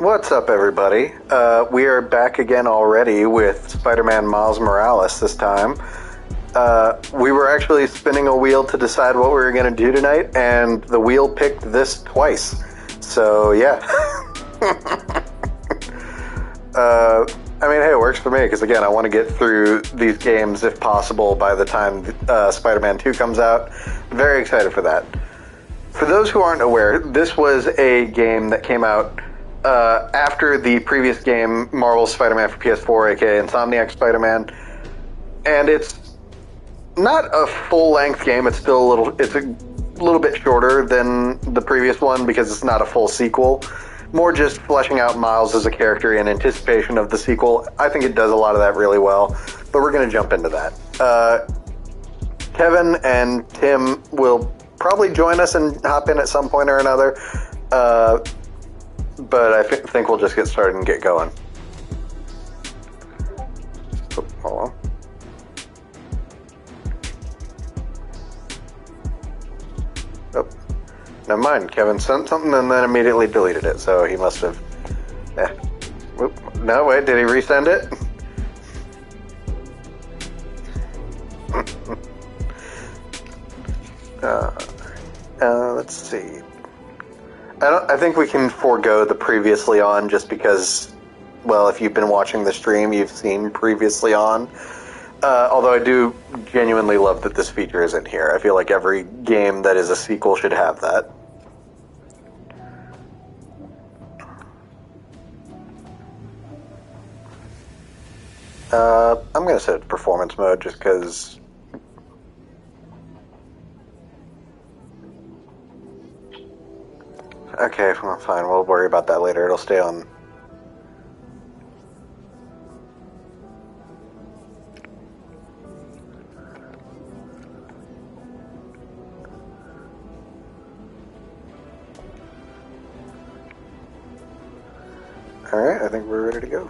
What's up, everybody? We are back again already with Spider-Man Miles Morales this time. We were actually spinning a wheel to decide what we were going to do tonight, and the wheel picked this twice. So, yeah. I mean, hey, it works for me, because again, I want to get through these games, if possible, by the time Spider-Man 2 comes out. Very excited for that. For those who aren't aware, this was a game that came out after the previous game, Marvel's Spider-Man for PS4, aka Insomniac Spider-Man, and it's not a full-length game. It's still a little bit shorter than the previous one because it's not a full sequel. More just fleshing out Miles as a character in anticipation of the sequel. I think it does a lot of that really well, but we're going to jump into that. Kevin and Tim will probably join us and hop in at some point or another. But I think we'll just get started and get going. Oh, hold on. Oh, never mind. Kevin sent something and then immediately deleted it, so he must have... No, wait, did he resend it? Let's see. I think we can forego the previously on just because, well, if you've been watching the stream, you've seen previously on. Although I do genuinely love that this feature isn't here. I feel like every game that is a sequel should have that. I'm going to set it to performance mode just because... Okay, well, fine. We'll worry about that later. It'll stay on. Alright, I think we're ready to go.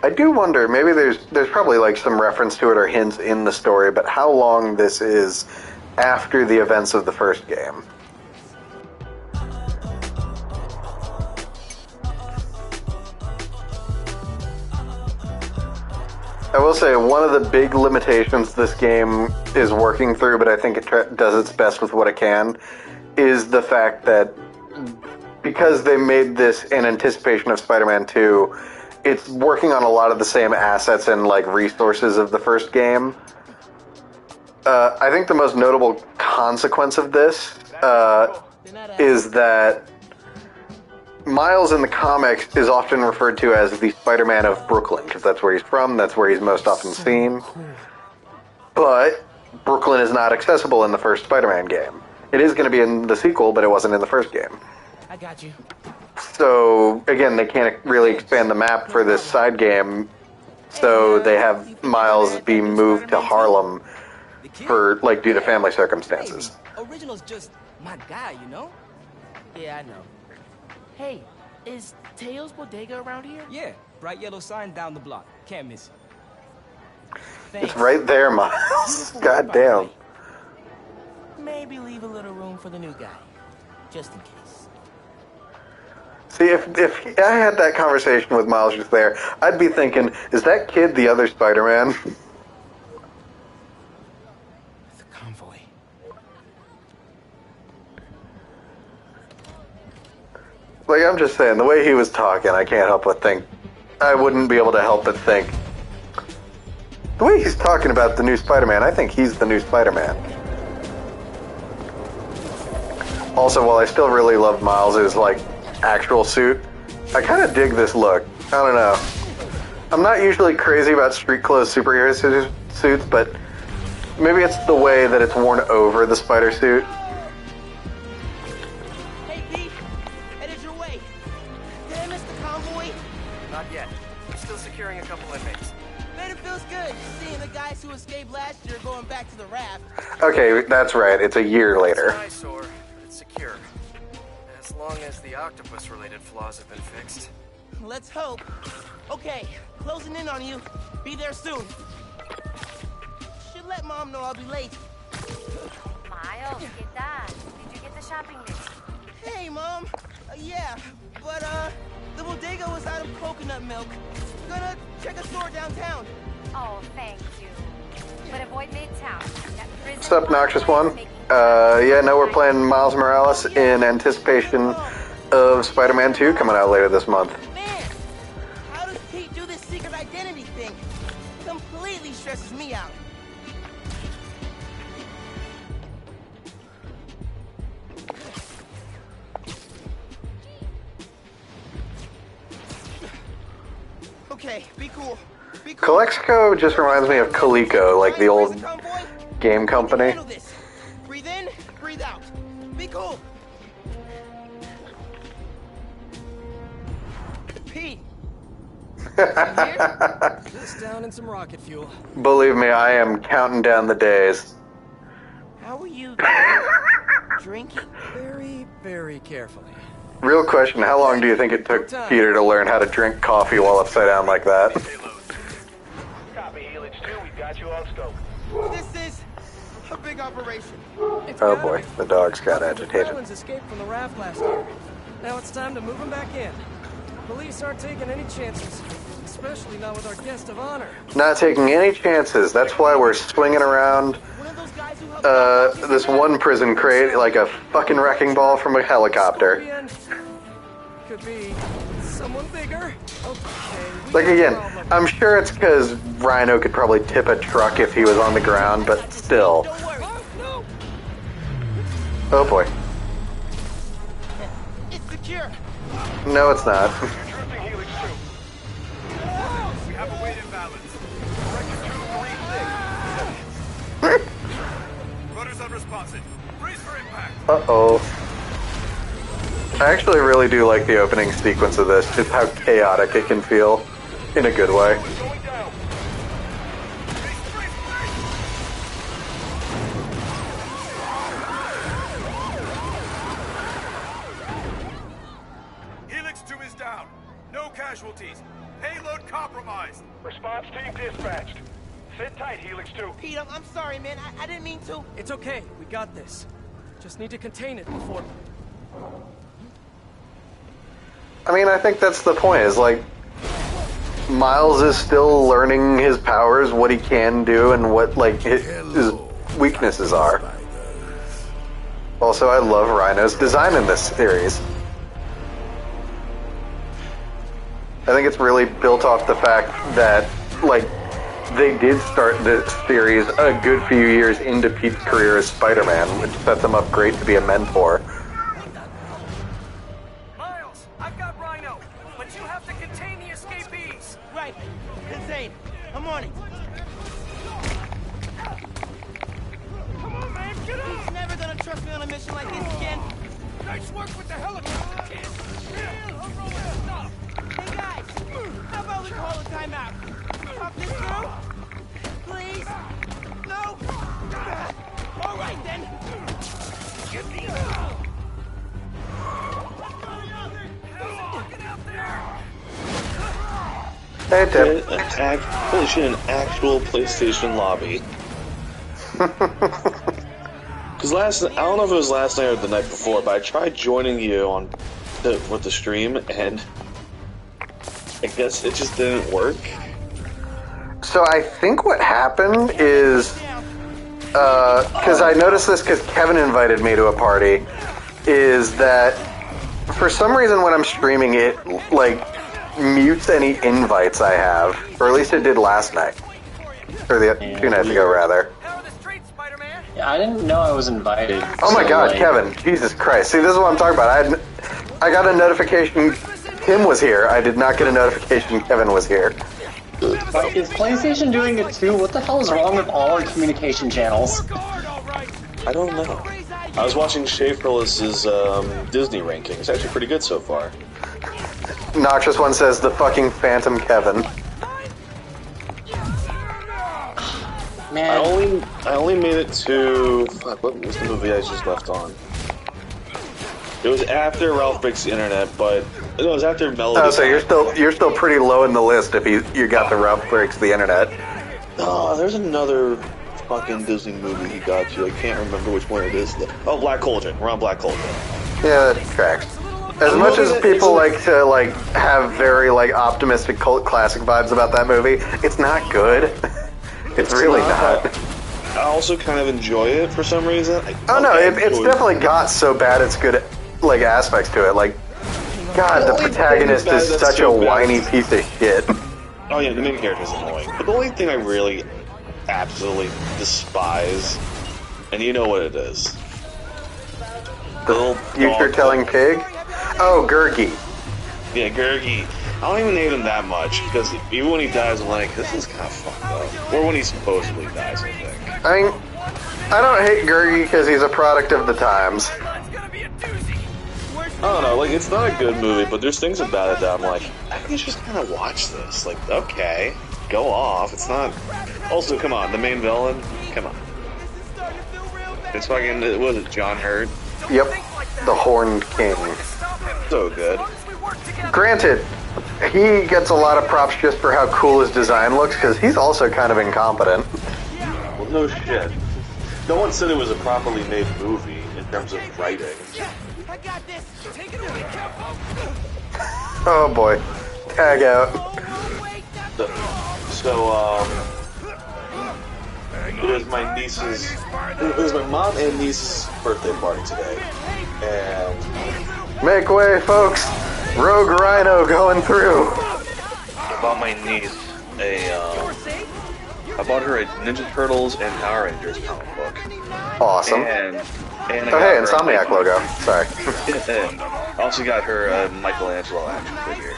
I do wonder, maybe there's probably like some reference to it or hints in the story, but how long this is after the events of the first game. I will say, one of the big limitations this game is working through, but I think it does its best with what it can, is the fact that because they made this in anticipation of Spider-Man 2, it's working on a lot of the same assets and like resources of the first game. I think the most notable consequence of this is that Miles in the comics is often referred to as the Spider-Man of Brooklyn, because that's where he's from, that's where he's most often seen. But Brooklyn is not accessible in the first Spider-Man game. It is going to be in the sequel, but it wasn't in the first game. I got you. So, again, they can't really expand the map for this side game, so they have Miles be moved to Harlem for, like, due to family circumstances. Hey, Original's just my guy, you know? Yeah, I know. Hey, is Teo's Bodega around here? Yeah, bright yellow sign down the block. Can't miss it. It's right there, Miles. God damn. Maybe leave a little room for the new guy, just in case. See, if I had that conversation with Miles just there, I'd be thinking, is that kid the other Spider-Man? The convoy. Like, I'm just saying, the way he was talking, I can't help but think, I wouldn't be able to help but think, the way he's talking about the new Spider-Man, I think he's the new Spider-Man. Also, while I still really love Miles' like actual suit, I kind of dig this look. I don't know. I'm not usually crazy about street clothes superhero suits, but maybe it's the way that it's worn over the spider suit. Hey, Pete, headed your way. miss the convoy? Not yet. We're still securing a couple inmates. Man, it feels good seeing the guys who escaped last year going back to the raft. Okay, that's right. It's a year later. It's an eyesore, but it's secure. As long as the octopus-related flaws have been fixed. Let's hope. Okay, closing in on you. Be there soon. Should let Mom know I'll be late. Miles, ¿qué tal? Did you get the shopping list? Hey, Mom. Yeah, but, the bodega was out of coconut milk. Gonna check a store downtown. Oh, thank you. But avoid Midtown. That prison What's up, Noxious One? Yeah, no, we're playing Miles Morales in anticipation of Spider-Man 2 coming out later this month. Man, how does Pete do this secret identity thing? Completely stresses me out. Okay, be cool. Be cool. Calexico just reminds me of Coleco, like the old Convoy? game company. Handle this. Breathe in, breathe out. Be cool. Pete. Just down in some rocket fuel. Believe me, I am counting down the days. How are you drinking? Very, very carefully. Real question, how long do you think it took Peter to learn how to drink coffee while upside down like that? Copy, Helix 2, we've got you on scope. This is a big operation. It's Oh gotta boy, be. the dogs got The agitated. Krellins escaped from the raft last year. Now it's time to move them back in. Police aren't taking any chances, especially not with our guest of honor. Not taking any chances, that's why we're swinging around One of those guys who helped this one prison crate like a fucking wrecking ball from a helicopter. Scorpion. Could be someone bigger. Okay. we Like got a again, problem. I'm sure it's because Rhino could probably tip a truck if he was on the ground, but still. Don't worry. No. Oh boy. It's secure. No, it's not. Drifting Helix 2. We have a weight imbalance. Corrector 236. Rudders unresponsive. Brace for impact. Uh-oh. I actually really do like the opening sequence of this, just how chaotic it can feel, in a good way. Going down. Brace, brace, brace. Helix 2 is down. No casualties. Payload compromised. Response team dispatched. Sit tight, Helix 2. Pete, I'm sorry, man. I didn't mean to. It's okay. We got this. Just need to contain it before. I mean, I think that's the point, is like, Miles is still learning his powers, what he can do, and what, like, his weaknesses are. Also, I love Rhino's design in this series. I think it's really built off the fact that, like, they did start this series a good few years into Pete's career as Spider-Man, which sets him up great to be a mentor. Miles, I've got Rhino, but you have to contain the escapees. Right. Insane. I'm on it. Come on, man, get up! He's never gonna trust me on a mission like this again. Nice work with the helicopter, kid. Hey, guys. How about we call a timeout? Talk this through? Please? No? All right, then. Get me Hey, Tip. Holy shit, an actual PlayStation lobby. Because I don't know if it was last night or the night before, but I tried joining you with the stream, and I guess it just didn't work. So I think what happened is, because I noticed this because Kevin invited me to a party, is that for some reason when I'm streaming it, like, mutes any invites I have, or at least it did last night, or the 2 nights ago rather. How are the streets, Spider-Man? Yeah, I didn't know I was invited. Oh my so, God, like, Kevin! Jesus Christ! See, this is what I'm talking about. I got a notification Tim was here. I did not get a notification Kevin was here. But is PlayStation doing it too? What the hell is wrong with all our communication channels? I don't know. I was watching Schaeferless's Disney ranking. It's actually pretty good so far. Noxious One says the fucking Phantom Kevin. Man, I only made it to fuck, what was the movie I just left on? It was after Ralph Breaks the Internet, but it was after Melody. Oh, so you're still pretty low in the list if you got the Ralph Breaks the Internet. Oh, there's another fucking Disney movie he got to. I can't remember which one it is. Oh, Black Cauldron. We're on Black Cauldron. Yeah, that tracks. As much as people like to have very optimistic cult classic vibes about that movie, it's not good. It's really not. I also kind of enjoy it for some reason. It's definitely got so bad it's good aspects to it. God, the protagonist is such a whiny piece of shit. Oh yeah, the main character is annoying. But the only thing I really absolutely despise, and you know what it is. The little future-telling pig? Oh, Gurgi. Yeah, Gurgi. I don't even hate him that much, because even when he dies, I'm like, this is kind of fucked up. Or when he supposedly dies, I think. I mean, I don't hate Gurgi because he's a product of the times. I don't know, it's not a good movie, but there's things about it that I'm like, I can just kind of watch this. Okay, go off. It's not... Also, come on, the main villain? Come on. It's fucking... What was it, John Hurt? Yep, the Horned King. So good. Granted, he gets a lot of props just for how cool his design looks, because he's also kind of incompetent. Well, no shit. No one said it was a properly made movie in terms of writing. I got this. Take it away, Oh boy. Tag out. It was my mom and niece's birthday party today. And make way, folks. Rogue Rhino going through. I bought my niece I bought her a Ninja Turtles and Power Rangers comic book. Awesome. And oh, hey, Insomniac logo. Sorry. I also got her a Michelangelo action figure.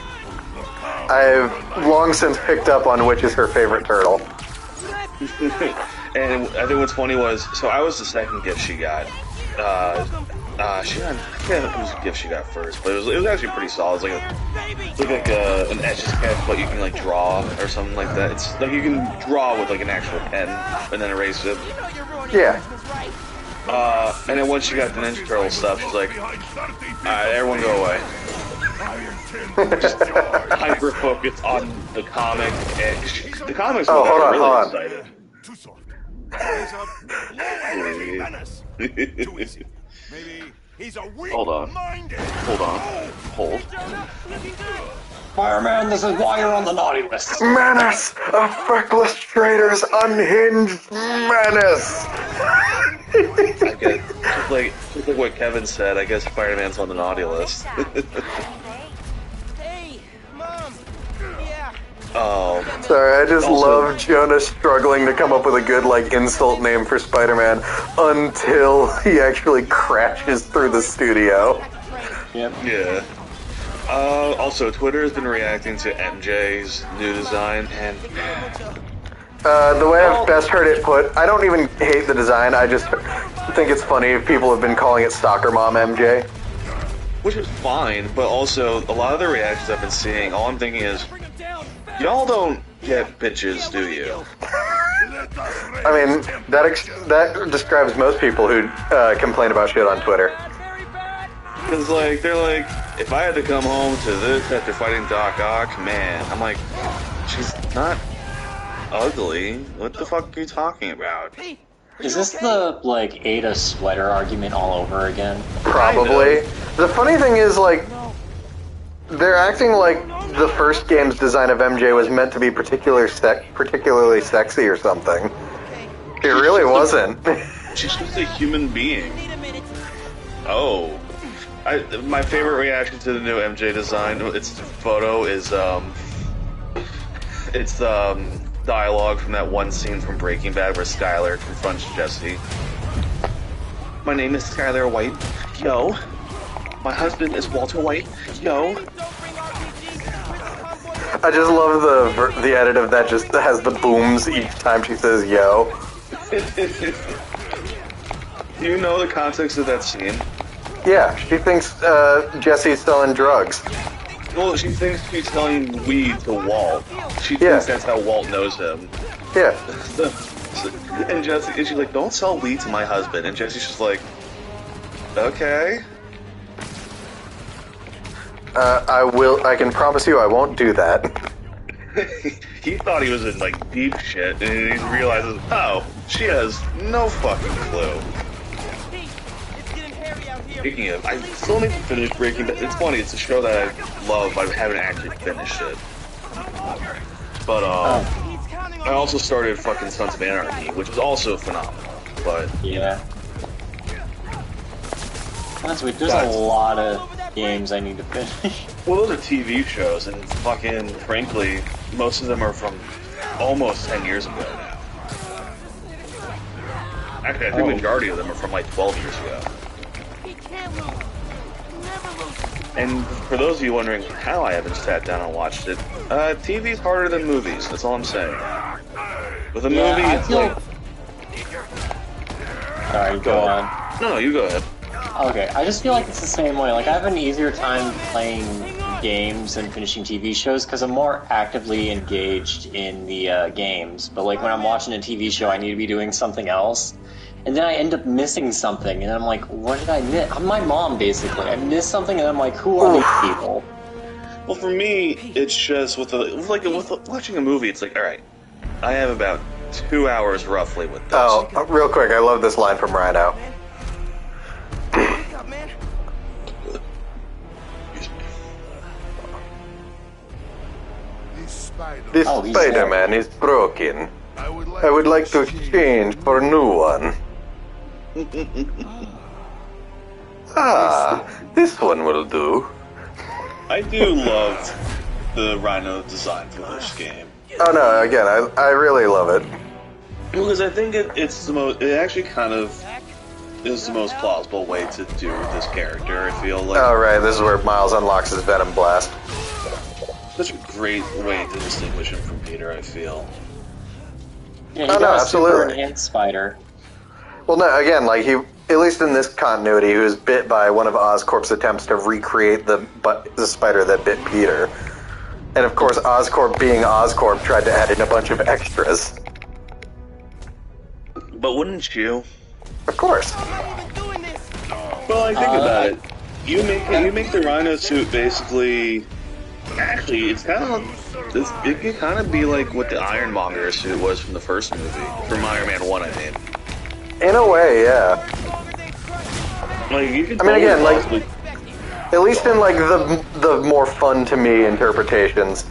I've long since picked up on which is her favorite turtle. And I think what's funny was, so I was the second gift she got. I can't remember whose gift she got first, but it was actually pretty solid. It's like an Etch-a-Sketch, but you can draw or something like that. It's like you can draw with an actual pen and then erase it. Yeah. And then once she got the Ninja Turtle stuff, she's like, "Alright, everyone go away." Just hyper focused on the comic. And the comics. Oh, hold on, really hold on. excited. Too soft. He's a low-energy menace. Too easy. Maybe he's a weak-minded. Hold. Fireman, this is why you're on the naughty list. Menace! A feckless traitor's unhinged menace! I guess, just like what Kevin said, I guess Spider-Man's on the naughty list. Hey, Mom. Yeah. Oh. Sorry, I just Also- love Jonah struggling to come up with a good, insult name for Spider-Man until he actually crashes through the studio. Yep. Yeah. Also, Twitter has been reacting to MJ's new design, and The way I've best heard it put, I don't even hate the design, I just think it's funny if people have been calling it Stalker Mom MJ. which is fine, but also a lot of the reactions I've been seeing, all I'm thinking is, y'all don't get bitches, do you? I mean, that describes most people who complain about shit on Twitter. Because, they're like, if I had to come home to this after fighting Doc Ock, man, I'm like, she's not ugly. What the fuck are you talking about? Is this the, Ada sweater argument all over again? Probably. The funny thing is, they're acting like the first game's design of MJ was meant to be particularly sexy or something. It really wasn't. She's just a human being. Oh. My favorite reaction to the new MJ design, its photo is, it's dialogue from that one scene from Breaking Bad where Skyler confronts Jesse. My name is Skyler White. Yo. My husband is Walter White. Yo. I just love the edit of that just has the booms each time she says yo. Do you know the context of that scene? Yeah, she thinks Jesse's selling drugs. Well, she thinks she's telling we to Walt. She Yeah. thinks that's how Walt knows him. Yeah. And Jesse, and she's like, "Don't sell weed to my husband." And Jesse's just like, "Okay." I can promise you I won't do that. He thought he was in like deep shit, and he realizes, oh, she has no fucking clue. Pete, it's getting hairy out here. Speaking of, I still need to finish Breaking Bad. It's funny, it's a show that I love, but I haven't actually finished it. But He's counting on I also started fucking Sons of Anarchy, which is also phenomenal. But Yeah. That's weird. There's a lot of games I need to finish. well, those are TV shows, and fucking frankly, most of them are from almost 10 years ago now. Actually, I think the majority of them are from like 12 years ago. He can't lose. Never lose. And for those of you wondering how I haven't sat down and watched it, TV's harder than movies. That's all I'm saying. With a movie, I it's feel... like... Sorry, go on. No, you go ahead. Okay, I just feel like it's the same way. Like, I have an easier time playing games than finishing TV shows because I'm more actively engaged in the games. But, like, when I'm watching a TV show, I need to be doing something else. And then I end up missing something, and I'm like, what did I miss? I'm my mom, basically. I missed something, and I'm like, who are these people? Well, for me, it's just with watching a movie, it's like, alright, I have about 2 hours roughly with this. Oh, real quick, I love this line from Rhino. Wake up, man. This Oh, he's Spider-Man is broken. I would like to exchange for a new one. This one will do. I do love the Rhino design for this game. Oh no, again, I really love it. Because I think it's the most, it actually kind of is the most plausible way to do this character, I feel like. Oh right, this is where Miles unlocks his Venom Blast. Such a great way to distinguish him from Peter, I feel. Yeah, he Oh, no, got a super absolutely. enhanced spider. Well, no, again, like he, at least in this continuity, he was bit by one of Oscorp's attempts to recreate the spider that bit Peter. And of course, Oscorp being Oscorp tried to add in a bunch of extras. But wouldn't you? Of course. Doing this. Well, I think about it. You make the Rhino suit basically. Actually, it's kind of. It could kind of be like what the Ironmonger suit was from the first movie, from Iron Man 1, I mean. In a way, yeah. Like you could. I mean, again, like, possibly- at least in like the more fun to me interpretations,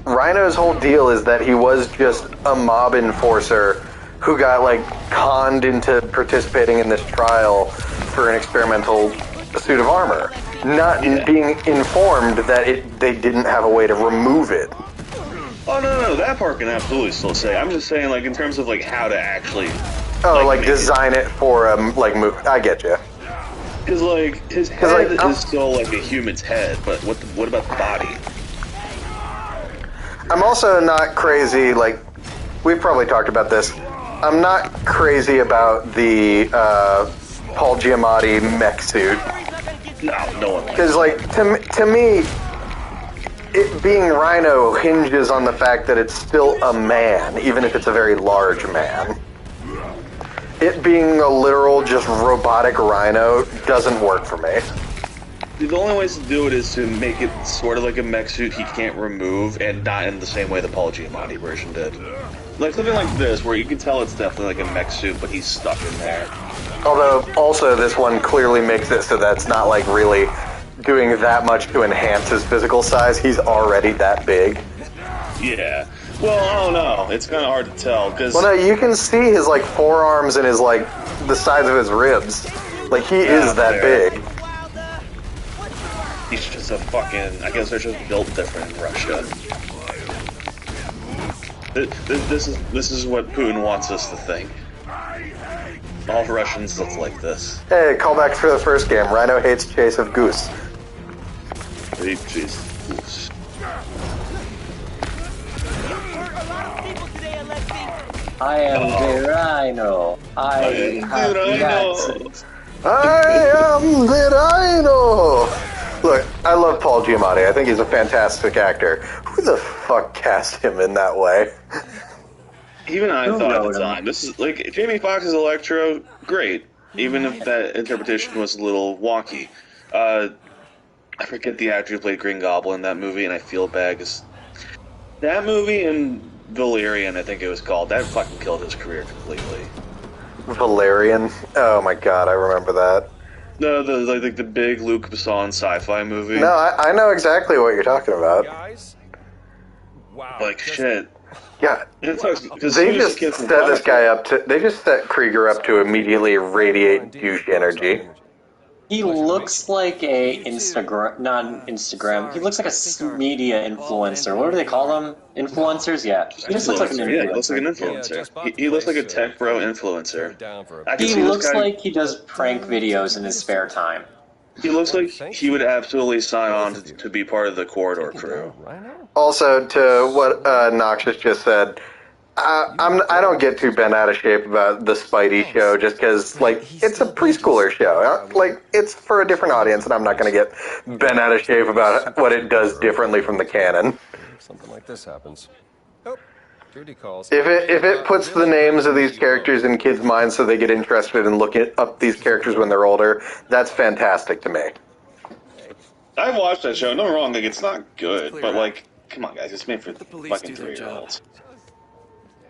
Rhino's whole deal is that he was just a mob enforcer who got like conned into participating in this trial for an experimental suit of armor, not being informed that they didn't have a way to remove it. Oh no, that part can absolutely still say. I'm just saying, like in terms of like how to actually. Oh, like make design it for like move. I get you. Because like his head is still like a human's head, but what about the body? I'm also not crazy. Like we've probably talked about this. I'm not crazy about the Paul Giamatti mech suit. No one. Because, like, to me, it being Rhino hinges on the fact that it's still a man, even if it's a very large man. It being a literal, just robotic Rhino doesn't work for me. The only ways to do it is to make it sort of like a mech suit he can't remove, and not in the same way the Paul Giamatti version did. Like something like this, where you can tell it's definitely like a mech suit, but he's stuck in there. Although, also, this one clearly makes it so that's not, like, really doing that much to enhance his physical size. He's already that big. Yeah. Well, I don't know. It's kind of hard to tell, because... Well, no, you can see his, like, forearms and his, like, the size of his ribs. Like, he is that big. He's just a fucking... I guess they're just built different in Russia. This is what Putin wants us to think. All Russians look like this. Hey, callback for the first game. Rhino hates chase of goose. Jeez. I am the Rhino. I have the Rhino. nuts. I am the Rhino! Look, I love Paul Giamatti. I think he's a fantastic actor. Who the fuck cast him in that way? Even I thought at the time, this is like Jamie Foxx's Electro, great. Even if that interpretation was a little wonky. I forget the actor who played Green Goblin in that movie, and I feel bad because that movie and Valerian, I think it was called, that fucking killed his career completely. Valerian? Oh my god, I remember that. The big Luc Besson sci-fi movie. No, I know exactly what you're talking about. Guys? Wow. Like shit. Yeah, It sucks, 'cause they he was just a kid from set this Fox. guy up to. They just set Krieger up to immediately radiate douche energy. He looks like a not Instagram. He looks like a media influencer. What do they call them? Influencers? Yeah. He just looks like an Yeah, he looks like an influencer. influencer. He looks like a tech bro influencer. I can He see this looks guy- like he does prank videos in his spare time. He looks like he would absolutely sign on to be part of the Corridor crew. Also, to what Noxious just said, I don't get too bent out of shape about the Spidey show just because, like, it's a preschooler show. Like, it's for a different audience, and I'm not going to get bent out of shape about what it does differently from the canon. Something like this happens. Oh, Judy calls. If it puts the names of these characters in kids' minds so they get interested in looking up these characters when they're older, that's fantastic to me. I've watched that show. No wrong, like it's not good, but like, come on, guys, it's made for fucking 3-year-olds.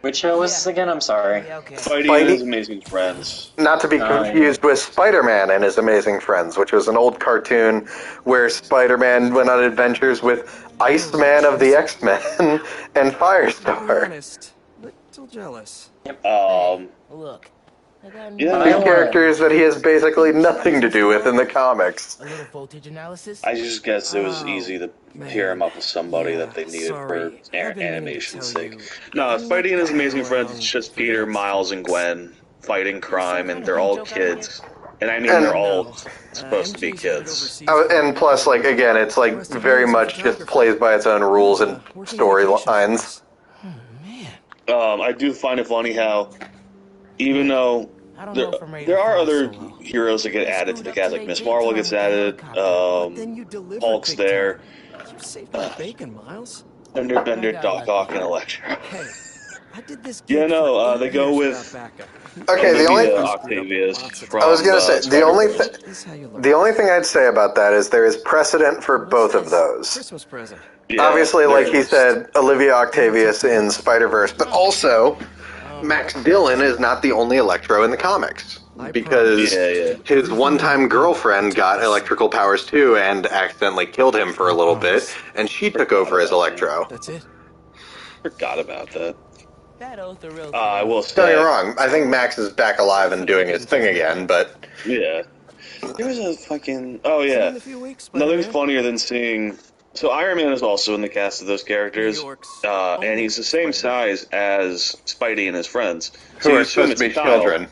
Which show was this again? I'm sorry. Spidey and His Amazing Friends. Not to be confused with Spider-Man and His Amazing Friends, which was an old cartoon where Spider-Man went on adventures with Iceman of the X-Men and Firestar. Honest, little jealous. Look, I got Yeah, Two characters that he has basically nothing to do with in the comics. a little voltage analysis. I just guess it was easy to pair him up with somebody that they needed for animation's sake. No, Spidey and His Amazing Friends is just Peter, Miles, and Gwen fighting crime, and they're all kids. And I mean, they're all supposed to be kids. And plus, like, again, it's like very much just plays by its own rules and storylines. I do find it funny how, even though there are other heroes that get added to the cast, like Miss Marvel gets added, Hulk's there, You saved my bacon, Miles. Bender, Doc Ock, and Electro. Hey, I did this. Yeah, no, they go with Okay, the only Octavius from, I was gonna say the only This is how you look. the only thing I'd say about that is there is precedent for both of those. Christmas present. Yeah, Obviously, like there he is. said, Olivia Octavius in Spider-Verse, but also Max Dillon is not the only Electro in the comics because his one-time girlfriend got electrical powers too and accidentally killed him for a little bit, and she took over as Electro. That's it. Forgot about that. That oath the real I will Don't say, get me wrong, I think Max is back alive and doing his thing again, but yeah. There was a fucking in a few weeks, nothing's Spider-Man. funnier than seeing. So Iron Man is also in the cast of those characters, and he's the same size as Spidey and his friends. So who you are assume supposed to be it's a child. children.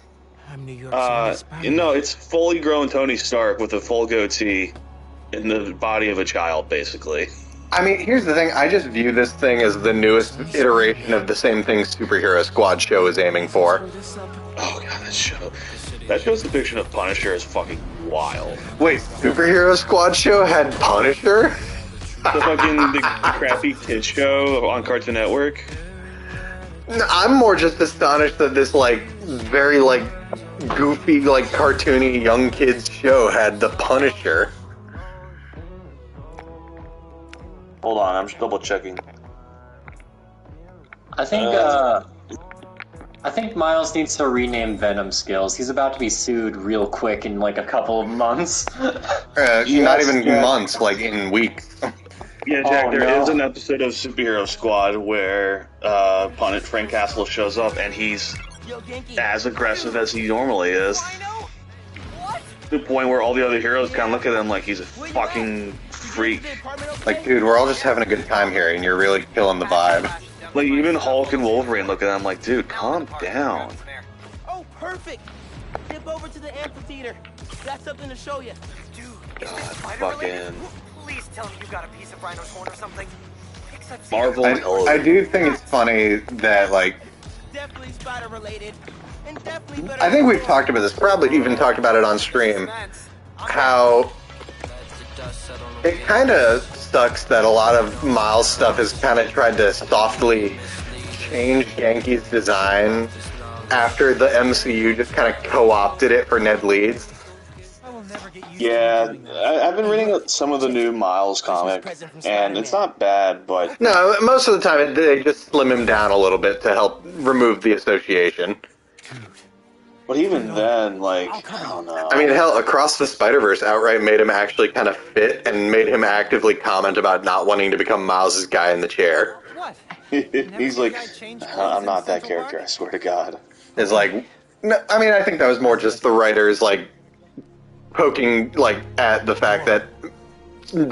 I'm New York's Spider-Man. No, it's fully grown Tony Stark with a full goatee in the body of a child, basically. I mean, here's the thing. I just view this thing as the newest iteration of the same thing Superhero Squad show is aiming for. Oh god, that show's depiction of Punisher is fucking wild. Wait, Superhero Squad show had Punisher? The crappy kid show on Cartoon Network. I'm more just astonished that this, like, very, like, goofy, like, cartoony young kids show had the Punisher. Hold on, I'm just double checking. I think Miles needs to rename Venom skills. He's about to be sued real quick in like a couple of months. Not even months, like in weeks. Yeah, Jack, Oh, there no. is an episode of Superhero Squad where pundit Frank Castle shows up and he's as aggressive as he normally is. To the point where all the other heroes kind of look at him like he's a fucking freak. Like, dude, we're all just having a good time here, and you're really killing the vibe. Like, even Hulk and Wolverine look at him like, dude, calm down. Oh, perfect. Dip over to the amphitheater. Got something to show you. Dude, God, fucking please tell me you got a piece of Rhino's horn or something. Except Marvel and I do think it's funny that, like, Definitely spider related. And definitely better. I think we've talked about this, probably even talked about it on stream, how It kind of sucks that a lot of Miles stuff has kind of tried to softly change Genki's design after the MCU just kind of co-opted it for Ned Leeds. Yeah, I've been reading some of the new Miles comic, and it's not bad, but... No, most of the time they just slim him down a little bit to help remove the association. But even then, like, I don't know. I mean, hell, Across the Spider-Verse outright made him actually kind of fit and made him actively comment about not wanting to become Miles' guy in the chair. What? He's like, I'm not that character, I swear to God. It's like, no, I mean, I think that was more just the writers, like, poking, like, at the fact that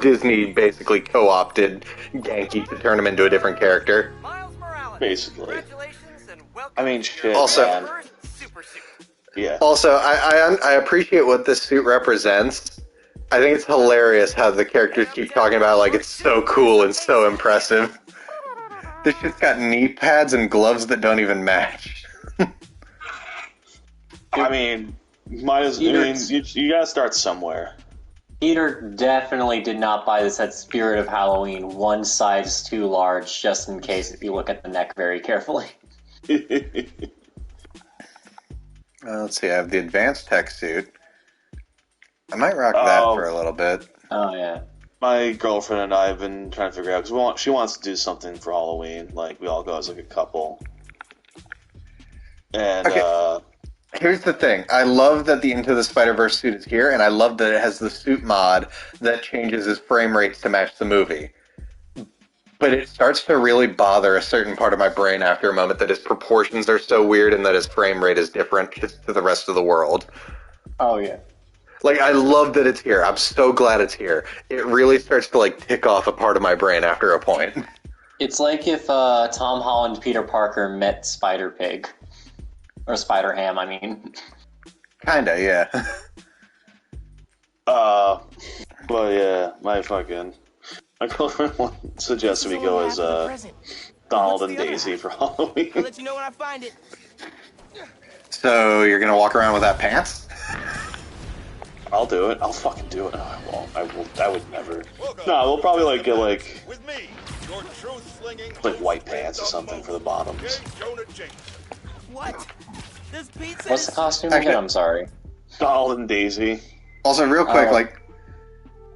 Disney basically co-opted Genki to turn him into a different character. Miles Morales. Basically. Congratulations and welcome. I mean, shit, Also- man. Super suit. Yeah. Also, I appreciate what this suit represents. I think it's hilarious how the characters keep talking about like it's so cool and so impressive. This shit's got knee pads and gloves that don't even match. I mean, you gotta start somewhere. Peter definitely did not buy this at Spirit of Halloween, one size too large, just in case if you look at the neck very carefully. Let's see, I have the advanced tech suit. I might rock that for a little bit. Oh, yeah. My girlfriend and I have been trying to figure out, because she wants to do something for Halloween, like, we all go as, like, a couple. And, Okay. Here's the thing. I love that the Into the Spider-Verse suit is here, and I love that it has the suit mod that changes his frame rates to match the movie. But it starts to really bother a certain part of my brain after a moment that his proportions are so weird and that his frame rate is different to the rest of the world. Oh, yeah. Like, I love that it's here. I'm so glad it's here. It really starts to, like, tick off a part of my brain after a point. It's like if Tom Holland Peter Parker met Spider-Pig. Or Spider-Ham, I mean. Kinda, yeah. Well, yeah, my girlfriend suggested we go as, Donald and Daisy for Halloween. I'll let you know when I find it. So, you're gonna walk around without pants? I'll do it. I'll fucking do it. No, I won't. I would never. No, we'll probably, like, get, like... With me, your truth-slinging... like, white pants or something for the bottoms. What? This pizza What's the costume again? I'm sorry. Donald and Daisy. Also, real quick, like,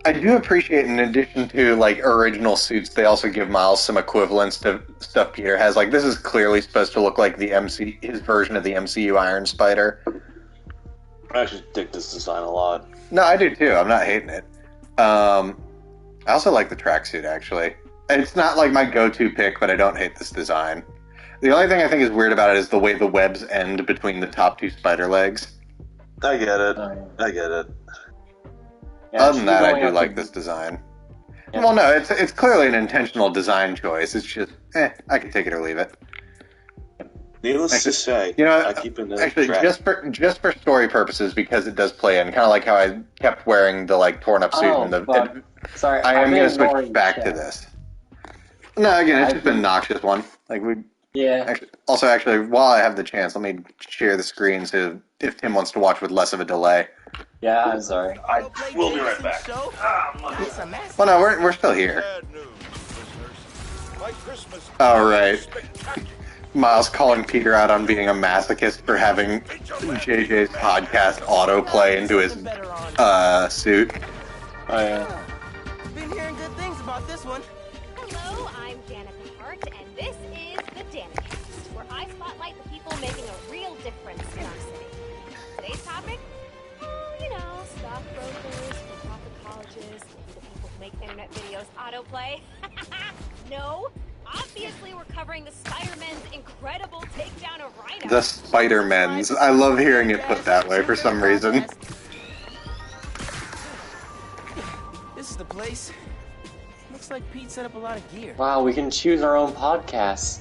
I do appreciate, in addition to, like, original suits, they also give Miles some equivalents to stuff Peter has. Like, this is clearly supposed to look like his version of the MCU Iron Spider. I actually dig this design a lot. No, I do too. I'm not hating it. I also like the tracksuit, actually. It's not, like, my go-to pick, but I don't hate this design. The only thing I think is weird about it is the way the webs end between the top two spider legs. I get it. I get it. Yeah, Other than that, I do up like to- this design. Yeah. Well, no, it's clearly an intentional design choice. It's just, I can take it or leave it. Needless to say, You know, I keep in the actually, track. just for story purposes, because it does play in, kind of like how I kept wearing the like torn up suit. Oh, in the, fuck. Sorry, I am I've been going to switch ignoring back chat. to this. No, again, it's I've just an been- obnoxious one. Like we Yeah. actually, while I have the chance, let me share the screen so if Tim wants to watch with less of a delay. Yeah, I'm sorry. I will be right back. It's a mess. Well, no, we're still here. Bad news, listeners. My Christmas... All right. Spectacular. Miles calling Peter out on being a masochist for having JJ's podcast autoplay into his suit. Oh, yeah. Been hearing good things about this one. Hello, I'm Danica Hart, and this is the Danicast, where I spotlight the people making a real difference in our city. Today's topic? You know, stockbrokers, for-profit colleges, maybe the people who make internet videos autoplay. No, obviously we're covering the Spider-Man's incredible takedown of Rhino. The Spider-Mens. I love hearing it put that way for some reason. This is the place. Looks like Pete set up a lot of gear. Wow, we can choose our own podcasts.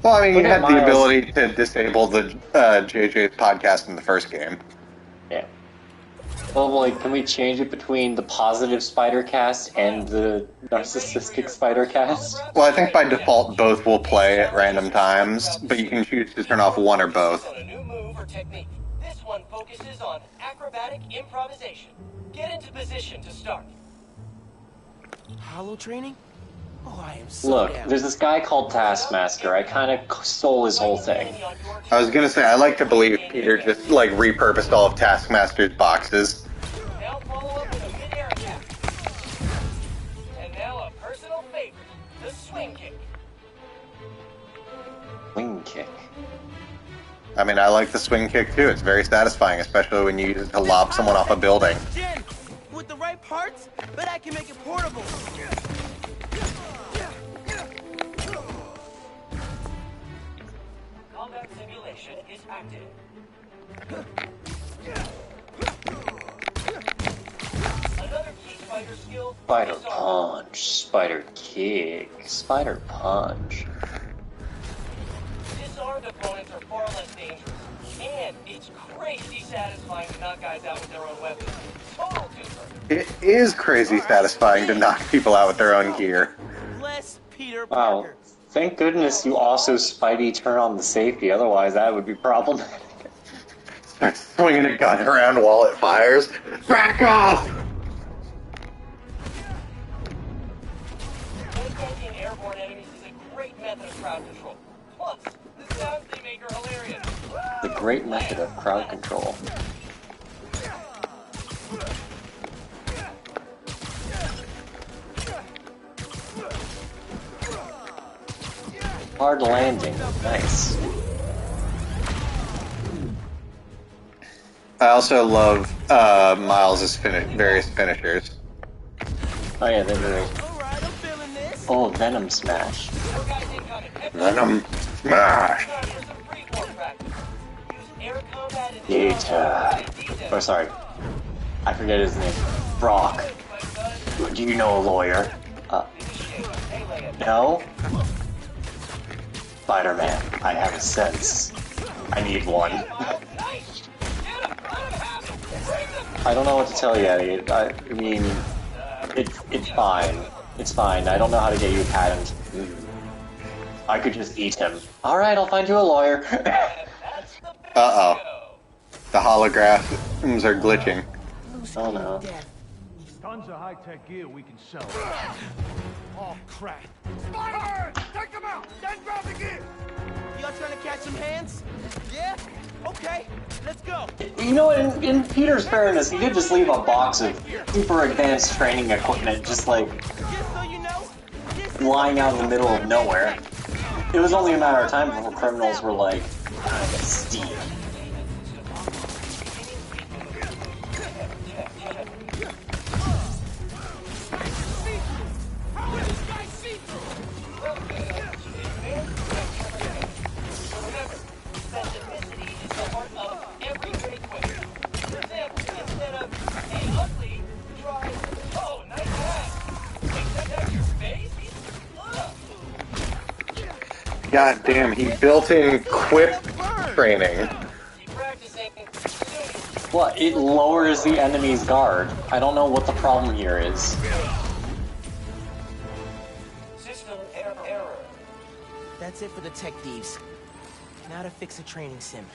Well, I mean, you Look at had the Miles. ability to disable the JJ's podcast in the first game. Yeah. Well, like, can we change it between the positive Spider-Cast and the narcissistic Spider-Cast? Well, I think by default both will play at random times, but you can choose to turn off one or both. On a new move or technique. This one focuses on acrobatic improvisation. Get into position to start. Hollow training? Oh, I am so Look, down. there's this guy called Taskmaster. I kind of stole his whole thing. I was gonna say, I like to believe Peter just, like, repurposed all of Taskmaster's boxes. Now follow up with a mid-air attack. And now a personal favorite, the swing kick. Wing kick. I mean, I like the swing kick, too. It's very satisfying, especially when you use it to lob someone off a building. Jen, with the right parts, bet I can make it portable. Combat simulation is active. Another key spider skill. Spider is armor. punch, spider kick, spider punch. Disarmed opponents are far less dangerous. And it's crazy satisfying to knock guys out with their own weapons. Total twofer. It is crazy satisfying to knock people out with their own gear. Bless Peter Wow. Parker. Thank goodness you also Spidey turn on the safety, otherwise that would be problematic. Start swinging a gun around while it fires. Back off! Attacking airborne enemies is a great method of crowd control. Plus, the sounds they make are hilarious. The great method of crowd control. Hard landing. Nice. I also love Miles' various finishers. Oh yeah, they're great. Alright, I'm feeling this. Oh, Venom Smash. Four guys incoming. Venom Smash! Time for some free-form practice. Use air combat and Data. Oh, sorry. I forget his name. Brock. Do you know a lawyer? No? Spider-Man, I have a sense. I need one. I don't know what to tell you, Eddie. I mean, it's fine. It's fine. I don't know how to get you a patent. I could just eat him. Alright, I'll find you a lawyer. Uh-oh. The holograms are glitching. Oh no. Tons of high-tech gear we can sell. Oh, crap. Fire! Take them out! Then grab the gear! Y'all trying to catch some hands? Yeah? Okay, let's go. You know, in Peter's fairness, he did just leave a box of super advanced training equipment just like Just so you know, this is lying out in the middle of nowhere. It was only a matter of time before criminals were like, Steve. God damn, he built in quip training. What? It lowers the enemy's guard. I don't know what the problem here is. System error. That's it for the tech thieves. Now to fix a training sim.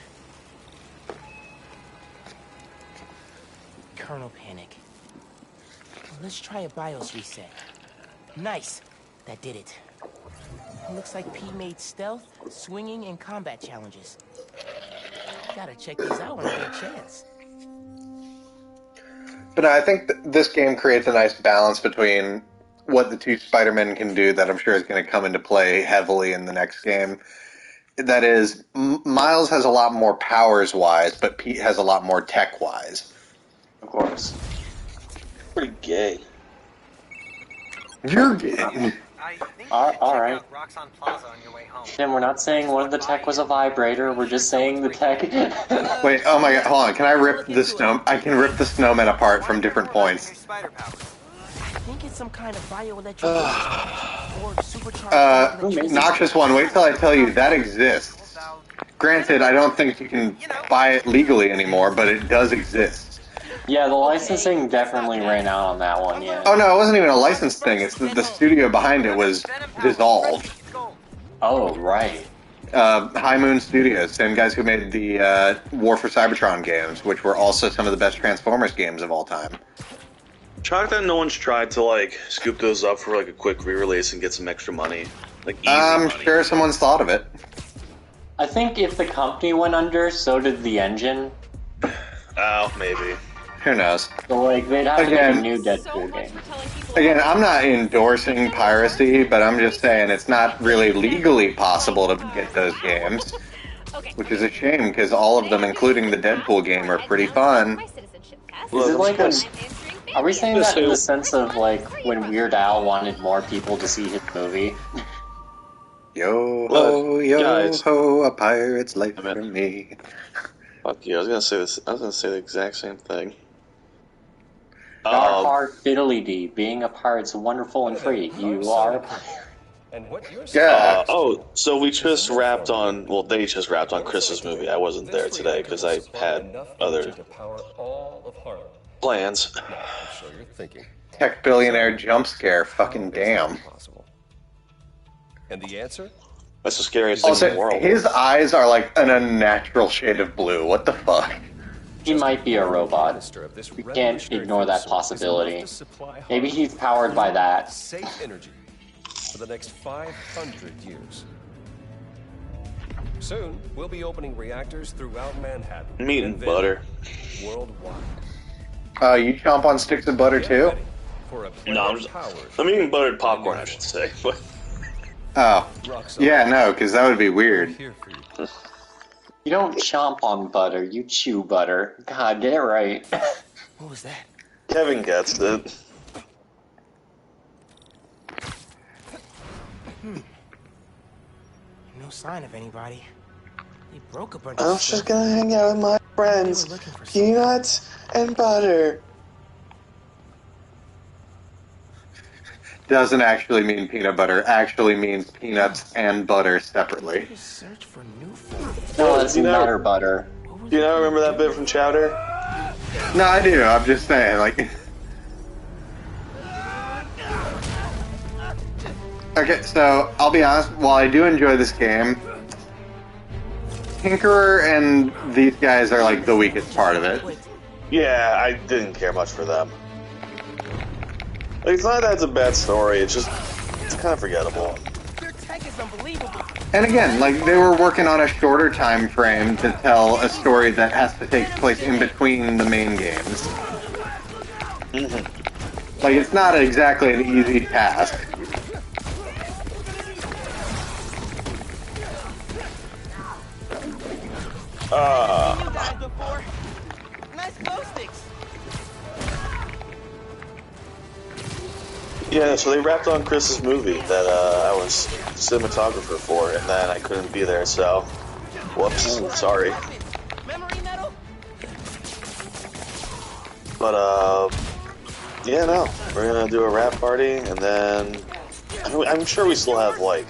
Kernel panic. Let's try a BIOS reset. Nice. That did it. Looks like P made stealth, swinging, and combat challenges. Gotta check these out when I get a chance. But I think this game creates a nice balance between what the two Spider-Men can do that I'm sure is going to come into play heavily in the next game. That is, Miles has a lot more powers-wise, but Pete has a lot more tech-wise. Of course. Pretty gay. You're gay. I think Alright. Roxxon Plaza on your way home. Tim, we're not saying one of the tech was a vibrator, we're just saying the tech... Wait, oh my god, hold on, can I rip the snow? I can rip the snowman apart from different points. I think it's some kind of bioelectric or supercharged electricity. Noxious One, wait till I tell you, that exists. Granted, I don't think you can buy it legally anymore, but it does exist. Yeah, the licensing definitely ran out on that one, yeah. Oh no, it wasn't even a license thing, it's the studio behind it was dissolved. Oh, right. High Moon Studios, same guys who made the War for Cybertron games, which were also some of the best Transformers games of all time. Shocked that no one's tried to like scoop those up for like a quick re-release and get some extra money. Like easy I'm money. sure someone's thought of it. I think if the company went under, so did the engine. Oh, maybe. Who knows? So like they'd have to make a Again- new So Deadpool much game. for telling people Again, about I'm not endorsing piracy, but I'm just saying it's not really legally possible to get those games, Okay. which is a shame because all of them, including the Deadpool game, are pretty fun. My citizenship test. Is it like when, I'm answering are we saying that in the Just sense of like when Weird Al wanted more people to see his movie? Yo ho, Look, yo guys. ho, a pirate's life I mean- for me. Fuck you. I was gonna say this. I was gonna say the exact same thing. Our heart fiddly dee. Being a pirate's wonderful and free. You are a pirate. And what you're Yeah. So we just wrapped on. Well, they just wrapped on Chris's movie. I wasn't there today because I had other to power all of Harlem. plans. I'm sure you're thinking. Tech billionaire jump scare, fucking damn. Possible. And the answer? That's the scariest thing in the Also, world. his eyes are like an unnatural shade of blue. What the fuck? He might be a robot. Minister of this We can't revolutionary ignore that food source is possibility. enough to supply Maybe Harlem he's powered by that. safe energy for the next 500 years. Soon, we'll be opening reactors throughout Manhattan. Meat and then butter. Worldwide. You chomp on sticks of butter Get too? ready for a No, I'm eating buttered popcorn, I should say. But Oh. Yeah, no, because that would be weird. Here for you. You don't chomp on butter, you chew butter. God, get it right. What was that? Kevin gets it. No sign of anybody. They broke a bunch I of was just stuff. gonna hang out with my friends. They were looking for something. Peanuts and butter. Doesn't actually mean peanut butter. Actually means peanuts and butter separately. Just search for new forms. No, that's You know- nutter butter. Do you not remember that bit from Chowder? No, I do. I'm just saying, like. Okay, so I'll be honest. While I do enjoy this game, Tinkerer and these guys are like the weakest part of it. Wait, Yeah, I didn't care much for them. Like, it's not that it's a bad story, it's just, it's kind of forgettable. their tech is unbelievable. And again, like they were working on a shorter time frame to tell a story that has to take place in between the main games. Like it's not exactly an easy task. You guys before. Nice glow sticks. Yeah, so they wrapped on Chris's movie that I was cinematographer for, and then I couldn't be there, so whoops, sorry. Memory metal? But yeah, no, we're gonna do a rap party, and then I'm sure we still have like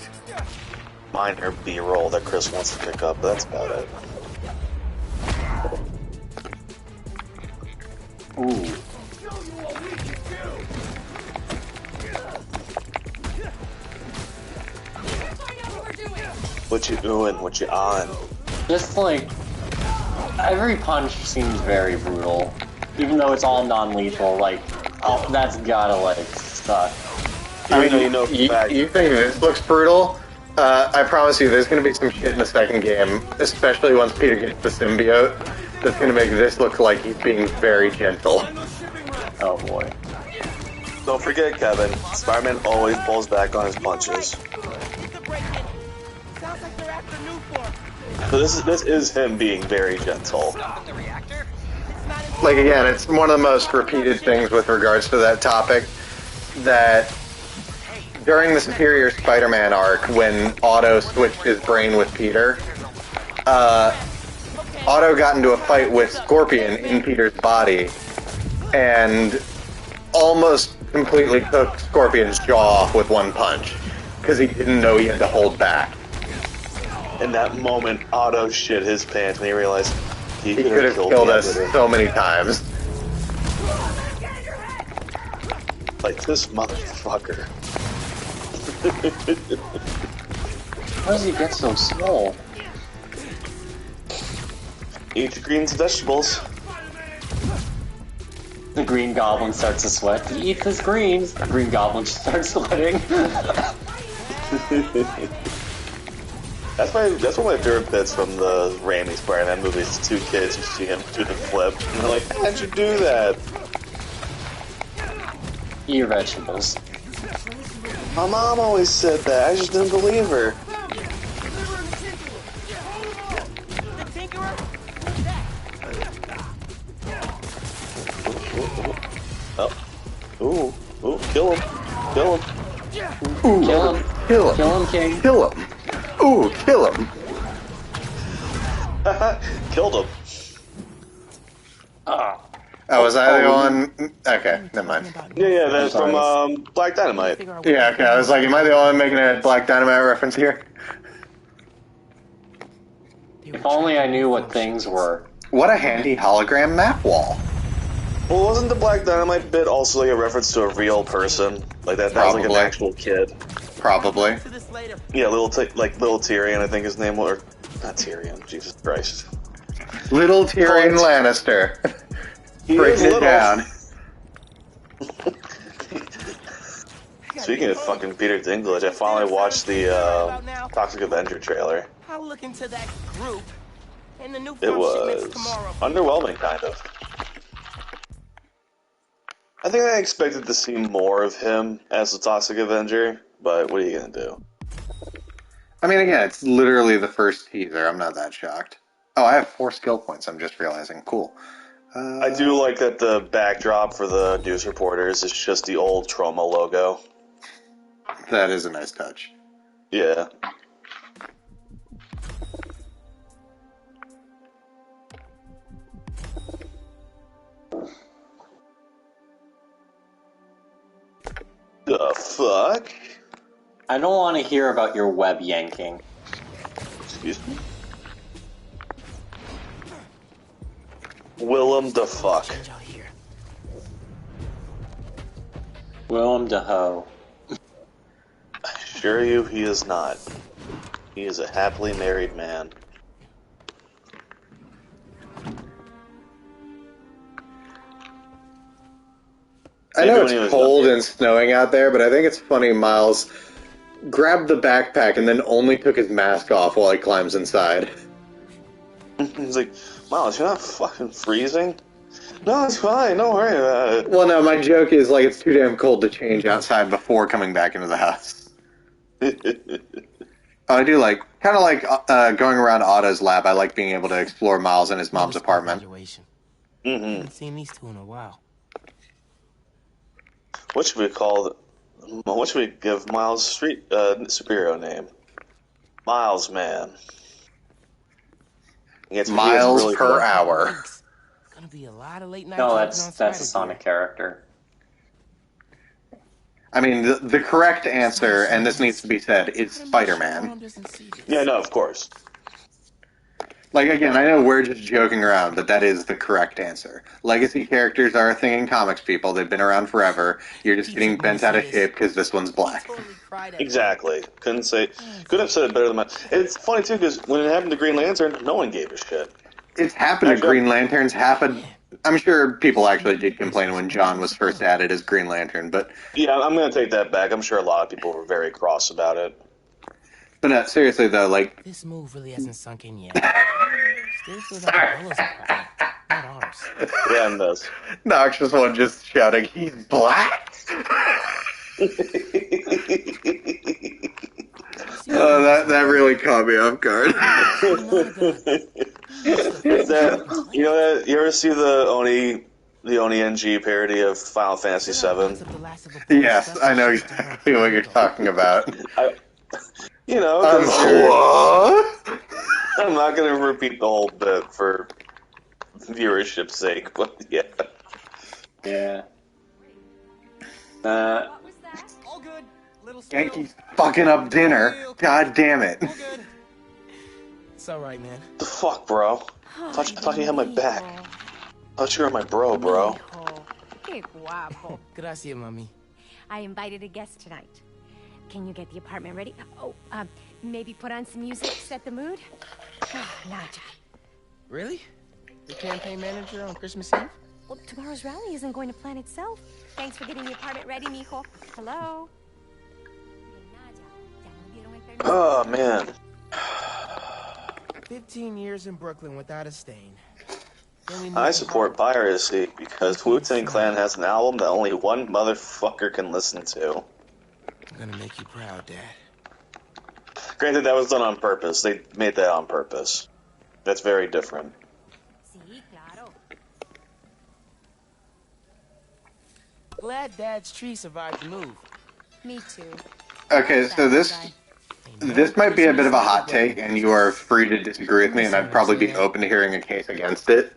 minor B-roll that Chris wants to pick up, but that's about it. Ooh. What you doing? What you on? Just like every punch seems very brutal, even though it's all non-lethal. Like, oh, that's gotta like suck. I mean, you know for a you fact- think this looks brutal? I promise you, there's going to be some shit in the second game, especially once Peter gets the symbiote, that's going to make this look like he's being very gentle. Oh boy. Don't forget, Kevin, Spider-Man always pulls back on his punches. It's a break-in. Sounds like they're after new form. So this is him being very gentle. Like, again, it's one of the most repeated things with regards to that topic, that during the Superior Spider-Man arc, when Otto switched his brain with Peter, Otto got into a fight with Scorpion in Peter's body, and almost completely took Scorpion's jaw off with one punch, because he didn't know he had to hold back. In that moment, Otto shit his pants when he realized he He could have killed me us with it. so many times. Like, this motherfucker. How does he get so small? Eat your greens and vegetables. The Green Goblin starts to sweat. He eats his greens. The Green Goblin starts sweating. That's one of my favorite bits from the Raimi Spider-Man movies. 2 kids who see him do the flip, and they're like, "How'd you do that?" Eat your vegetables. My mom always said that. I just didn't believe her. The Tinkerer? Oh. Ooh. Ooh. Kill him. Kill him. Ooh, Kill him. Kill him. Kill him, King. Kill him. Ooh, kill him. Killed him. Oh, was I the one? Okay, never mind. Yeah, that's from Black Dynamite. Yeah, okay, I was like, am I the only one making a Black Dynamite reference here? If only I knew what things were. What a handy hologram map wall. Well, wasn't the Black Dynamite bit also like a reference to a real person? Like that was like an actual kid. Probably. Yeah, little Tyrion, I think his name was. Or, not Tyrion, Jesus Christ. Little Tyrion Lannister. Breaking it down. Speaking of fucking Peter Dinklage, I finally watched the Toxic Avenger trailer. I'll look into that group and the new It was underwhelming, kind of. I think I expected to see more of him as the Toxic Avenger, but what are you gonna do? I mean, again, it's literally the first teaser. I'm not that shocked. Oh, I have 4 skill points. I'm just realizing. Cool. I do like that the backdrop for the news reporters is just the old Troma logo. That is a nice touch. Yeah. The fuck? I don't want to hear about your web yanking. Excuse me? Willem the fuck. Willem Dafoe. I assure you he is not. He is a happily married man. I know it's cold and snowing out there, but I think it's funny Miles grabbed the backpack and then only took his mask off while he climbs inside. He's like, Miles, you're not fucking freezing? No, it's fine. Don't worry about it. Well, no, my joke is like it's too damn cold to change outside before coming back into the house. I do like, kind of like going around Otto's lab. I like being able to explore Miles in his mom's apartment. I haven't seen these two in a while. What should we call? What should we give Miles' street superhero name? Miles Man. Miles really per hour. Gonna be a lot of late night. No, that's a Sonic character. I mean, the correct answer, and this needs to be said, is Spider-Man. Yeah, no, of course. Like, again, I know we're just joking around, but that is the correct answer. Legacy characters are a thing in comics, people. They've been around forever. You're just getting bent out of shape because this one's black. Exactly. Couldn't have said it better than mine. It's funny, too, because when it happened to Green Lantern, no one gave a shit. It's happened to Green Lanterns. I'm sure people actually did complain when John was first added as Green Lantern, but... Yeah, I'm going to take that back. I'm sure a lot of people were very cross about it. But no, seriously, though, like... This move really hasn't sunk in yet. Still feels like Apollo's problem, not ours. Yeah, it does. Noxious one just shouting, he's black? Oh, that really caught me off guard. You know that? You ever see the Oni NG parody of Final Fantasy VII? Yes, I know exactly what you're talking about. What? I'm not going to repeat the whole bit for viewership's sake, but yeah. Yeah. Yankees fucking up dinner. God damn it. It's alright, man. The fuck, bro? I thought you had my back. I thought you were my bro. Qué guapo. Gracias, mami. I invited a guest tonight. Can you get the apartment ready? Oh, maybe put on some music, set the mood? Naja. Really? The campaign manager on Christmas Eve? Well, tomorrow's rally isn't going to plan itself. Thanks for getting the apartment ready, mijo. Hello? Oh, man. 15 years in Brooklyn without a stain. I support piracy because Wu-Tang Clan has an album that only one motherfucker can listen to. I'm gonna make you proud, Dad. Granted, that was done on purpose. They made that on purpose. That's very different. Glad Dad's tree survived the move. Me too. Okay, so this might be a bit of a hot take, and you are free to disagree with me, and I'd probably be open to hearing a case against it.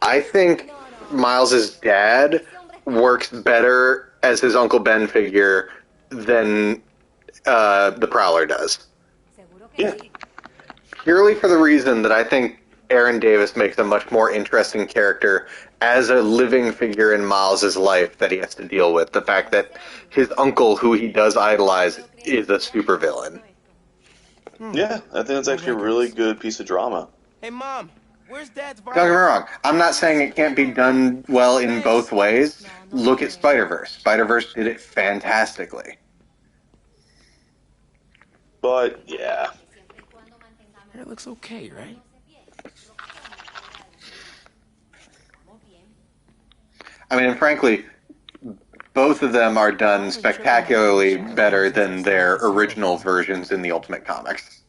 I think Miles's dad works better as his Uncle Ben figure than the Prowler does. Yeah. Purely for the reason that I think Aaron Davis makes a much more interesting character as a living figure in Miles's life that he has to deal with. The fact that his uncle, who he does idolize, is a supervillain. Yeah, I think that's actually a really good piece of drama. Hey, Mom, where's Dad's Don't get me wrong. I'm not saying it can't be done well in both ways. Look at Spider-Verse. Spider-Verse did it fantastically. But, yeah. It looks okay, right? I mean, frankly, both of them are done spectacularly better than their original versions in the Ultimate Comics.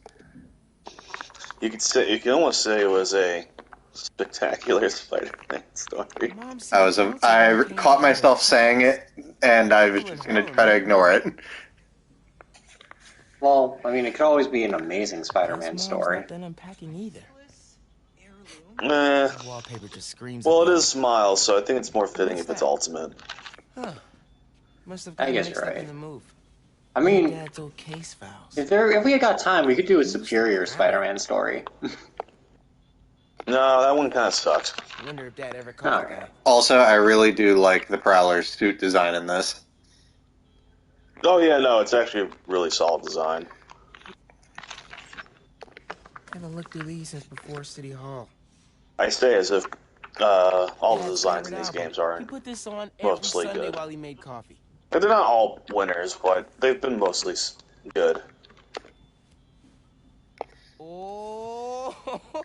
You can almost say it was a spectacular Spider-Man story. I caught myself saying it, and I was just going to try to ignore it. Well, I mean, it could always be an amazing Spider-Man story. Not done unpacking either. Wallpaper just screams. Well, it is Miles, so I think it's more fitting if it's Ultimate. Huh. Must have I gotten guess mixed you're up right. in the move. I mean, Dad's old case files. if we had got time, we could do a superior Spider-Man story. No, that one kind of sucks. I wonder if Dad ever caught Okay. that. Also, I really do like the Prowler's suit design in this. Oh yeah, no, it's actually a really solid design. Haven't looked through these since before City Hall. I say as if all the Dad's designs in favorite these album. games are He put this on every mostly Sunday good. while he made coffee. They're not all winners, but they've been mostly good. Oh,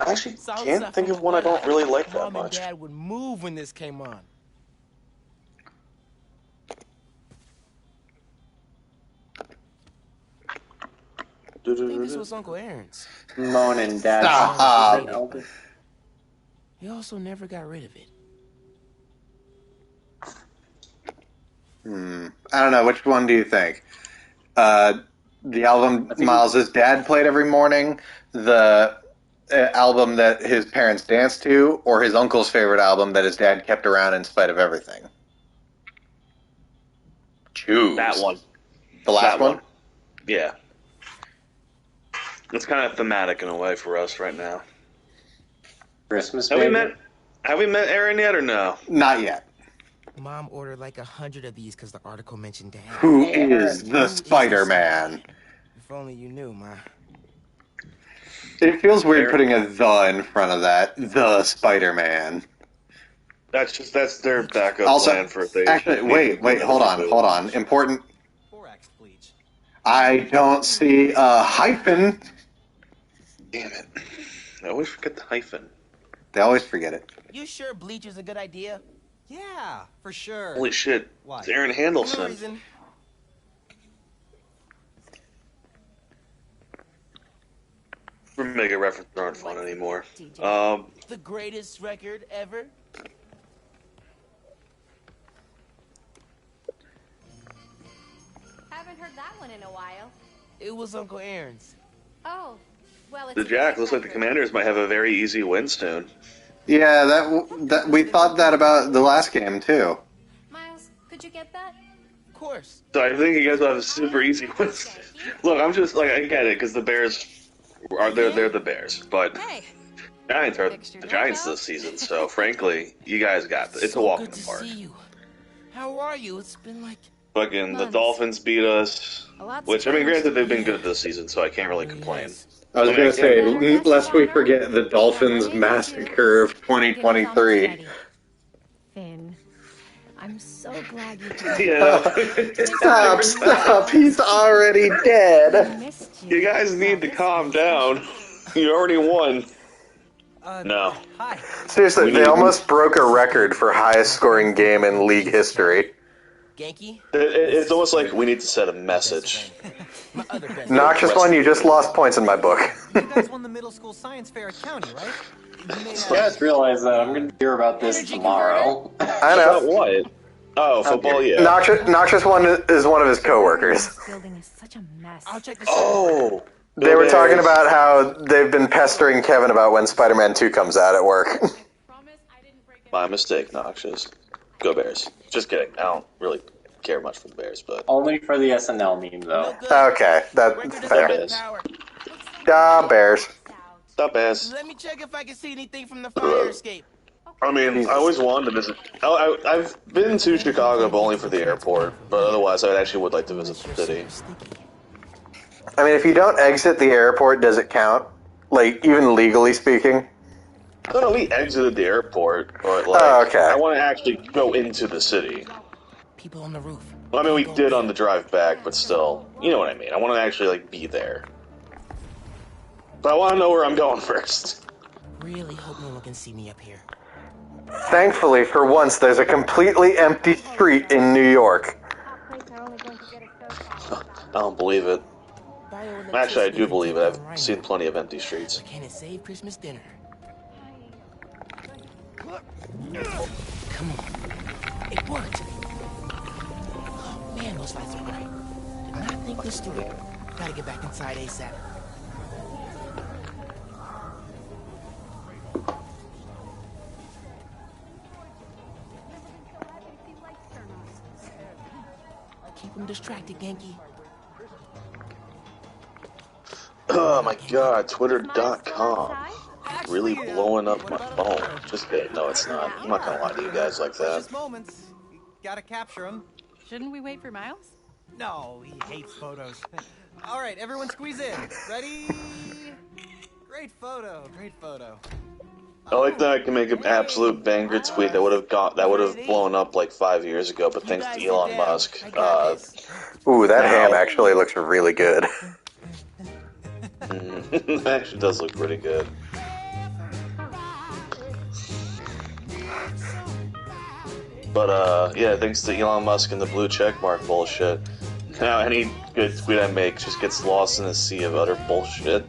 I actually can't think of one I don't really like that Mom and much. Dad would move when this came on. I think this was Uncle Aaron's. Moan and Dad. Stop. He also never got rid of it. I don't know. Which one do you think? The album Miles's dad played every morning, the album that his parents danced to, or his uncle's favorite album that his dad kept around in spite of everything? Choose. That one. The last That one? Yeah. It's kind of thematic in a way for us right now. Christmas, Have baby. we met Aaron yet or no? Not yet. Mom ordered like 100 of these because the article mentioned Dad. Who is the Spider-Man? If only you knew, Ma. It feels weird putting a "the" in front of that. The Spider-Man. That's their backup Also, plan for if they. actually, wait, hold on. Important. I don't see a hyphen. Damn it! I always forget the hyphen. They always forget it. You sure bleach is a good idea? Yeah, for sure. Holy shit! Why? It's Aaron No Handelson. reason. We're making references aren't fun anymore. The greatest record ever? Haven't heard that one in a while. It was Uncle Aaron's. Oh, well, it's The Jack looks like the Commanders might have a very easy win soon. Yeah, that we thought that about the last game too. Miles, could you get that? Of course. So I think you guys will have a super easy win. Look, I'm just like I get it because the Bears are they're the Bears, but Hey, Giants are the Giants this season. So frankly, you guys got this. It's a walk in good the to park. see you. How are you? It's been like Fucking the Months. Dolphins beat us, a lot's which I mean, changed. granted they've been good this season, so I can't really complain. I was going to say, lest we forget the Dolphins massacre of 2023. I'm so glad you Stop. He's already dead. missed You guys need to calm down. You already won. No. Hi. Seriously, they almost broke a record for highest scoring game in league history. Genki? It's almost like we need to set a message. Noxious One, you just lost points in my book. You guys won the middle school science fair at County, right? You guys realize that I'm going to hear about this tomorrow. I know. About what? Oh, football, yeah. Noxious One is one of his coworkers. This building is such a mess. I'll check this Oh! They were talking about how they've been pestering Kevin about when Spider-Man 2 comes out at work. My mistake, Noxious. Go Bears. Just kidding. I don't really care much for the Bears, but... Only for the SNL meme, though. Okay, that's fair. Bears. Bears. Stop, Bears. Let me check if I can see anything from the fire escape. I mean, I always wanted to visit... I've been to Chicago, but only for the airport. But otherwise, I actually would like to visit the city. I mean, if you don't exit the airport, does it count? Like, even legally speaking? No, we exited the airport, but like, okay. I want to actually go into the city. People on the roof. Well, I mean, we did on the drive back, but still, you know what I mean. I want to actually like be there, but I want to know where I'm going first. Really hope no one can see me up here. Thankfully, for once, there's a completely empty street in New York. I don't believe it. Actually, I do believe it. I've seen plenty of empty streets. Can it save Christmas dinner? Come on. It worked. Oh, man, those lights are bright. Did not think this through. Gotta get back inside ASAP. Keep him distracted, Genki. Oh my god, Twitter.com. Really blowing up my phone. Just kidding. No, it's not. I'm not gonna lie to you guys like that. Precious moments. Gotta capture them. Shouldn't we wait for Miles? No, he hates photos. All right, everyone squeeze in. Ready? Great photo. Great photo. I like that I can make an absolute banger tweet that would have blown up like 5 years ago, but thanks to Elon Musk. Ooh, that ham actually looks really good. It actually does look pretty good. But yeah, thanks to Elon Musk and the blue checkmark bullshit. Now any good tweet I make just gets lost in a sea of utter bullshit.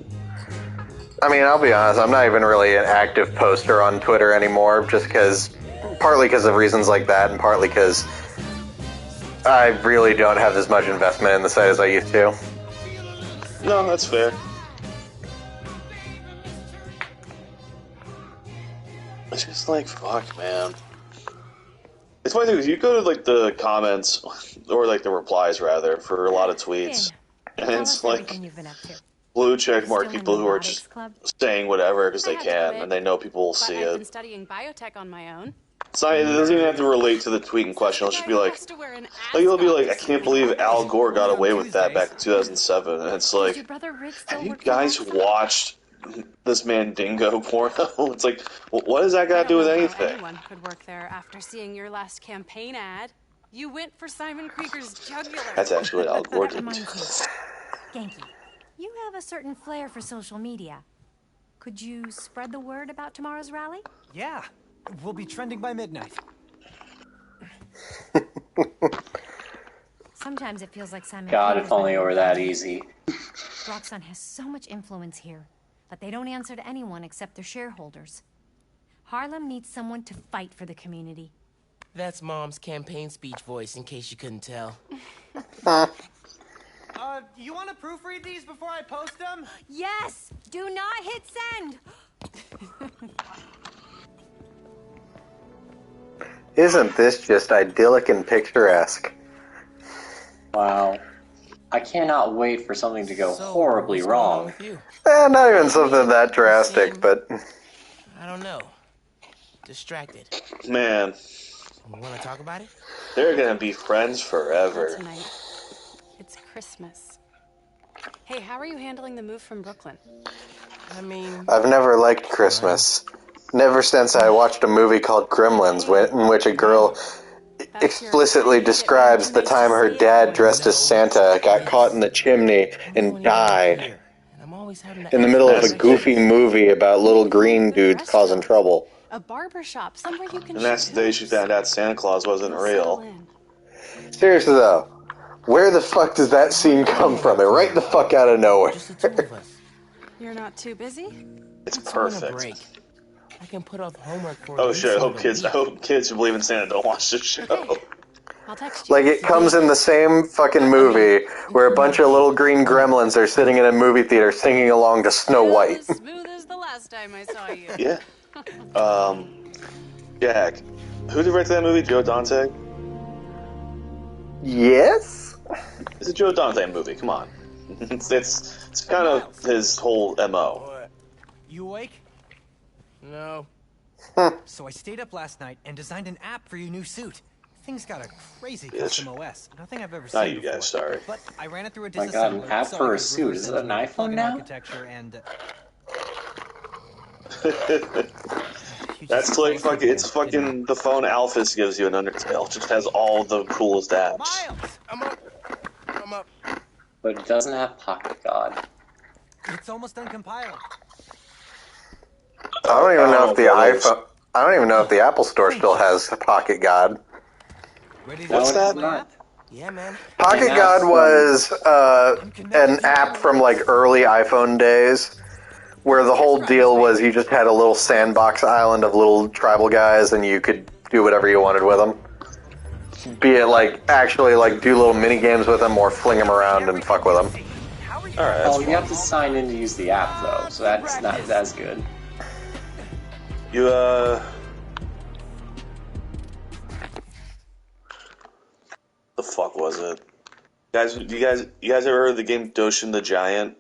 I mean, I'll be honest, I'm not even really an active poster on Twitter anymore, just because, partly because of reasons like that, and partly because I really don't have as much investment in the site as I used to. No, that's fair. It's just like, fuck, man. It's funny because you go to like the comments, or like the replies rather, for a lot of tweets, and it's like blue checkmark people who are just saying whatever because they can, and they know people will see I've been it. studying biotech on my own. It's not, it doesn't even have to relate to the tweet in question. It'll just be like you'll be like, I can't believe Al Gore got away with that back in 2007, and it's like, have you guys watched this Mandingo porno? It's like, what does that got to do with anything? Anyone could work there after seeing your last campaign ad. You went for Simon Krieger's jugular. That's actually what Al Gore did. Genki, you have a certain flair for social media. Could you spread the word about tomorrow's rally? Yeah, we'll be trending by midnight. Sometimes it feels like Simon God, Krieger's if only it running were the that country. easy. Roxxon has so much influence here, but they don't answer to anyone except their shareholders. Harlem needs someone to fight for the community. That's Mom's campaign speech voice, in case you couldn't tell. You want to proofread these before I post them? Yes! Do not hit send! Isn't this just idyllic and picturesque? Wow. I cannot wait for something to go horribly wrong. Not even something that drastic, but... I don't know. Distracted. Man. You want to talk about it? They're gonna be friends forever. Tonight. It's Christmas. Hey, how are you handling the move from Brooklyn? I mean... I've never liked Christmas. Never since I watched a movie called Gremlins, in which a girl explicitly describes the time her dad, dressed as Santa, got caught in the chimney and died in the middle of a goofy movie about little green dudes causing trouble. A barber shop, somewhere you can. And that's the day she found out Santa Claus wasn't real. Seriously though, where the fuck does that scene come from? It right the fuck out of nowhere. You're not too busy? It's perfect. I can put off homework for Oh shit! I hope kids who believe in Santa don't watch this show. Okay. I'll text you. Like, it comes in the same fucking movie where a bunch of little green gremlins are sitting in a movie theater singing along to Snow White. As smooth as the last time I saw you. Yeah. Jack, who directed that movie? Joe Dante? Yes? It's a Joe Dante movie, come on. It's kind of his whole MO. You awake? No. So I stayed up last night and designed an app for your new suit. Thing's got a crazy custom OS. Nothing I've ever seen Not you guys, sorry. But I ran it through a My God, an app for a suit. Is it an iPhone now? Architecture and That's like fucking. It's fucking the phone Alphys gives you in Undertale. It just has all the coolest apps. Miles, I'm up. But it doesn't have Pocket God. It's almost done compiling. I don't even know if the iPhone. I don't even know if the Apple Store still has Pocket God. What's that? Yeah, man. Pocket God was an app from like early iPhone days, where the whole deal was you just had a little sandbox island of little tribal guys, and you could do whatever you wanted with them. Be it like actually like do little mini games with them, or fling them around and fuck with them. All right. Oh, you have to sign in to use the app though, so that's not as good. You the fuck was it? You guys ever heard of the game Doshin the Giant?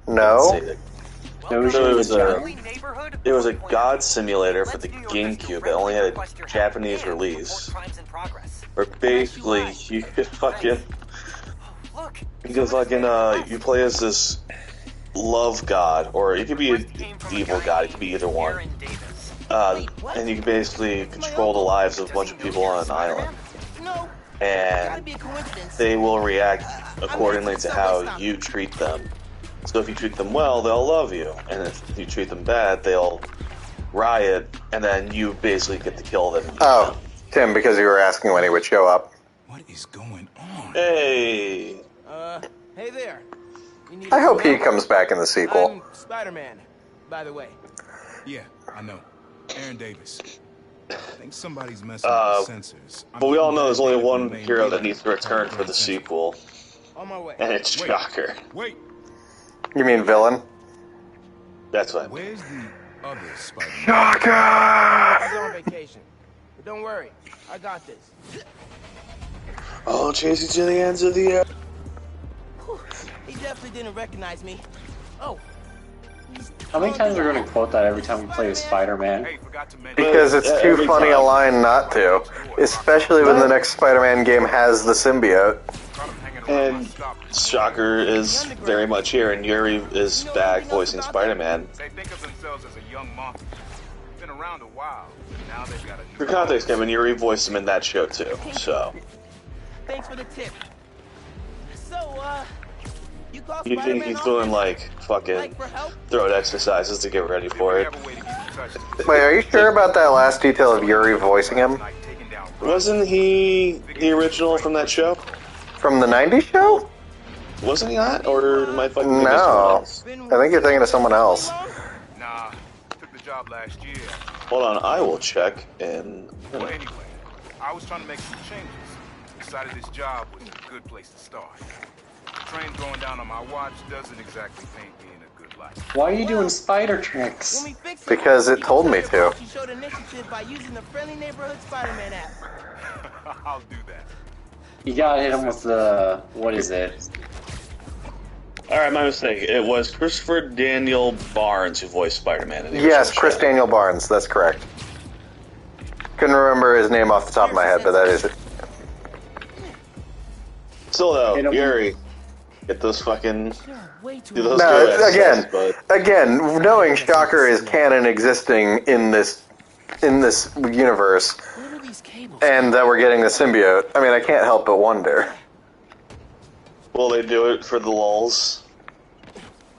No. It was a god simulator for the GameCube that only had a Japanese release. Where basically you could fucking you play as this love god, or it could be an evil god, it could be either one. And you can basically control the lives of a bunch of people on an island. And they will react accordingly to how you treat them. So if you treat them well, they'll love you. And if you treat them bad, they'll riot, and then you basically get to kill them. Oh, Tim, because you were asking when he would show up. What is going on? Hey! Hey there. I hope he comes back in the sequel. I'm Spider-Man, by the way. Yeah, I know. Aaron Davis. I think somebody's messing with the sensors. But we all know there's only one hero that needs to return for the sequel. On my way. And it's Shocker. Wait. You mean villain? That's what I mean. Where's the other Spider-Man? Shocker! He's on vacation. But don't worry, I got this. Oh, chase you to the ends of the earth. He definitely didn't recognize me. Oh. How many times are we going to quote that every time we play as Spider-Man? Because it's too funny a line not to. Especially when the next Spider-Man game has the symbiote. And Shocker is very much here, and Yuri is back voicing Spider-Man. They think of themselves as a young monster. Been around a while. Now they've got a new For context, Kevin, Yuri voiced him in that show too, so. Thanks for the tip. So, you call You think he's doing like fucking throat exercises to get ready for it? Wait, are you sure about that last detail of Yuri voicing him? Wasn't he the original from that show? From the 90s show? Wasn't he not? Or am I fucking thinking of someone No. else? I think you're thinking of someone else. Nah, took the job last year. Hold on, I will check in. Well, anyway, I was trying to make some changes. Decided this job was a good place to start. The train going down on my watch doesn't exactly paint me in a good light. Why are you doing spider tricks? Because it told me to. She showed initiative by using the Friendly Neighborhood Spider-Man app. I'll do that. You gotta hit him with the... what is it? Alright, my mistake. It was Christopher Daniel Barnes who voiced Spider-Man in the Yes, original Chris show. Daniel Barnes, that's correct. Couldn't remember his name off the top of my head, but that is it. Still though, Yuri, Get those fucking... Way too do those No, go again, access, again, knowing Shocker is canon existing in this universe, What are these cables? and that we're getting the symbiote, I mean, I can't help but wonder. Will they do it for the lulz?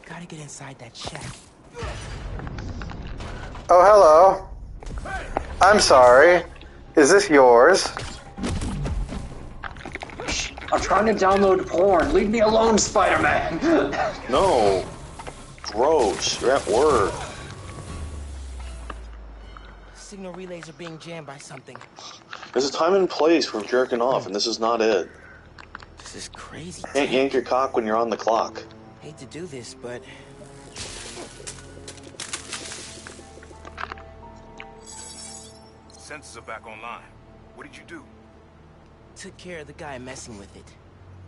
Gotta get inside that shack. Oh, hello. I'm sorry. Is this yours? I'm trying to download porn. Leave me alone, Spider-Man. No. Gross. You're at work. Signal relays are being jammed by something. There's a time and place for jerking off, and this is not it. This is crazy. Can't yank your cock when you're on the clock. Hate to do this, but Sensors are back online. What did you do? took care of the guy messing with it.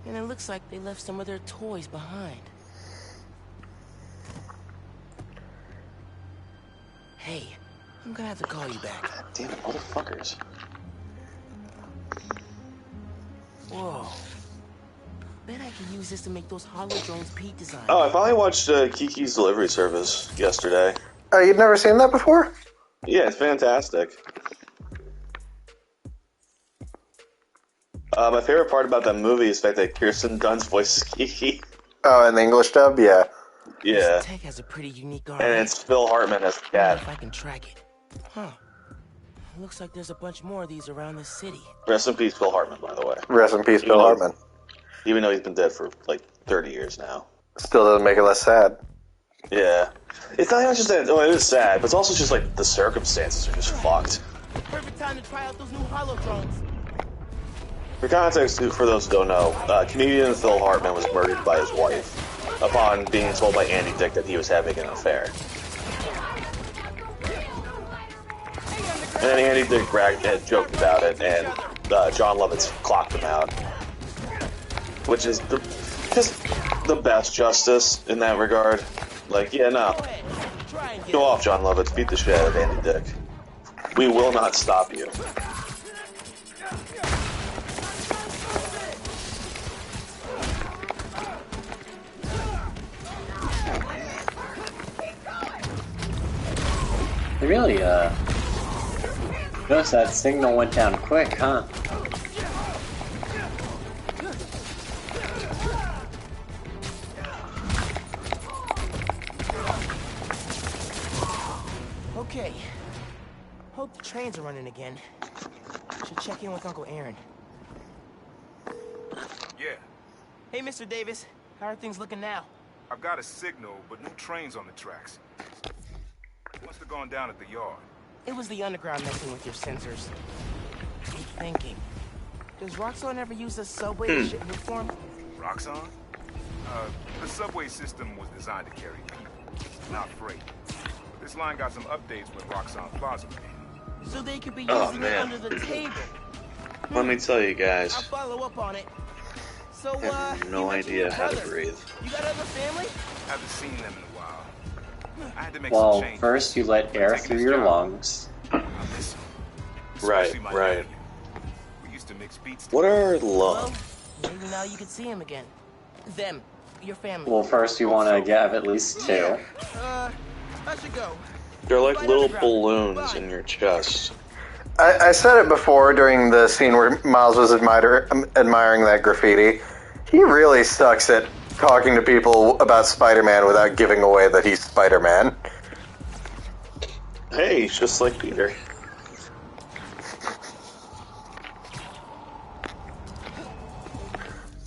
And it looks like they left some of their toys behind. Hey, I'm gonna have to call you back. God damn it, motherfuckers. Whoa. Bet I can use this to make those hollow drones Pete designed. Oh, I finally watched Kiki's Delivery Service yesterday. Oh, you'd never seen that before? Yeah, it's fantastic. My favorite part about that movie is the fact that Kirsten Dunst voices Kiki. Oh, in the English dub? Yeah. Yeah. This tech has a pretty unique arm. And it's Phil Hartman as the cat. If I can track it. Huh. Looks like there's a bunch more of these around the city. Rest in peace, Phil Hartman, by the way. Rest in peace, Phil Hartman. Even though he's been dead for like 30 years now. Still doesn't make it less sad. Yeah. It's not even just that, it is sad, but it's also just like the circumstances are just fucked. Perfect time to try out those new hollow drones. For context, for those who don't know, comedian Phil Hartman was murdered by his wife upon being told by Andy Dick that he was having an affair. And then Andy Dick had joked about it, and John Lovitz clocked him out. Which is just the best justice in that regard. Like, yeah, no. Go off, John Lovitz. Beat the shit out of Andy Dick. We will not stop you. Really, notice that signal went down quick, huh? Okay. Hope the trains are running again. Should check in with Uncle Aaron. Yeah. Hey, Mr. Davis. How are things looking now? I've got a signal, but no trains on the tracks. Must have gone down at the yard. It was the underground messing with your sensors. Keep thinking. Does Roxxon ever use a subway to ship new form? Roxxon? The subway system was designed to carry people, not freight. This line got some updates with Roxxon Plaza. So they could be using it under the table. Let me tell you guys. I'll follow up on it. So, I have no idea how to breathe. You got other family? Haven't seen them in a while. I had to make Well, some changes. first you let air through your lungs. Right, right. We used to mix beats. What are Well, lungs? maybe now you can see him again. Them, your family. Well, first you want to have at least two. I should go. They're like little balloons in your chest. I said it before during the scene where Miles was admiring that graffiti. He really sucks at talking to people about Spider-Man without giving away that he's Spider-Man. Hey, he's just like Peter.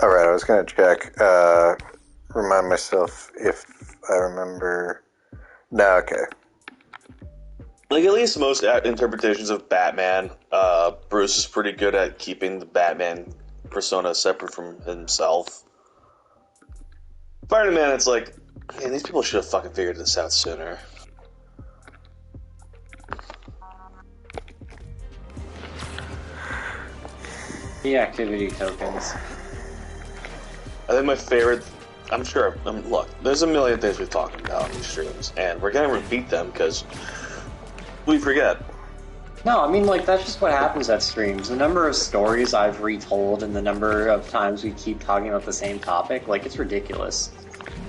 Alright, I was gonna check, remind myself if I remember. No, okay. Like, at least most interpretations of Batman, Bruce is pretty good at keeping the Batman persona separate from himself. Spider-Man, it's like, man, these people should have fucking figured this out sooner. The activity tokens. I think my favorite, look, there's a million things we've talked about on these streams, and we're gonna repeat them because we forget. No, I mean, like, that's just what happens at streams. The number of stories I've retold and the number of times we keep talking about the same topic, like, it's ridiculous.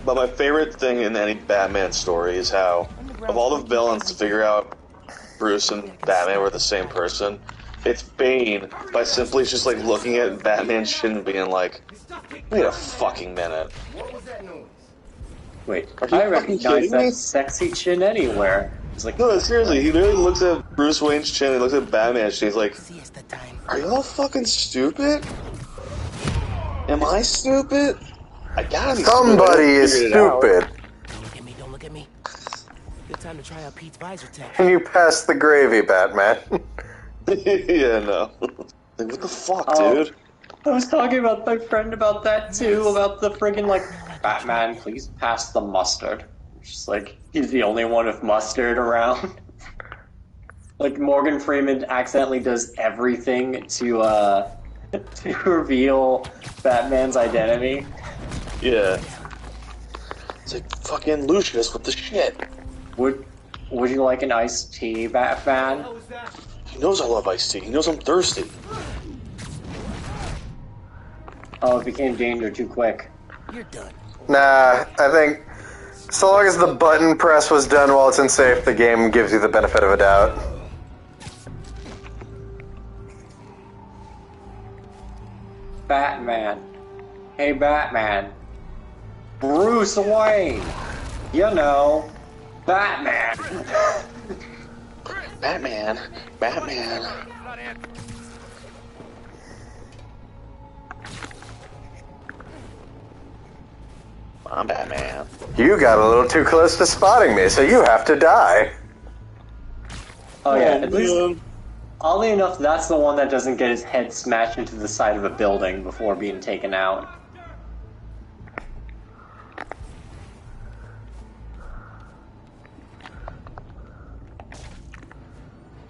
But my favorite thing in any Batman story is how, of all the villains to figure out Bruce and Batman were the same person, it's Bane by simply just, like, looking at Batman's chin and being like, wait a fucking minute. Wait, Are you I fucking recognize kidding that me? sexy chin anywhere. It's like, No, seriously, he literally looks at Bruce Wayne's chin, he looks at Batman's chin, he's like, are y'all fucking stupid? Am I stupid? I gotta be Somebody is stupid. I haven't figured it out. stupid. Don't look at me, don't look at me. Good time to try out Pete's visor tech. Can you pass the gravy, Batman? Yeah, no. Like, what the fuck, Oh. dude? I was talking about my friend about that too, about the friggin' like, Batman, please pass the mustard. It's just like, he's the only one with mustard around. Like, Morgan Freeman accidentally does everything to reveal Batman's identity. Yeah. It's like, fucking Lucius, what the shit? Would you like an iced tea, Batman? He knows I love iced tea, he knows I'm thirsty. Oh, it became danger too quick. You're done. Nah, I think so long as the button press was done while it's in safe, the game gives you the benefit of a doubt. Batman. Hey, Batman. Bruce Wayne. You know, Batman. Batman. Batman. I'm Batman. You got a little too close to spotting me, so you have to die. Oh yeah, at least, oddly enough, that's the one that doesn't get his head smashed into the side of a building before being taken out.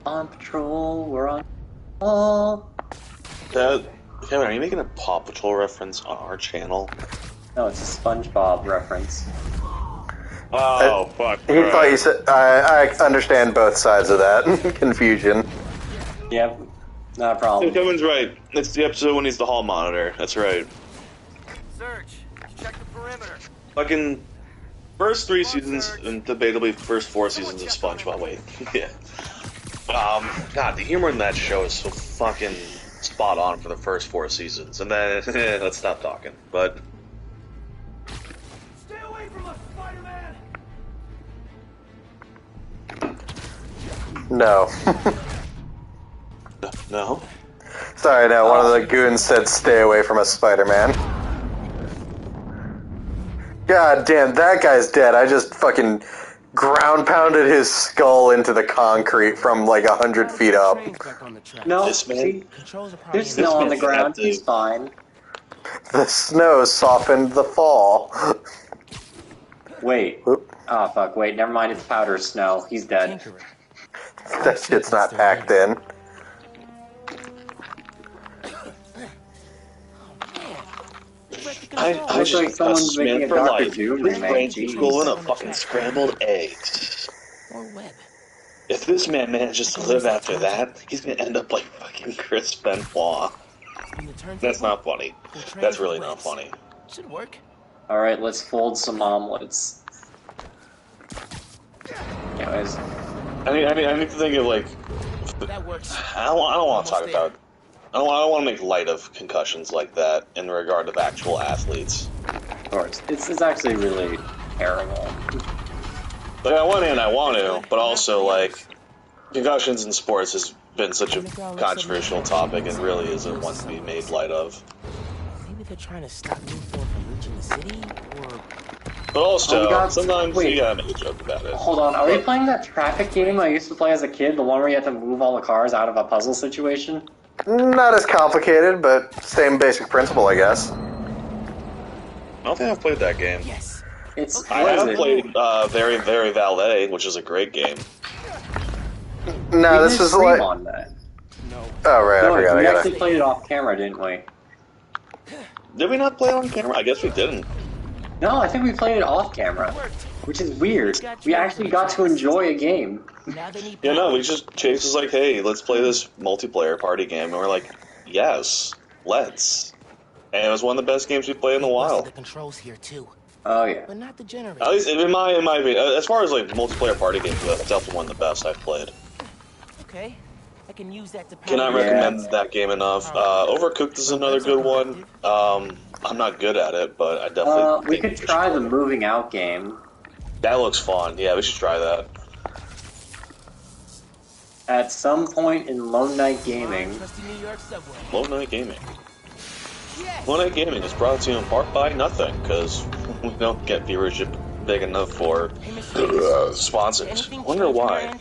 On patrol, we're on patrol. Kevin, are you making a Paw Patrol reference on our channel? No, it's a SpongeBob reference. Oh, fuck. He thought you said. I understand both sides of that confusion. Yep, not a problem. Kevin's right. It's the episode when he's the hall monitor. That's right. Search. Check the perimeter. Fucking first 3 seasons, and debatably first 4 seasons of SpongeBob. Wait, yeah. God, the humor in that show is so fucking spot on for the first 4 seasons, and then let's stop talking. But Stay away from us, Spider-Man! No. no. Sorry, no. One of the goons said, "Stay away from us, Spider-Man." God damn, that guy's dead. I just fucking ground pounded his skull into the concrete from like 100 feet up. No, This man- see, there's snow on the ground. He's fine. The snow softened the fall. Wait. Oh fuck. Wait. Never mind. It's powder snow. He's dead. That shit's not packed in. I Looks like just someone's making a for Dr. life. Doom His remake. brain's Jeez. schooling up fucking scrambled eggs. Or web. If this man manages to live after that, he's gonna end up like fucking Chris Benoit. That's not funny. That's really not funny. Should work. All right. Let's fold some omelets. Anyways. I need to think of like. That works. I don't want to talk about. I don't want to make light of concussions like that in regard of actual athletes. Of course. It's actually really terrible. Like on one hand, I want to, but also like concussions in sports has been such a controversial topic and really isn't one to be made light of. Maybe they're trying to stop me from reaching the city, or But also, Oh, sometimes wait. you gotta make a joke about it. Hold on. Are we playing that traffic game I used to play as a kid? The one where you have to move all the cars out of a puzzle situation? Not as complicated, but same basic principle, I guess. I don't think I've played that game. yes. It's I what is have it? played Very Very Valet, which is a great game. No, We this did is stream like. on that. Oh right, I No, forgot. I we gotta. actually played it off camera, didn't we? Did we not play on camera? I guess we didn't. No, I think we played it off camera, which is weird. We actually got to enjoy a game. Yeah, no, we just, Chase was like, hey, let's play this multiplayer party game, and we're like, yes, let's. And it was one of the best games we played in a while. The controls here too. Oh yeah. But not the generator. At least in my opinion, as far as like multiplayer party games, that's definitely one of the best I've played. Okay. I can use that to Cannot recommend that game enough. Overcooked is another good one. I'm not good at it, but I definitely. We could try the moving out game. That looks fun. Yeah, we should try that. At some point in Lone Knight Gaming. Lone Knight Gaming. Lone Knight Gaming is brought to you in part by nothing, because we don't get viewership big enough for sponsors. Wonder why.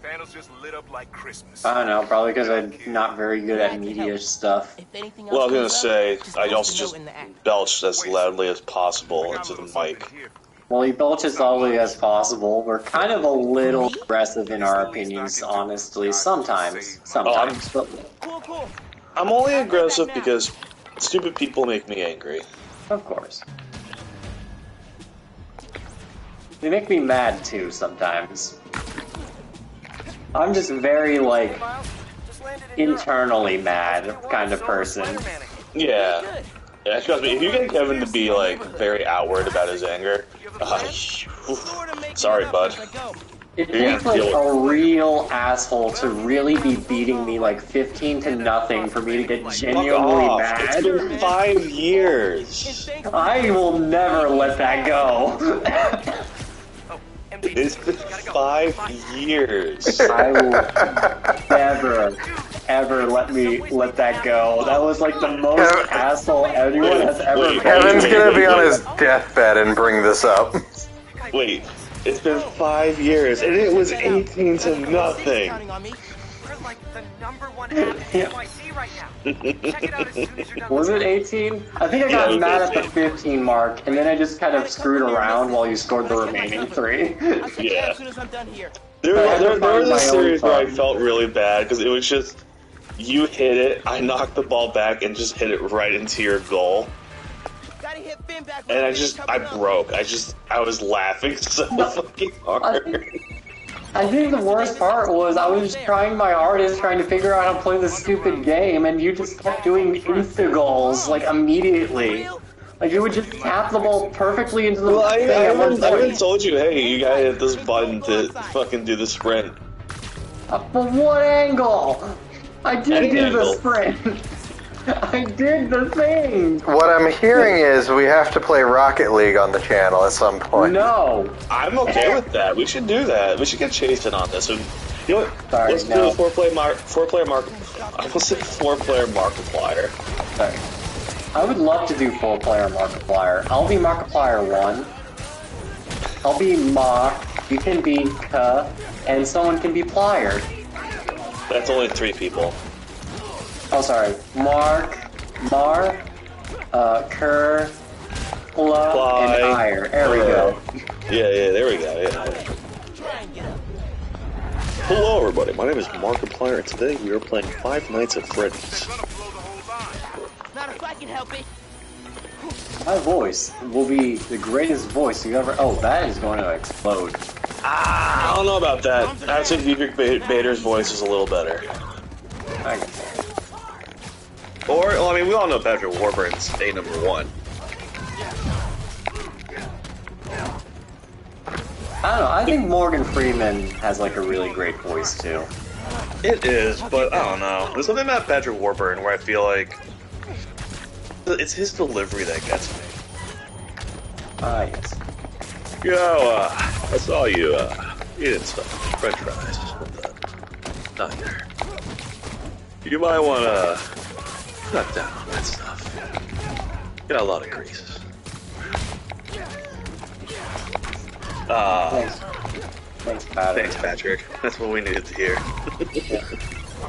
Panels just lit up like Christmas. I don't know, probably because I'm not very good at media stuff. Well, I was gonna say, I also just belched as loudly as possible into the mic. Well, you belch as loudly as possible. We're kind of a little aggressive in our opinions, honestly. Sometimes. I'm only aggressive because stupid people make me angry. Of course. They make me mad, too, sometimes. I'm just very, like, internally mad kind of person. Yeah. Yeah, trust me, if you get Kevin to be, like, very outward about his anger, sorry, bud. It takes, like, a real asshole to really be beating me, like, 15-0 for me to get genuinely mad. It's been 5 years. I will never let that go. It's been 5 years. I will never, ever let that go. That was like the most asshole anyone has ever been. Kevin's gonna be on his deathbed and bring this up. Wait, it's been 5 years, and it was 18-0. Was it 18? I think I got mad at the 15 mark, and then I just kind of screwed around while you scored the remaining 3. Yeah. There was a series where I felt really bad, because it was just, you hit it, I knocked the ball back, and just hit it right into your goal. And I broke. I was laughing so fucking hard. I think the worst part was I was trying my hardest trying to figure out how to play this stupid game, and you just kept doing insta-goals, like, immediately. Like, you would just tap the ball perfectly into the thing at one point. I even told you, hey, you gotta hit this button to fucking do the sprint. But what angle? I did do the sprint. I did the thing! What I'm hearing is we have to play Rocket League on the channel at some point. No! I'm okay with that. We should do that. We should get Chase in on this. And, you know what? Sorry, let's do a four-player Markiplier. Sorry. I would love to do 4-player Markiplier. I'll be Markiplier 1. I'll be Mark. You can be K. And someone can be Plier. That's only 3 people. Oh, sorry. Mark, Kerr, Pla, and Ire. There we go. Yeah, there we go, yeah. Hello, everybody. My name is Markiplier, and today we are playing Five Nights at Freddy's. Not if I can help it. My voice will be the greatest voice you ever... Oh, that is going to explode. I don't know about that. I think Dietrich Bader's voice is a little better. I can say. Or, well, I mean, we all know Patrick Warburton's A number 1. I don't know, I think Morgan Freeman has, like, a really great voice, too. It is, but I don't know. There's something about Patrick Warburton where I feel like it's his delivery that gets me. Yes. Yo, I saw you, eating some french fries with the diner. You might wanna cut down on that stuff. Got a lot of grease. Thanks, Patrick. Thanks, Patrick. That's what we needed to hear.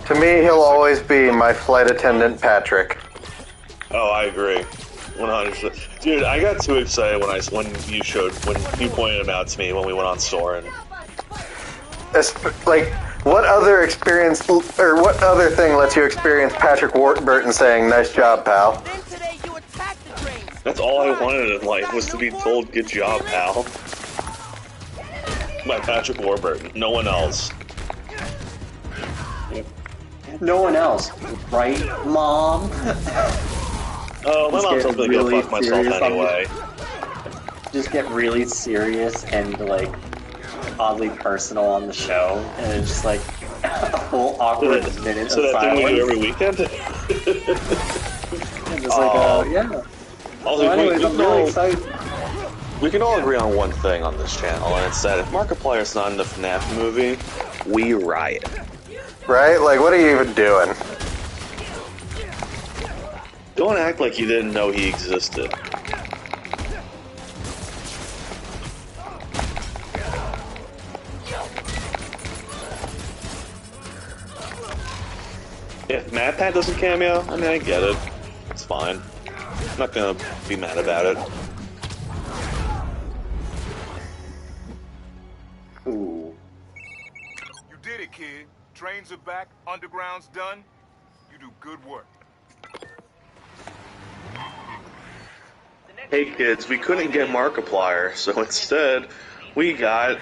To me, he'll always be my flight attendant, Patrick. Oh, I agree. 100%. Dude, I got too excited when you pointed him out to me when we went on Soarin'. Like, what other experience, or what other thing lets you experience Patrick Warburton saying, "Nice job, pal"? Then today you attacked the trains. That's all I wanted in life, was to be told, "Good job, pal." By Patrick Warburton. No one else. No one else, right, Mom? Oh, my mom told me to go fuck myself anyway. Just get really serious and, like, oddly personal on the show, and it's just like a whole awkward minute So of that thing we do silence. every weekend? And just like, yeah. Also, So anyways, I'm really excited. We can all agree on one thing on this channel, and it's that if Markiplier's not in the FNAF movie, we riot. Right? Like, what are you even doing? Don't act like you didn't know he existed. If MatPat doesn't cameo, I mean, I get it. It's fine. I'm not gonna be mad about it. Ooh. You did it, kid. Trains are back, underground's done. You do good work. Hey kids, we couldn't get Markiplier, so instead, we got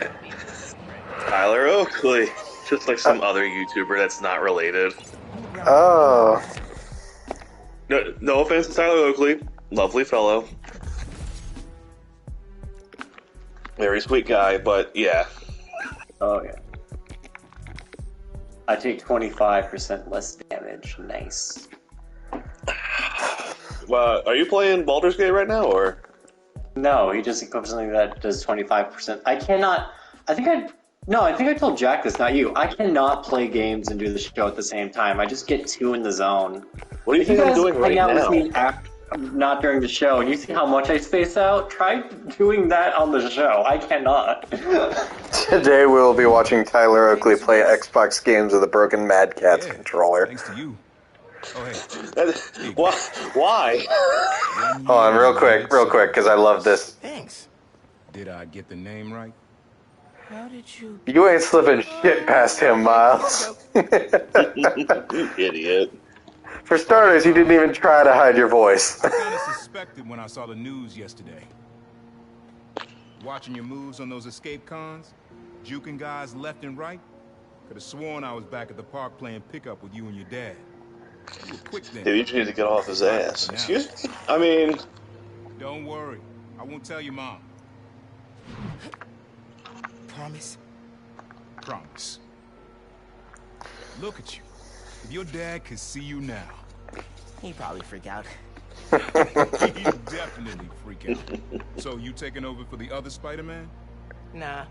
Tyler Oakley. Just like some other YouTuber that's not related. Oh. No offense to Tyler Oakley. Lovely fellow. Very sweet guy, but yeah. Oh, yeah. I take 25% less damage. Nice. Are you playing Baldur's Gate right now, or? No, he just equips something that does 25%. I cannot... I think I told Jack this, not you. I cannot play games and do the show at the same time. I just get too in the zone. What do you think I'm doing right now? With me not during the show, and you see how much I space out? Try doing that on the show. I cannot. Today we'll be watching Tyler Oakley play Xbox games with a broken Mad Catz controller. Thanks to you. Oh, hey. Why? Hold on, real quick, because I love this. Thanks. Did I get the name right? How did you... You ain't slipping shit past him, Miles. You idiot. For starters, you didn't even try to hide your voice. I kind of suspected when I saw the news yesterday. Watching your moves on those escape cons, juking guys left and right, could have sworn I was back at the park playing pickup with you and your dad. You were quick then. Dude, you just need to get off his ass. Excuse me? I mean... Don't worry. I won't tell your mom. Promise? Promise. Look at you. If your dad could see you now... He probably freak out. He'd definitely freak out. So you taking over for the other Spider-Man? Nah.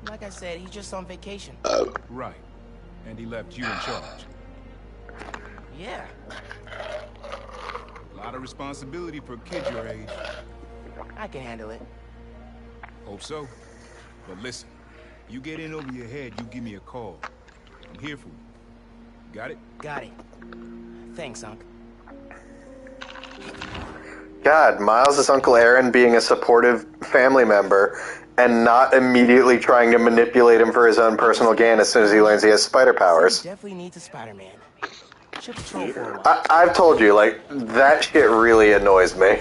Like I said, he's just on vacation. Right. And he left you in charge. Yeah. A lot of responsibility for a kid your age. I can handle it. Hope so. But listen, you get in over your head, you give me a call. I'm here for you. Got it? Got it. Thanks, Unc. God, Miles' Uncle Aaron being a supportive family member and not immediately trying to manipulate him for his own personal gain as soon as he learns he has spider powers. Definitely needs a Spider-Man. Should patrol for a while. I've told you, like, that shit really annoys me.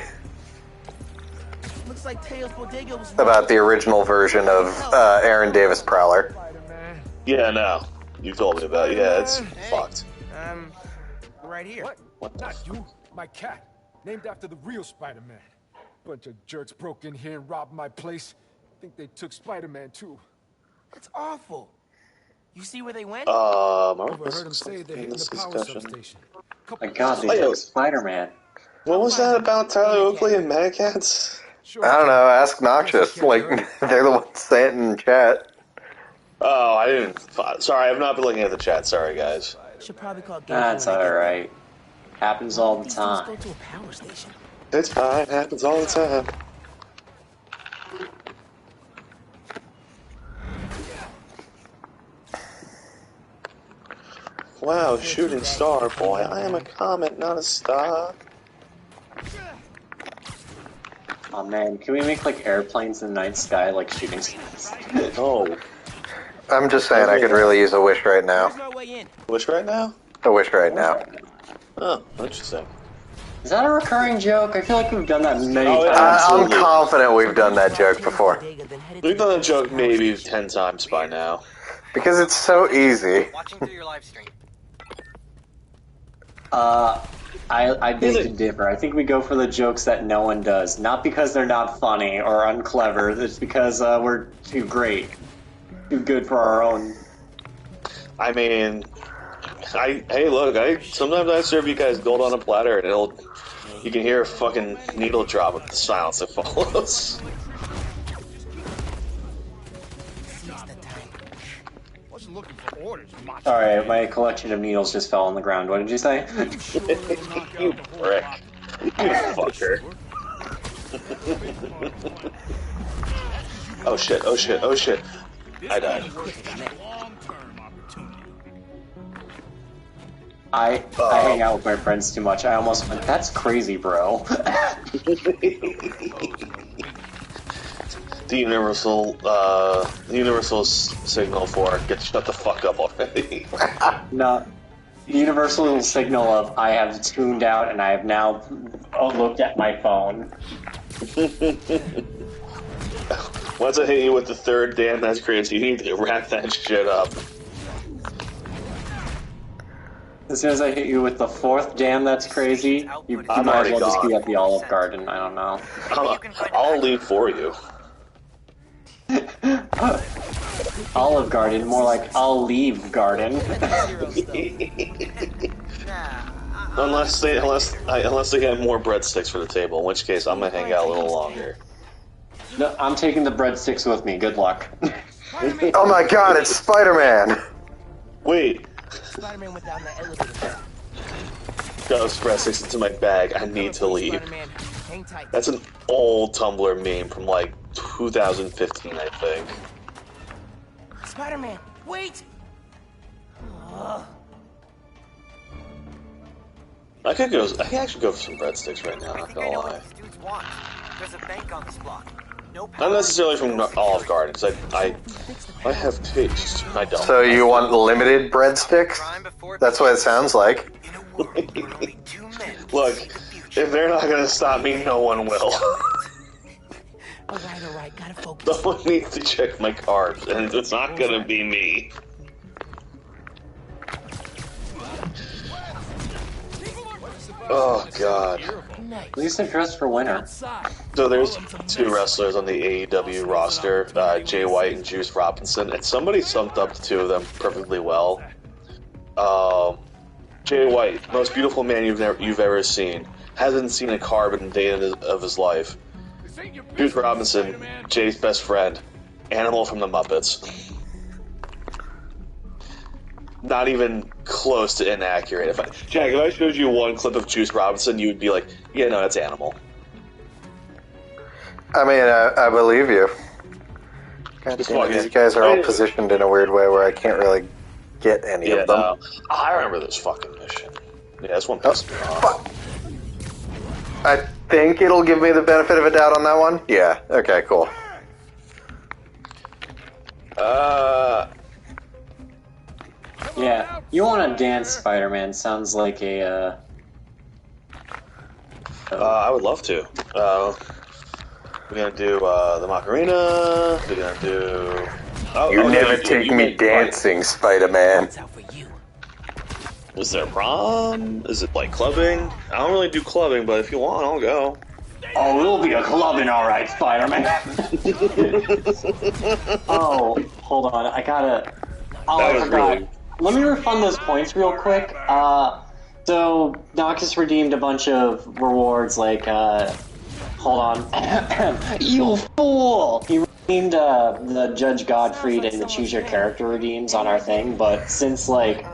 Looks like Teo's Bodega was About the original version of Aaron Davis Prowler. Yeah, no. You told me about it. Yeah, it's fucked. Right here. What? Not you. My cat. Named after the real Spider-Man. Bunch of jerks broke in here and robbed my place. Think they took Spider-Man too. That's awful. You see where they went? Overheard them say they're hitting the power substation. My God, they took Spider-Man. What was that about Tyler Oakley and Mad Catz? I don't know, ask Noxious. Like, they're the ones saying it in chat. Oh, I didn't... Sorry, I've not been looking at the chat. Sorry, guys. Should probably call That's alright. Happens all the time. Go to a power station. It's fine. Happens all the time. Wow, shooting star, boy. I am a comet, not a star. Oh man, can we make like airplanes in the night sky like shooting stars? No. I'm just saying, I could really use a wish right now. Wish right now? A wish right now. Oh, interesting. Is that a recurring joke? I feel like we've done that many times. I'm confident we've done that joke before. We've done that joke maybe 10 times by now. Because it's so easy. Watching through your live stream. I beg to differ. I think we go for the jokes that no one does. Not because they're not funny or unclever. It's because we're too great. Too good for our own. I mean, hey, look, sometimes I serve you guys gold on a platter, and you can hear a fucking needle drop with the silence that follows. Alright, my collection of needles just fell on the ground. What did you say? You prick. You fucker. Oh shit, oh shit, oh shit. I died. I hang out with my friends too much. I almost went, that's crazy, bro. The universal signal for shut the fuck up already. No, the universal signal of I have tuned out and I have now looked at my phone. Once I hit you with the third damn that's crazy, you need to wrap that shit up. As soon as I hit you with the fourth damn that's crazy, you might as well just be at the Olive Garden, I don't know. I'll leave for you. Olive Garden, more like I'll leave garden. unless they get more breadsticks for the table, in which case I'm gonna hang out a little longer. No, I'm taking the breadsticks with me. Good luck. Oh my god, it's Spider-Man! Wait. Spider-Man went down the elevator. Got breadsticks into my bag. I need to leave. Hang tight. That's an old Tumblr meme from like 2015, I think. Spider-Man, wait! I could actually go for some breadsticks right now, not gonna lie. Dudes want. There's a bank on this block. No Not necessarily from Olive Garden, because I have taste. I don't. So you want limited breadsticks? That's what it sounds like. Look, if they're not gonna stop me, no one will. Alright, gotta focus. Someone needs to check my carbs, and it's not gonna be me. Oh god. At least they're dressed for winter. So there's two wrestlers on the AEW roster, Jay White and Juice Robinson, and somebody summed up the two of them perfectly well. Jay White, most beautiful man you've ever seen, hasn't seen a carb in a day of his life. Juice Robinson, Jay's best friend, animal from the Muppets. Not even close to inaccurate. Jack, if I showed you one clip of Juice Robinson, you would be like, yeah, no, that's Animal. I mean, I believe you. God damn it, these guys are all positioned in a weird way where I can't really get any of them. I remember this fucking mission. Yeah, this one pissed me off. I think it'll give me the benefit of a doubt on that one. Yeah, okay, cool. Yeah, you want to dance, Spider-Man? Sounds like a. I would love to. We're gonna do the Macarena. We're gonna do. You never take me dancing, Spider-Man. Is there prom? Is it like clubbing? I don't really do clubbing, but if you want, I'll go. Oh, it'll be a clubbing, alright, Spider-Man. Oh, hold on, I gotta. Oh, I forgot. Really... Let me refund those points real quick. So Noctis redeemed a bunch of rewards, like, hold on. You fool! He redeemed the Judge Godfried and the Choose Your Character redeems on our thing, but since, like,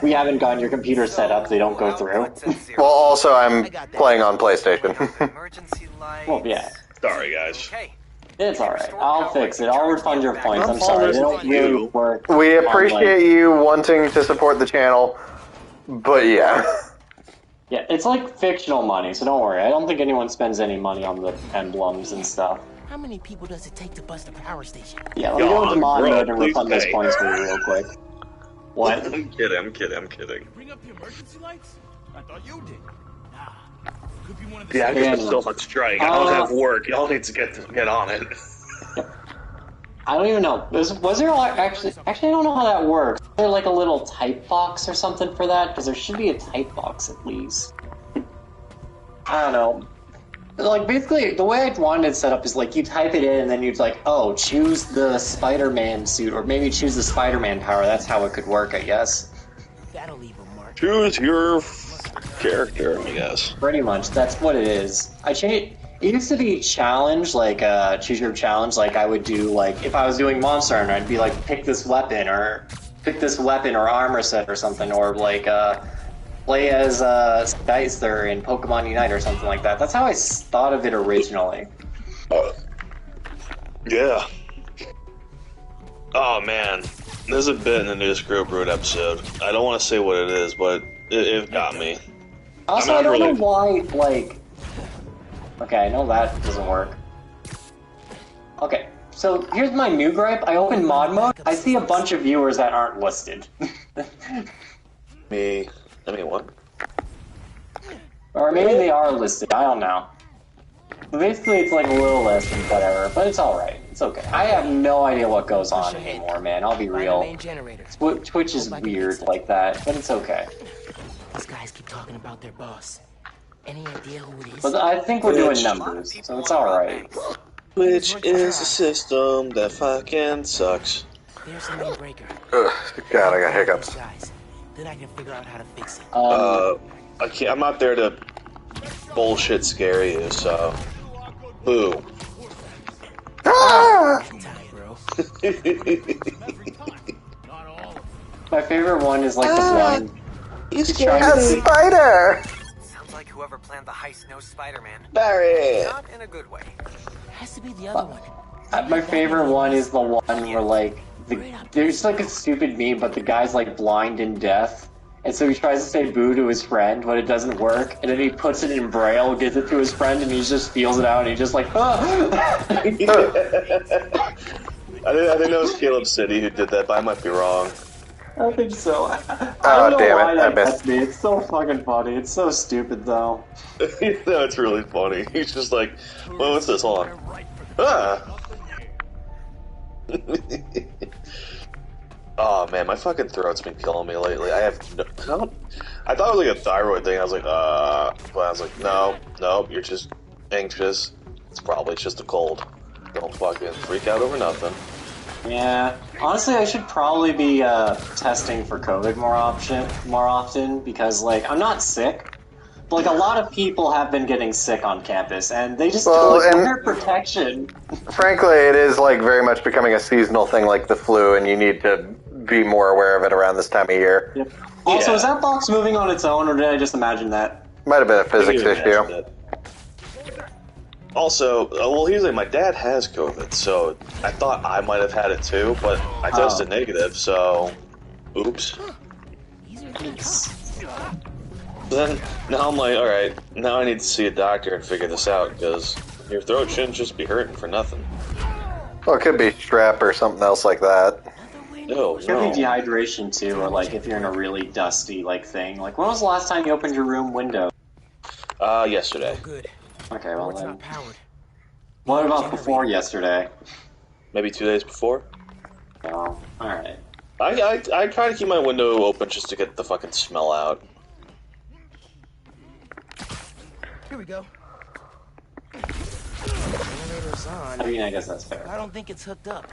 we haven't gotten your computer set up, they don't go through. Well, also, I'm playing on PlayStation. Well, yeah. Sorry, guys. It's alright. I'll fix it. I'll refund your points. I'm sorry. They don't really work. We appreciate you wanting to support the channel, but yeah. Yeah, it's like fictional money, so don't worry. I don't think anyone spends any money on the emblems and stuff. How many people does it take to bust a power station? Yeah, let me go into mod mode and refund those points for you real quick. What? I'm kidding. Bring up the emergency lights? I thought you did. Nah. The actors are still on strike. I don't have work. Y'all need to get on it. I don't even know. Was there actually? Actually, I don't know how that works. Is there like a little type box or something for that? Because there should be a type box at least. I don't know. Like basically, the way I wanted it set up is like you type it in and then you'd like, oh, choose the Spider-Man suit, or maybe choose the Spider-Man power. That's how it could work, I guess. That'll leave a mark. Choose your character, I guess. Pretty much, that's what it is. I changed. It used to be challenge, like choose your challenge. Like I would do, like if I was doing Monster Hunter, I'd be like pick this weapon or armor set or something, or like play as Geyser in Pokemon Unite or something like that. That's how I thought of it originally. Yeah. Oh man, there's a bit in the new Screw Brood episode. I don't want to say what it is, but it got me. Also, I don't know why, like... Okay, I know that doesn't work. Okay, so here's my new gripe. I open mod mode, I see a bunch of viewers that aren't listed. Me? I mean, what? Or maybe they are listed, I don't know. But basically, it's like a little less than whatever, but it's alright. It's okay. I have no idea what goes on anymore, man. I'll be real. Twitch is weird like that, but it's okay. These guys keep talking about their boss. Any idea who it is? But I think we're doing numbers, so it's alright. Which is a system that fucking sucks. There's the main breaker. Ugh, God, I got hiccups. Then I can figure out how to fix it. I can't. I'm not there to bullshit scare you, so. Boo. Ah! My favorite one is like the blind. He's trying to spider! Sounds like whoever planned the heist knows Spider-Man. Barry! Not in a good way. Has to be the other one. My favorite one is the one where like there's like a stupid meme, but the guy's like blind and deaf, and so he tries to say boo to his friend, but it doesn't work, and then he puts it in Braille, gives it to his friend, and he just feels it out, and he's just like, ah! I think that was Caleb City who did that, but I might be wrong. I think so. I Oh, don't know damn why it, that I missed. gets me. It's so fucking funny. It's so stupid, though. No, it's really funny. He's just like, well, what's this? Hold on. Ah! Oh man, my fucking throat's been killing me lately. I have no, I thought it was like a thyroid thing. I was like, but I was like, no, you're just anxious. It's probably just a cold. Don't fucking freak out over nothing. Yeah, honestly, I should probably be testing for COVID more often because, like, I'm not sick, but like a lot of people have been getting sick on campus, and they just wear protection. Frankly, it is like very much becoming a seasonal thing, like the flu, and you need to be more aware of it around this time of year. Yep. Also, is that box moving on its own, or did I just imagine that? Might have been a physics issue. Also, well, he's like, my dad has COVID, so I thought I might have had it too, but I tested negative, so oops. Then now I'm like, all right, now I need to see a doctor and figure this out because your throat shouldn't just be hurting for nothing. Well, it could be strep or something else like that. No, it could be dehydration too, or like if you're in a really dusty like thing. Like, when was the last time you opened your room window? Yesterday. Okay, well then. What about before yesterday? Maybe 2 days before. Oh, alright. I try to keep my window open just to get the fucking smell out. Here we go. I mean, I guess that's fair. I don't think it's hooked up.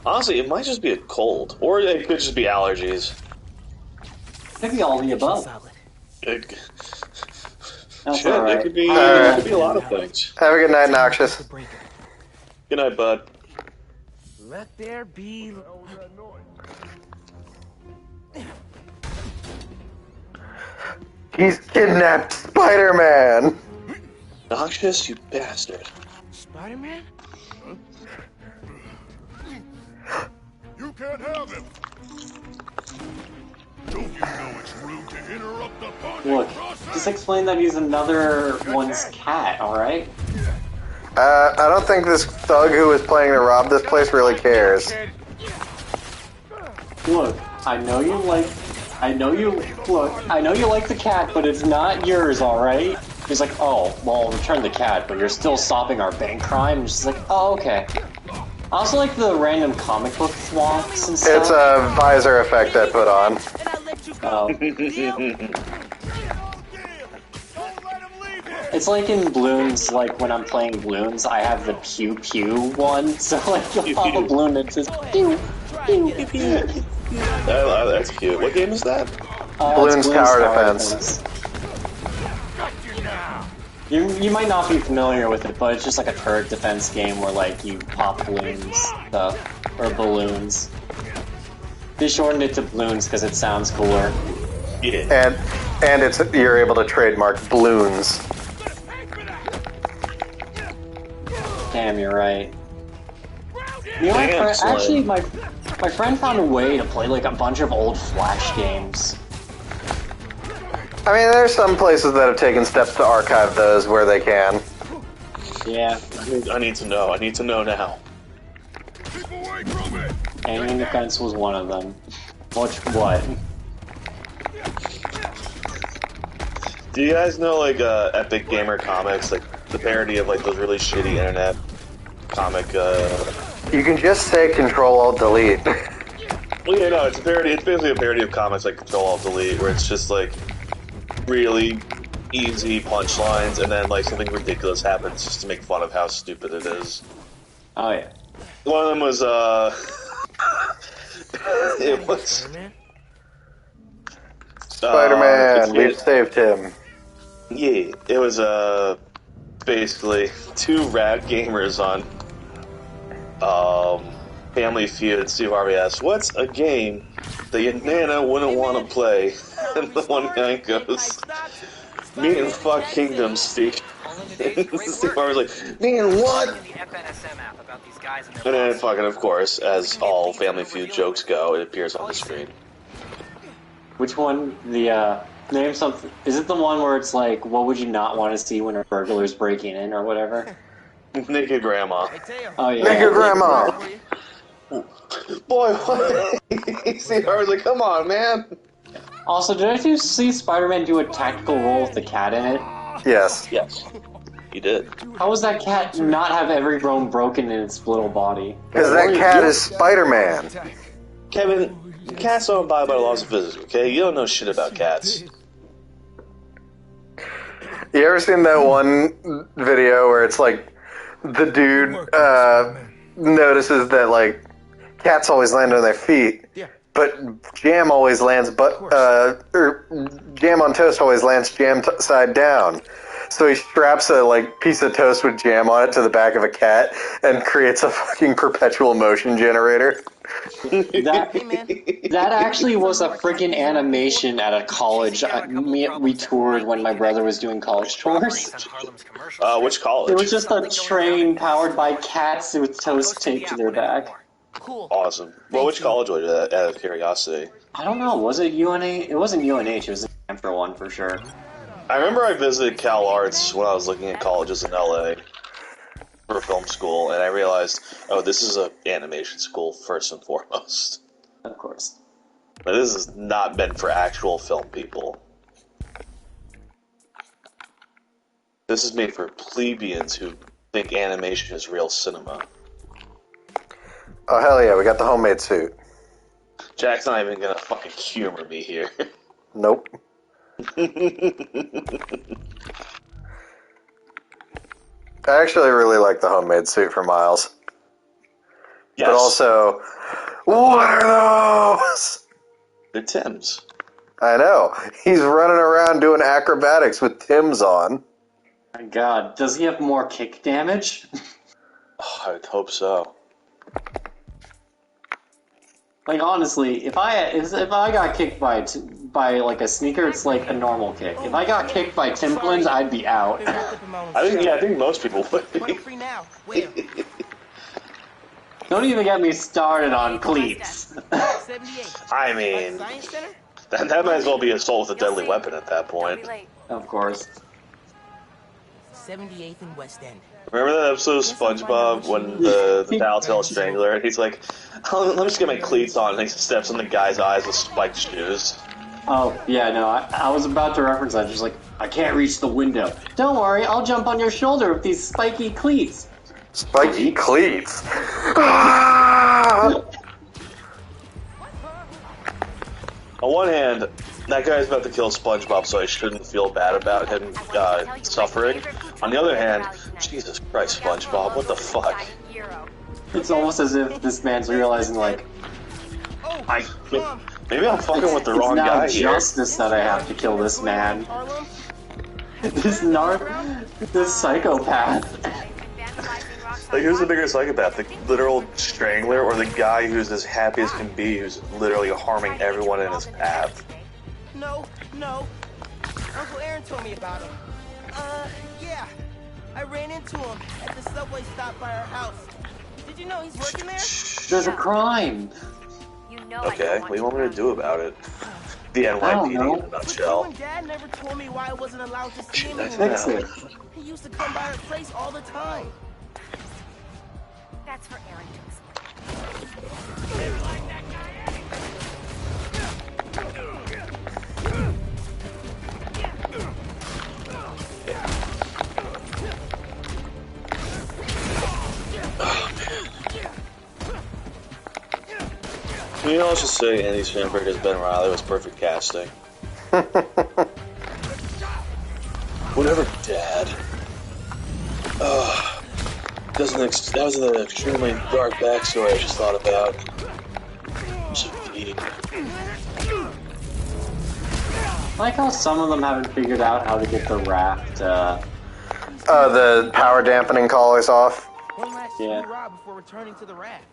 Honestly, it might just be a cold, or it could just be allergies. Maybe all the above. That's Shit, right. it could be a lot of things. Have a good night, Noxious. Good night, bud. Let there be... He's kidnapped Spider-Man! Noxious, you bastard. Spider-Man? You can't have him! Don't you know it's rude to interrupt the bonding Look, process? just explain that he's another one's cat, alright? I don't think this thug who was planning to rob this place really cares. Look, I know you like the cat, but it's not yours, alright? He's like, oh, well, return the cat, but you're still stopping our bank crime? And she's like, oh, okay. I also like the random comic book thwomps and stuff. It's a visor effect I put on. Oh. It's like in Bloons, like when I'm playing Bloons, I have the pew pew one, so like you'll pop a balloon and it says pew, pew, pew. That's cute. What game is that? Bloons Tower Defense. You might not be familiar with it, but it's just like a turret defense game where like you pop balloons stuff, or balloons. They shortened it to balloons because it sounds cooler. Yeah. And it's you're able to trademark balloons. Damn, you're right. You know, actually, my friend found a way to play like a bunch of old Flash games. I mean, there's some places that have taken steps to archive those where they can. Yeah. I need to know. I need to know now. Alien Defense was one of them. What? Do you guys know, like, Epic Gamer Comics? Like, the parody of, like, those really shitty internet comic, You can just say Control-Alt-Delete. Well, yeah, no, it's a parody. It's basically a parody of comics like Control-Alt-Delete, where it's just, like, really easy punchlines, and then, like, something ridiculous happens just to make fun of how stupid it is. Oh, yeah. One of them was, it was... Spider-Man, we've saved him. Yeah, it was, basically two rad gamers on, Family Feud. Steve Harvey asks, what's a game that your nana wouldn't want to play? And the one guy goes, me and fuck Kingdom, Steve. Steve Harvey's like, me and what? And then fucking, of course, as all Family Feud jokes go, it appears on the screen. Which one? Name something. Is it the one where it's like, what would you not want to see when a burglar's breaking in or whatever? Naked Grandma. Oh, yeah. Naked Grandma! Boy, what? Steve Harvey's like, come on, man. Also, did you see Spider-Man do a tactical roll with the cat in it? Yes. Yes. He did. How does that cat not have every bone broken in its little body? Because that cat is Spider-Man. Kevin, cats don't abide by the laws of physics, okay? You don't know shit about cats. You ever seen that one video where it's like the dude notices that like cats always land on their feet, but jam always lands or jam on toast always lands jam side down. So he straps a like piece of toast with jam on it to the back of a cat and creates a fucking perpetual motion generator. That actually was a freaking animation at a college we toured when my brother was doing college tours. Which college? It was just a train powered by cats with toast taped to their back. Awesome. Well, which college was it, out of curiosity? I don't know. Was it UNH? It wasn't UNH. It was the Stanford one for sure. I remember I visited Cal Arts when I was looking at colleges in LA for film school, and I realized, oh, this is an animation school first and foremost. Of course. But this is not meant for actual film people. This is made for plebeians who think animation is real cinema. Oh, hell yeah, we got the homemade suit. Jack's not even gonna fucking humor me here. Nope. I actually really like the homemade suit for Miles. Yes. But also, what are those? They're Tim's. I know. He's running around doing acrobatics with Tim's on. My god, does he have more kick damage? Oh, I would hope so. Like, honestly, if I got kicked by like a sneaker, it's like a normal kick. If I got kicked by Timberlands, I'd be out. I think most people would be. Don't even get me started on cleats. I mean, that might as well be assault with a deadly weapon at that point. Of course. 78th and West End. Remember that episode of SpongeBob when the Tattletale Strangler, and he's like, oh, let me just get my cleats on, and he steps in the guy's eyes with spiked shoes. Oh, yeah, no, I was about to reference that, just like, I can't reach the window. Don't worry, I'll jump on your shoulder with these spiky cleats. Spiky cleats? On one hand, that guy's about to kill SpongeBob, so I shouldn't feel bad about him suffering. On the other hand, Jesus Christ, SpongeBob, what the fuck? It's almost as if this man's realizing, like, Maybe I'm fucking with the wrong guy here. It's here. now justice that I have to kill this man. This psychopath. Like, who's the bigger psychopath? The literal strangler or the guy who's as happy as can be, who's literally harming everyone in his path? No. Uncle Aaron told me about him. Yeah. I ran into him at the subway stop by our house. Did you know he's working there? There's a crime. Okay, what do you want me to do about it? The NYPD in a nutshell. Mom and Dad never told me why I wasn't allowed to see him Fix anymore. it. He used to come by our place all the time. That's for Aaron to You know, let's just say Andy Samberg as Ben Riley was perfect casting. Whatever, Dad. That was an extremely dark backstory I just thought about. So deep. I like how some of them haven't figured out how to get the raft, the power dampening collars off. One last Yeah. ride before returning to the raft.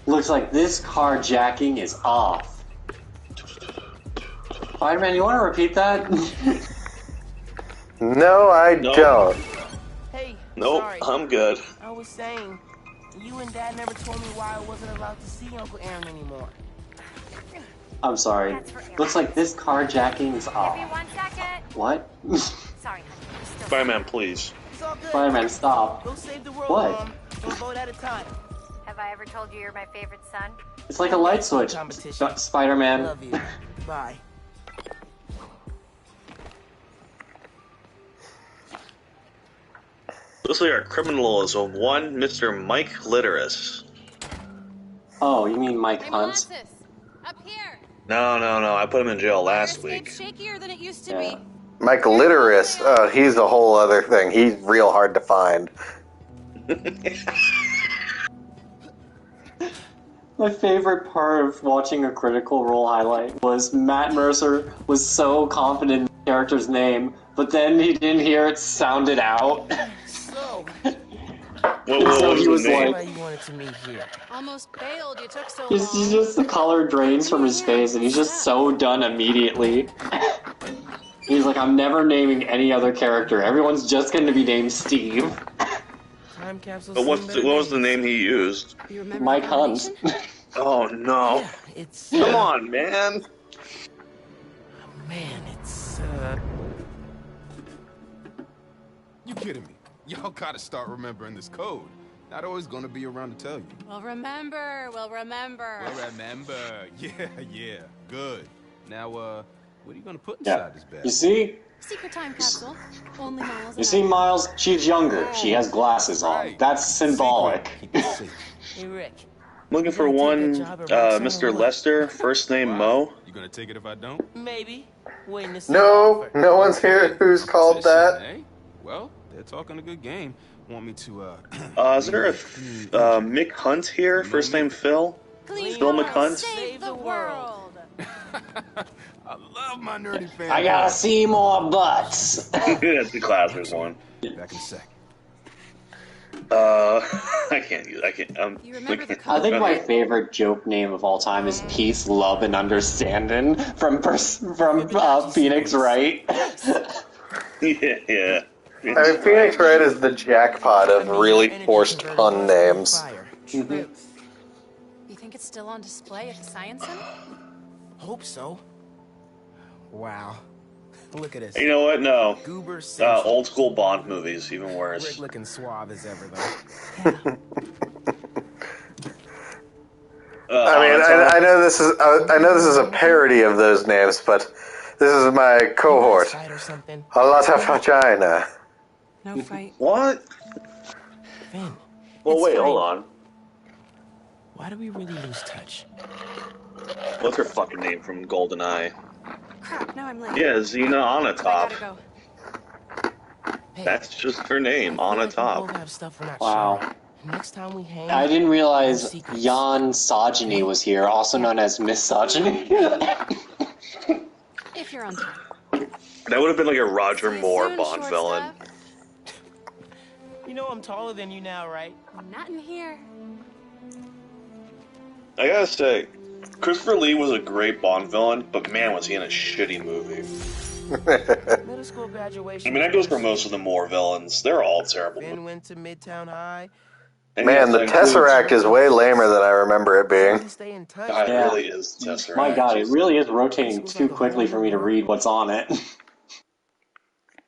Looks like this carjacking is off. Spider-Man, you want to repeat that? No, I don't. Hey, Nope, sorry. I'm good. I was saying, you and Dad never told me why I wasn't allowed to see Uncle Aaron anymore. I'm sorry. Looks like this carjacking is off. Give me 1 second. What? Sorry, honey. Spider-Man, please. It's all good. Spider-Man, stop. Go save the world, What? Mom. One vote at a time. Have I ever told you you're my favorite son? It's like a light switch. Spider-Man. Love you. Bye. Looks like our criminal is one Mr. Mike Litteris. Oh, you mean Mike Hunt? Up here. No, I put him in jail last week. Shakier than it used to Yeah. be. Mike Litteris, he's a whole other thing. He's real hard to find. My favorite part of watching a Critical Role highlight was Matt Mercer was so confident in the character's name, but then he didn't hear it sounded out. So, So he was why like, you wanted to meet here? Almost bailed. You took so he's long. just the color drains from his face, and he's just so done immediately. He's like, I'm never naming any other character. Everyone's just going to be named Steve. Time capsule. But what was the name he used? You remember Mike the Hunt. combination? Oh no! Yeah, it's. Come on, man! Man, it's. You kidding me? Y'all gotta start remembering this code. Not always gonna be around to tell you. We'll remember. We'll remember. Well, remember. Yeah. Good. Now, what are you gonna put inside this bag? You see? Secret time capsule. Only Miles. You see, Miles? She's younger. She has glasses on. That's symbolic. Hey, Rick. I'm looking for one Mr. Lester, first name Mo. You gonna take it if I don't? Maybe. Waiting to see. No one's here who's called that. Eh? Well, they're talking a good game. Want me to, Is there a Mick Hunt here? First name Phil? Phil McHunt? Save the world. I love my nerdy family. I gotta see more butts. That's the Classers one. Back in a sec. I can't use. I can't. I think my favorite joke name of all time is Peace, Love, and Understanding from Phoenix Wright. Yeah. I mean, Phoenix Wright is the jackpot of really forced pun names. You think it's still on display at the Science Center? Hope so. Wow. Look at us. You know what? No. Goober Central. Old school Bond movies, even worse. Rick looking suave as ever, though. I know this is a parody of those names, but this is my cohort. A lot of vagina. No fight. What? Finn. Well, wait, hold on. Why do we really lose touch? What's her fucking name from GoldenEye? Crap, now I'm late. Yeah, Xena I Onatopp. gotta go. That's just her name, Onatopp. Wow. Next time we hang, I didn't realize Jan Sojny was here, also known as Misogyny. If you're on time. That would have been like a Roger Moore Bond villain. You know I'm taller than you now, right? Not in here. I gotta say, Christopher Lee was a great Bond villain, but man, was he in a shitty movie. Middle school graduation. I mean, that goes for most of the Moore villains. They're all terrible. Ben went to Midtown High. And Man, the Tesseract is way lamer than I remember it being. God, it really is the Tesseract. My God, it really is rotating too quickly for me to read what's on it.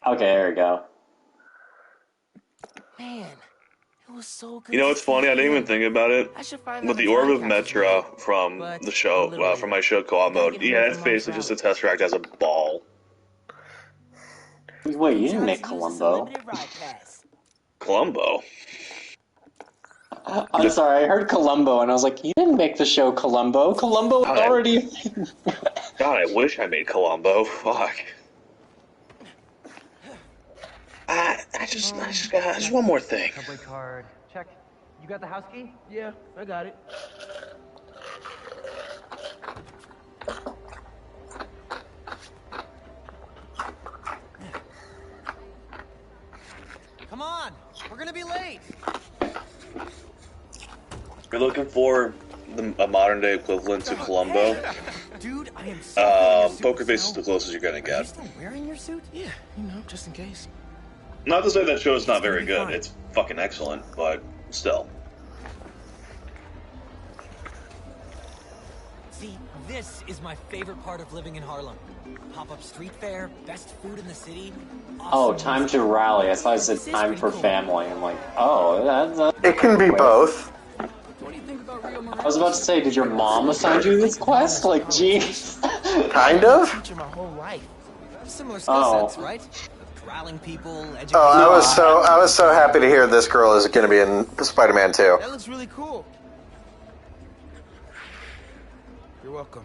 Okay, there we go. Man, it was so good. You know what's funny? I didn't even think about it. With the Orb of Metra from the show, from my show Co-op Mode, yeah, it's basically just a Tesseract as a ball. Wait, you didn't make Columbo. Columbo? I'm sorry, I heard Columbo and I was like, you didn't make the show Columbo. Columbo was already... God, I wish I made Columbo. Fuck. I just one more thing. Subway card. Check. You got the house key? Yeah, I got it. Come on, we're gonna be late. You're looking for a modern day equivalent to Columbo. Dude, I am so Poker Face is the closest you're gonna get. still wearing your suit? Yeah, you know, just in case. Not to say that show is not very good. It's fucking excellent, but still. See, this is my favorite part of living in Harlem. Pop-up street fair, best food in the city. Oh, time to rally. I thought it said time for family. I'm like, oh, that's... It can be both. I was about to say, did your mom assign you this quest? Like, jeez. Kind of? My whole life. Similar skill sets, right? Rallying people, educating. Oh, I was so happy to hear this girl is going to be in Spider-Man 2. That looks really cool. You're welcome.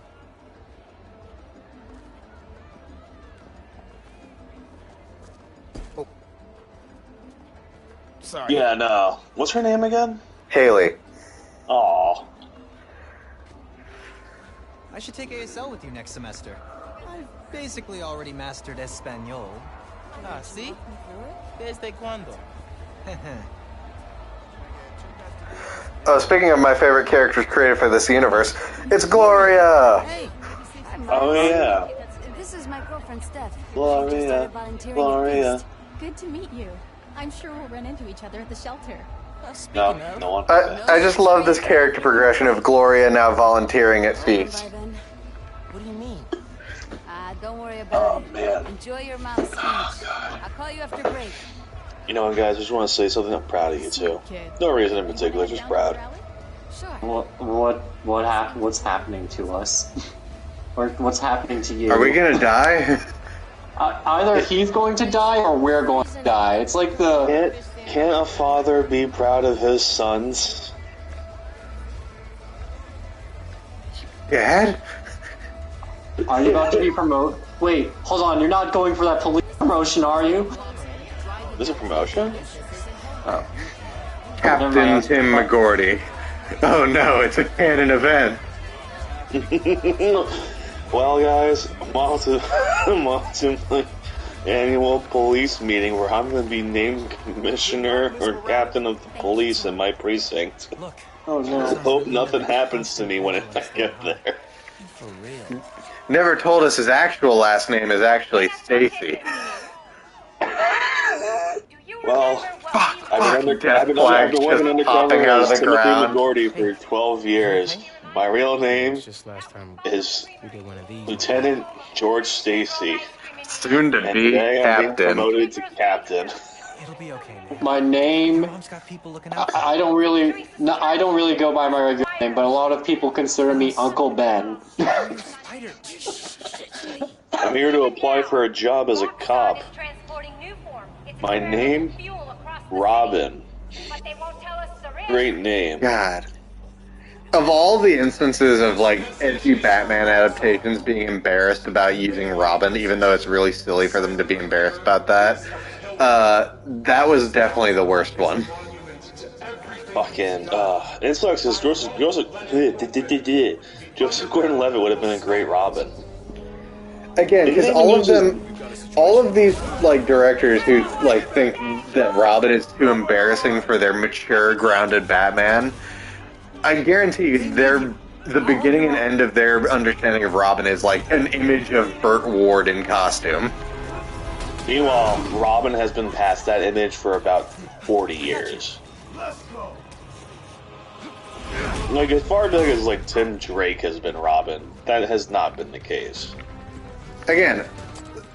Oh. Sorry. Yeah, no. What's her name again? Haley. Aw. I should take ASL with you next semester. I've basically already mastered Espanol. Ah, see? Desde cuando? Oh, speaking of my favorite characters created for this universe, it's Gloria! Oh, yeah. This is my girlfriend, Steph. Gloria. Gloria. Good to meet you. I'm sure we'll run into each other at the shelter. No, no one. I just love this character progression of Gloria now volunteering at feasts. What do you mean? Don't worry about it. Man. Enjoy your mom's speech. I'll call you after break. You know what, guys? I just want to say something. I'm proud of you, too. No reason in particular, just proud. What's happening to us? Or what's happening to you? Are we gonna die? Either he's going to die or we're going to die. It's like the... Can't a father be proud of his sons? Dad? Are you about to be promoted? Wait, hold on. You're not going for that police promotion, are you? This is a promotion? Oh. Captain Tim McGordy. Oh no, it's a canon event. Well, guys, I'm off to my annual police meeting where I'm going to be named commissioner or captain of the police in my precinct. Oh no. I hope nothing happens to me when I get there. For real. Never told us his actual last name is actually Stacy. Well, I've been working undercover as Timothy McGordy for 12 years. My real name is Lieutenant George Stacy. Soon to And be today I'm being captain. promoted to captain. It'll be okay, man. My name, Mom's got people looking out. I don't really go by my regular name, but a lot of people consider me Uncle Ben. I'm here to apply for a job as a cop. My name, Robin. Great name. God. Of all the instances of like edgy Batman adaptations being embarrassed about using Robin, even though it's really silly for them to be embarrassed about that, that was definitely the worst one. Fucking, it sucks because Joseph Gordon-Levitt would have been a great Robin. Again, because all of these like directors who like think that Robin is too embarrassing for their mature, grounded Batman, I guarantee you, the beginning and end of their understanding of Robin is like an image of Burt Ward in costume. Meanwhile, Robin has been past that image for about 40 years. Like, as far back as like Tim Drake has been Robin, that has not been the case. Again,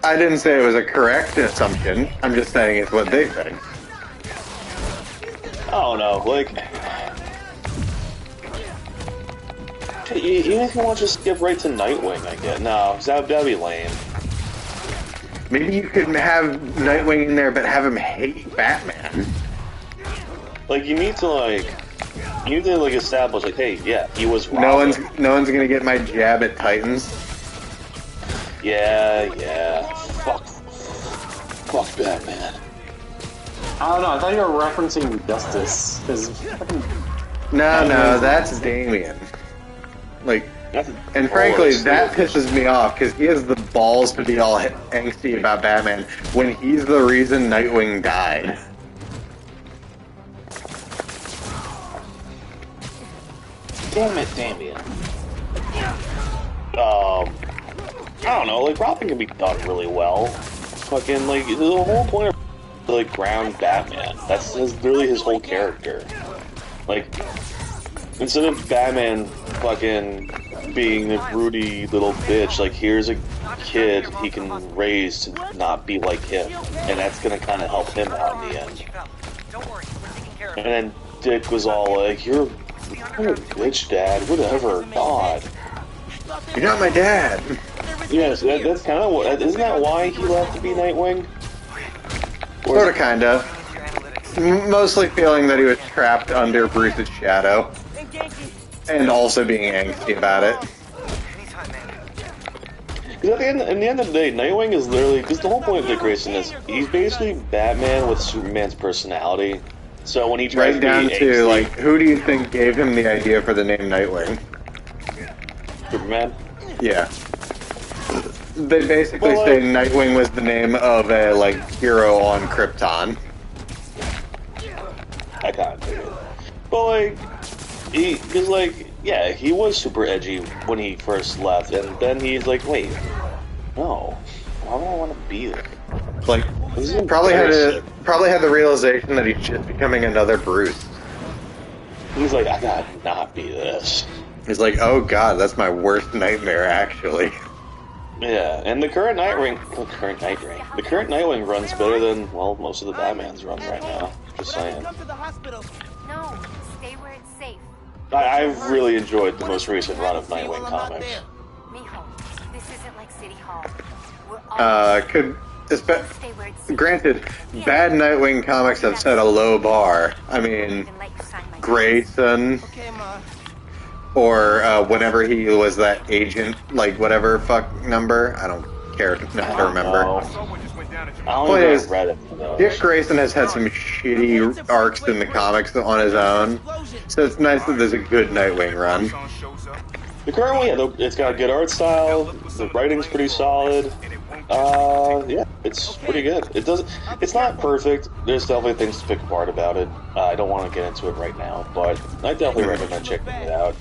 I didn't say it was a correct assumption. I'm just saying it's what they think. I don't know, like... Even if you want to just skip right to Nightwing, I guess. No, that'd be lame. Maybe you could have Nightwing in there, but have him hate Batman. Like, you need to establish, like, hey, yeah, he was Robin. No one's gonna get my jab at Titans. Yeah. Fuck Batman. I don't know, I thought you were referencing Justice. No, that's Damian. Like, and frankly, that pisses me off, because he has the balls to be all angsty about Batman when he's the reason Nightwing died. Damn it, Damian. I don't know, like, Robin can be done really well. Fucking, like, the whole point of, like, ground Batman. That's really his whole character. Like, instead of Batman fucking being a broody little bitch, like, here's a kid he can raise to not be like him. And that's gonna kind of help him out in the end. And then Dick was all like, you're a bitch, Dad, whatever, God. You're not my dad. Yes, that's kind of what, isn't that why he left to be Nightwing? Sorta, kinda. Mostly feeling that he was trapped under Bruce's shadow. And also being angsty about it. Because in the end of the day, Nightwing is literally, because the whole point of Dick Grayson is, he's basically Batman with Superman's personality. So when he tries right down to, like, who do you think gave him the idea for the name Nightwing? Superman? Yeah. They basically say Nightwing was the name of a, like, hero on Krypton. I kind of figured. But, like, because, like, yeah, he was super edgy when he first left, and then he's like, wait, no, why would I want to be there? Like, probably had the realization that he's just becoming another Bruce. He's like, I gotta not be this. He's like, oh god, that's my worst nightmare, actually. Yeah, and the current Nightwing runs better than, well, most of the Batman's run right now. Just saying. No, stay where it's safe. I've really enjoyed the most recent run of Nightwing comics. Mijo, this isn't like City Hall. Granted, bad Nightwing comics have set a low bar. I mean, Grayson, or whenever he was that agent, like whatever fuck number, I don't care to remember. Point is, Dick Grayson has had some shitty arcs in the comics on his own, so it's nice that there's a good Nightwing run. The current one, yeah, it's got a good art style, the writing's pretty solid. Yeah, it's pretty good. It's not perfect. There's definitely things to pick apart about it. I don't want to get into it right now, but I definitely recommend checking it out.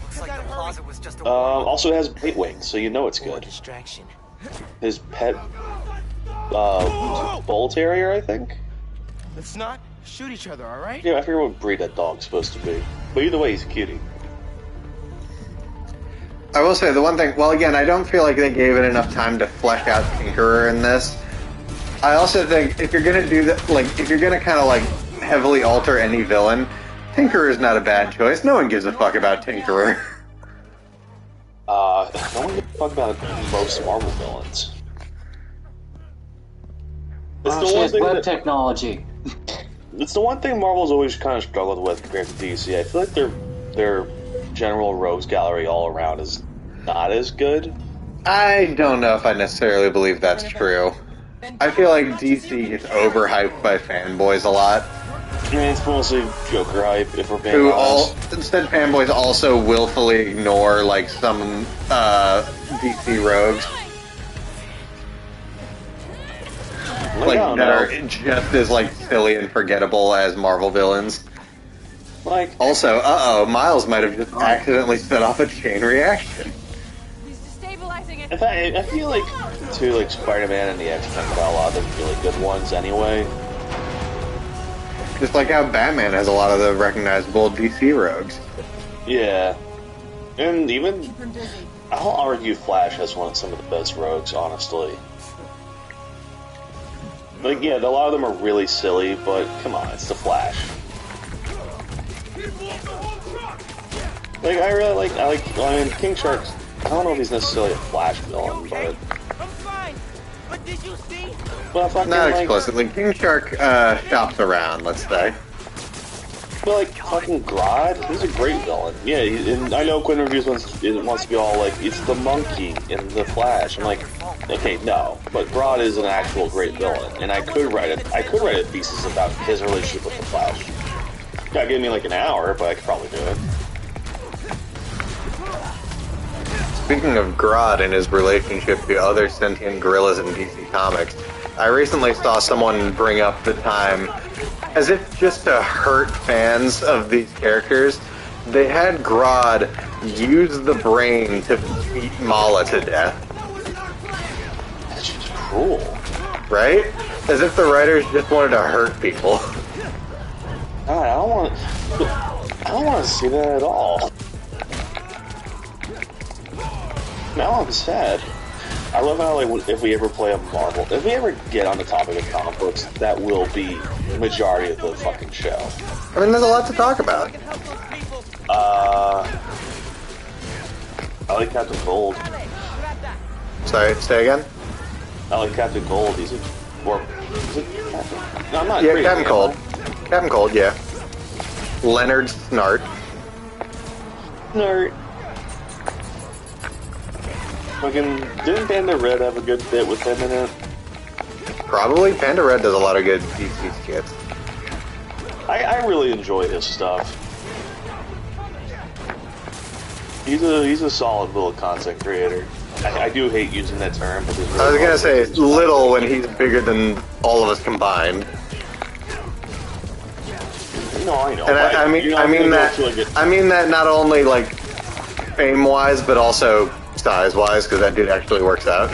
Also it has Nightwing, so you know it's good. His pet, Bull Terrier, I think? Let's not shoot each other, alright? Yeah, I forget what breed that dog's supposed to be. But either way, he's a cutie. I will say the one thing, well again, I don't feel like they gave it enough time to flesh out Tinkerer in this, I also think if you're gonna do that, like, if you're gonna kind of like heavily alter any villain, Tinkerer is not a bad choice. No one gives a fuck about Tinkerer. No one gives a fuck about most Marvel villains. It's the one thing web that, technology. It's the one thing Marvel's always kind of struggled with compared to DC. I feel like their general rogues gallery all around is not as good. I don't know if I necessarily believe that's true. I feel like DC gets overhyped by fanboys a lot. I mean, it's mostly Joker hype, if we're being honest. Instead, fanboys also willfully ignore, like, some DC rogues. Like, that are just as, like, silly and forgettable as Marvel villains. Like, also, Miles might have just accidentally set off a chain reaction. In fact, I feel like, too, like, Spider-Man and the X-Men got a lot of the really good ones anyway. Just like how Batman has a lot of the recognizable DC rogues. Yeah. And even, I'll argue Flash has some of the best rogues, honestly. Like, yeah, a lot of them are really silly, but come on, it's the Flash. Like, I mean, King Shark's, I don't know if he's necessarily a Flash villain, but... Well, fucking, not explicitly. King Shark shops around, let's say. But, like, fucking Grodd, he's a great villain. Yeah, and I know Quinn Reviews wants to be all like, it's the monkey in the Flash. I'm like, okay, no, but Grodd is an actual great villain, and I could write a thesis about his relationship with the Flash. Gotta give me like an hour, but I could probably do it. Speaking of Grodd and his relationship to other sentient gorillas in DC Comics, I recently saw someone bring up the time, as if just to hurt fans of these characters, they had Grodd use the brain to beat Mala to death. That's just cruel. Right? As if the writers just wanted to hurt people. God, I don't want to see that at all. Now I'm sad. I love how, like, if we ever play a Marvel, if we ever get on the topic of comic books, that will be the majority of the fucking show. I mean, there's a lot to talk about. I like Captain Gold. Sorry, say again? I like Captain Gold. Is it Captain? No, I'm not. Yeah, Captain Cold. Captain Cold, yeah. Leonard Snart. Snart. Fucking, didn't Panda Red have a good bit with him in it? Probably. Panda Red does a lot of good DC skits. I really enjoy his stuff. He's a solid little content creator. I do hate using that term, but really I was gonna say little when he's bigger than all of us combined. No, I know. And I mean that not only like fame wise, but also size wise, because that dude actually works out.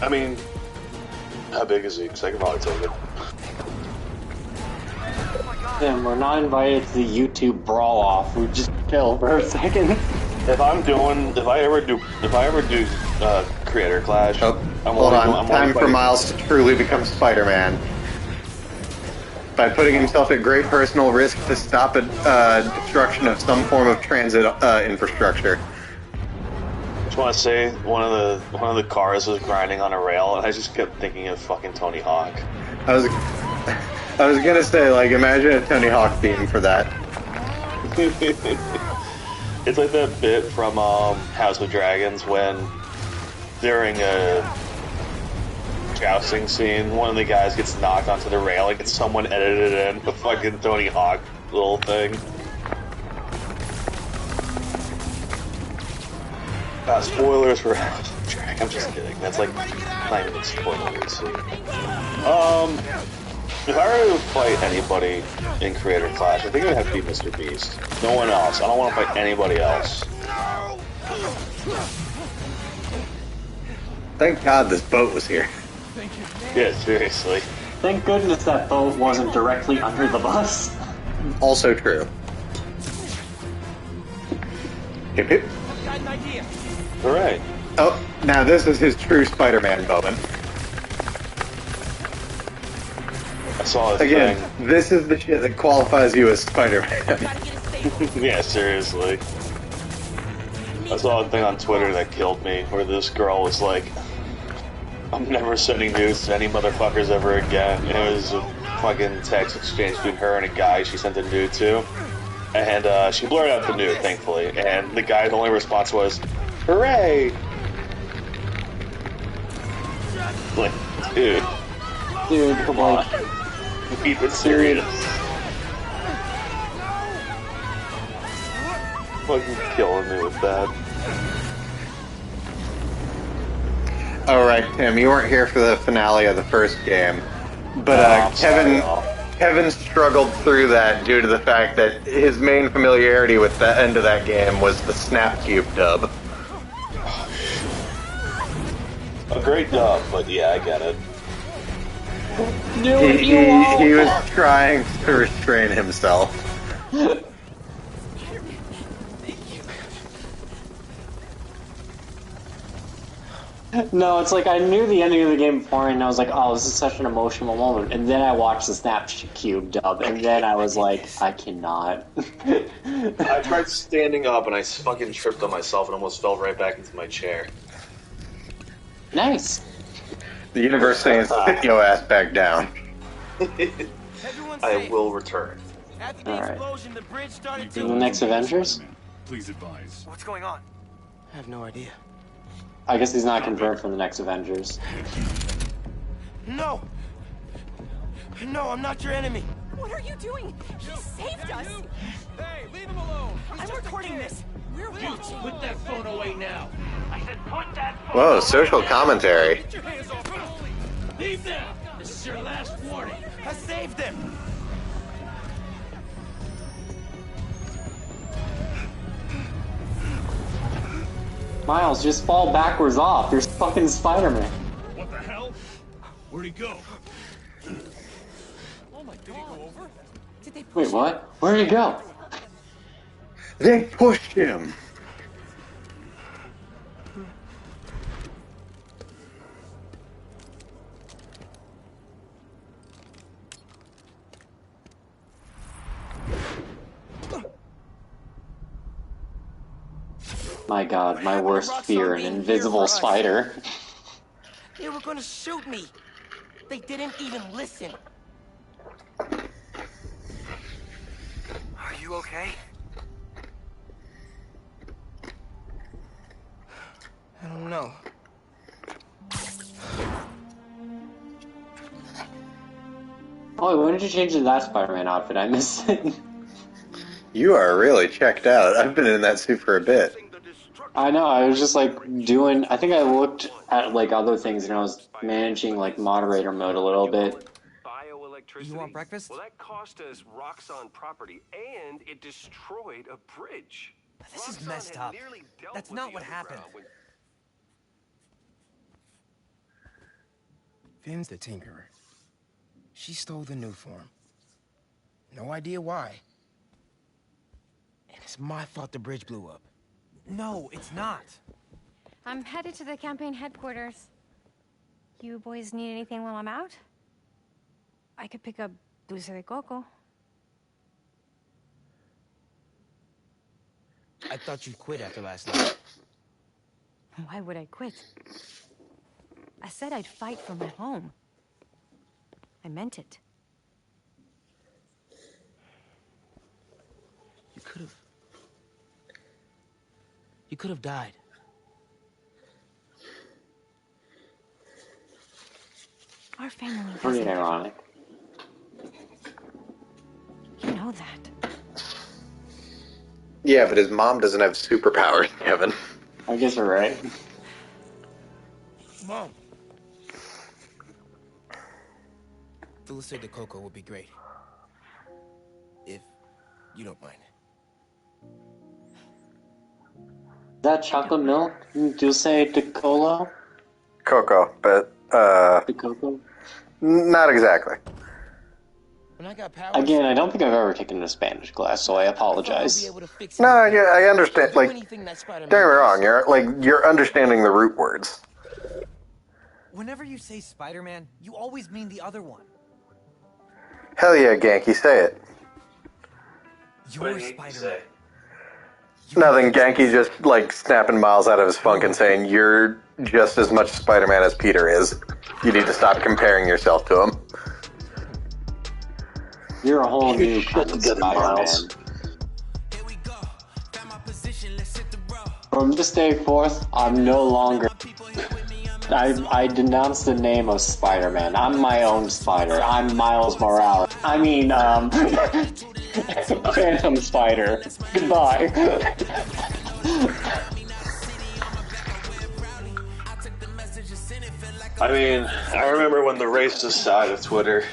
I mean, how big is he? Because I can probably take it. Damn, we're not invited to the YouTube brawl off. We just chill for a second. If I ever do Creator Clash, hold on. Time for Miles to truly become Spider-Man. By putting himself at great personal risk to stop a destruction of some form of transit infrastructure. I just want to say one of the cars was grinding on a rail, and I just kept thinking of fucking Tony Hawk. I was gonna say, like, imagine a Tony Hawk theme for that. It's like that bit from House of Dragons when during a jousting scene, one of the guys gets knocked onto the railing and someone edited in the fucking Tony Hawk little thing. Spoilers for House of Dragons. I'm just kidding. That's like not even spoilers. If I were to fight anybody in Creator Clash, I think it would have to be Mr. Beast. No one else. I don't want to fight anybody else. Thank God this boat was here. Yeah, seriously. Thank goodness that boat wasn't directly under the bus. Also true. Hip hip. Alright. Oh, now this is his true Spider-Man moment. I saw this Again, thing. this is the shit that qualifies you as Spider-Man. Yeah, seriously. I saw a thing on Twitter that killed me, where this girl was like, I'm never sending nudes to any motherfuckers ever again. And it was a fucking text exchange between her and a guy she sent a nude to. And she blurred out the nude, thankfully. And the guy's only response was, hooray! Like, dude. Dude, come on. Keep it serious. Fucking killing me with that. Alright, Tim, you weren't here for the finale of the first game. But Kevin struggled through that due to the fact that his main familiarity with the end of that game was the Snapcube dub. A great dub, but yeah, I get it. He was trying to restrain himself. No, it's like I knew the ending of the game before, and I was like, "Oh, this is such an emotional moment." And then I watched the Snapcube dub, and then I was like, "I cannot." I tried standing up, and I fucking tripped on myself and almost fell right back into my chair. Nice. The universe saying, "Sit your ass back down." I will return. Alright. The next Avengers? Please advise. What's going on? I have no idea. I guess he's not confirmed for the next Avengers. No! No, I'm not your enemy. What are you doing? He saved us! Hey, leave him alone! I'm recording this! We're watching! Put that phone away now! I said put that phone Whoa, away! social commentary. Get your hands off us! Leave now! This is your last warning! I saved him! Miles, just fall backwards off. You're fucking Spider-Man. What the hell? Where'd he go? Oh my, did he go over? Did they push Wait, what? Where'd he go? They pushed him. My god, my worst fear, an invisible spider. They were gonna shoot me. They didn't even listen. Are you okay? I don't know. Oh, when did you change to that Spider-Man outfit? I missed it. You are really checked out. I've been in that suit for a bit. I know, I was just like doing, I think I looked at like other things and I was managing like moderator mode a little bit. You want breakfast? Well, that cost us Roxxon property, and it destroyed a bridge. This is messed up. That's not what happened. Finn's the Tinkerer. She stole the new form. No idea why. And it's my fault the bridge blew up. No, it's not. I'm headed to the campaign headquarters. You boys need anything while I'm out? I could pick up dulce de coco. I thought you'd quit after last night. Why would I quit? I said I'd fight for my home. I meant it. You could have died. Our family Pretty doesn't. ironic. You know that. Yeah, but his mom doesn't have superpowers, Kevin. I guess you're right. Mom. Dulce de coco would be great. If you don't mind. Is that chocolate milk? Dulce de colo? Coco, but, De coco? not exactly. When I got powers, Again, I don't think I've ever taken a Spanish class, so I apologize. No, yeah, I understand. Like, don't get me wrong. You're understanding the root words. Whenever you say Spider-Man, you always mean the other one. Hell yeah, Genki, say it. You're Spider-Man. Nothing, Genki just like snapping Miles out of his funk and saying, "You're just as much Spider-Man as Peter is. You need to stop comparing yourself to him." You're a whole new kind of Spider-Man. From this day forth, I'm no longer... I denounce the name of Spider-Man. I'm my own Spider. I'm Miles Morales. I mean, Phantom Spider. Goodbye. I mean, I remember when the racist side of Twitter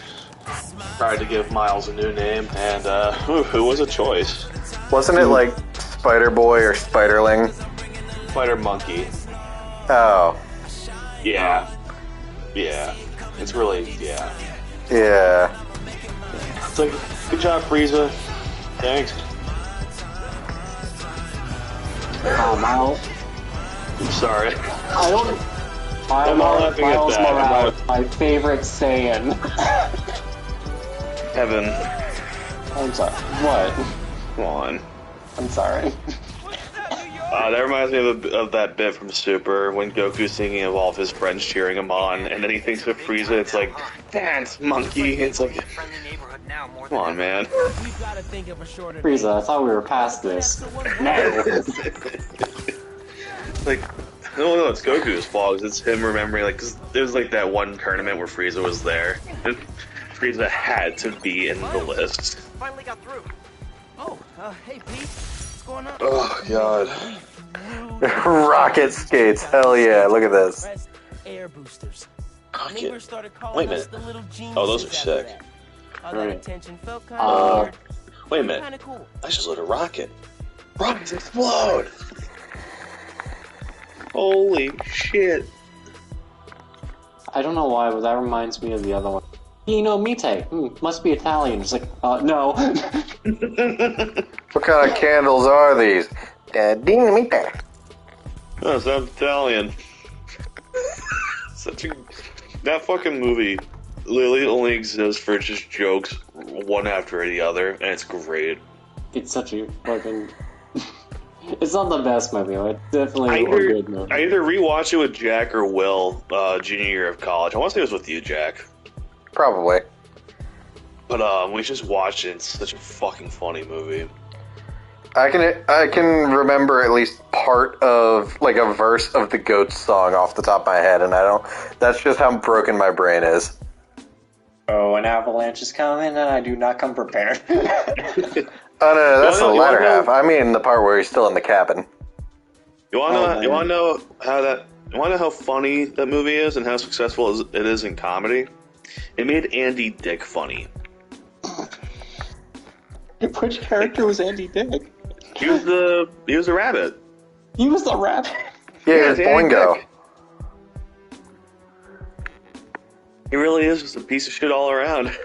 tried to give Miles a new name, and it was a choice. Wasn't it like Spider-Boy or Spiderling? Spider-Monkey. Oh. Yeah. Yeah. It's really, yeah. Yeah. It's like, good job, Frieza. Thanks. Miles. I'm sorry. I don't... Miles Morales, my favorite Saiyan. Heaven. I'm sorry. What? Come on. I'm sorry. That reminds me of that bit from Super when Goku's thinking of all of his friends cheering him on, and then he thinks of Frieza. It's like, dance, monkey. It's like, come on, man. Frieza, I thought we were past this. Like, no, it's Goku's fault. It's him remembering, like, cause there was like that one tournament where Frieza was there, and Frieza had to be in the list. Finally got through. Oh, hey Pete. Oh god. Rocket skates, hell yeah, look at this. Air boosters. Wait a minute. Oh, those are sick. Right. Wait a minute. I just lit a rocket. Rockets explode! Holy shit. I don't know why, but that reminds me of the other one. Mite. Must be Italian. It's like, no. What kind of candles are these? Dinamite. Oh, it's not Italian. That fucking movie literally only exists for just jokes, one after the other, and it's great. It's such a fucking... It's not the best movie, but it's definitely a good movie. I either rewatch it with Jack or Will, junior year of college. I want to say it was with you, Jack. Probably. But we just watched it. It's such a fucking funny movie. I can remember at least part of like a verse of the Goats song off the top of my head, and that's just how broken my brain is. Oh, an avalanche is coming, and I do not come prepared. Oh no, that's the latter half. I mean the part where he's still in the cabin. You wanna know how funny that movie is and how successful it is in comedy? It made Andy Dick funny. Which character was Andy Dick? He was the rabbit. He was the rabbit? Yeah, it's Boingo. He really is just a piece of shit all around.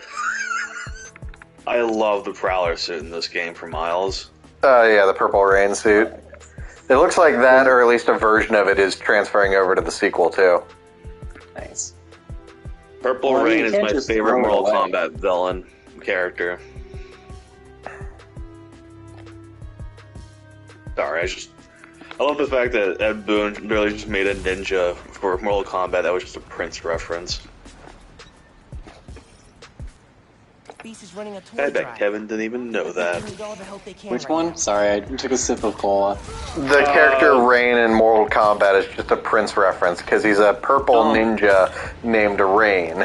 I love the Prowler suit in this game for Miles. Yeah, the Purple Rain suit. It looks like that, or at least a version of it, is transferring over to the sequel, too. Nice. Purple Rain is my favorite Mortal Kombat villain character. Sorry, I love the fact that Ed Boon really just made a ninja for Mortal Kombat that was just a Prince reference. I bet Kevin didn't even know that. Which one? Sorry, I took a sip of cola. The character Rain in Mortal Kombat is just a Prince reference, because he's a purple ninja named Rain.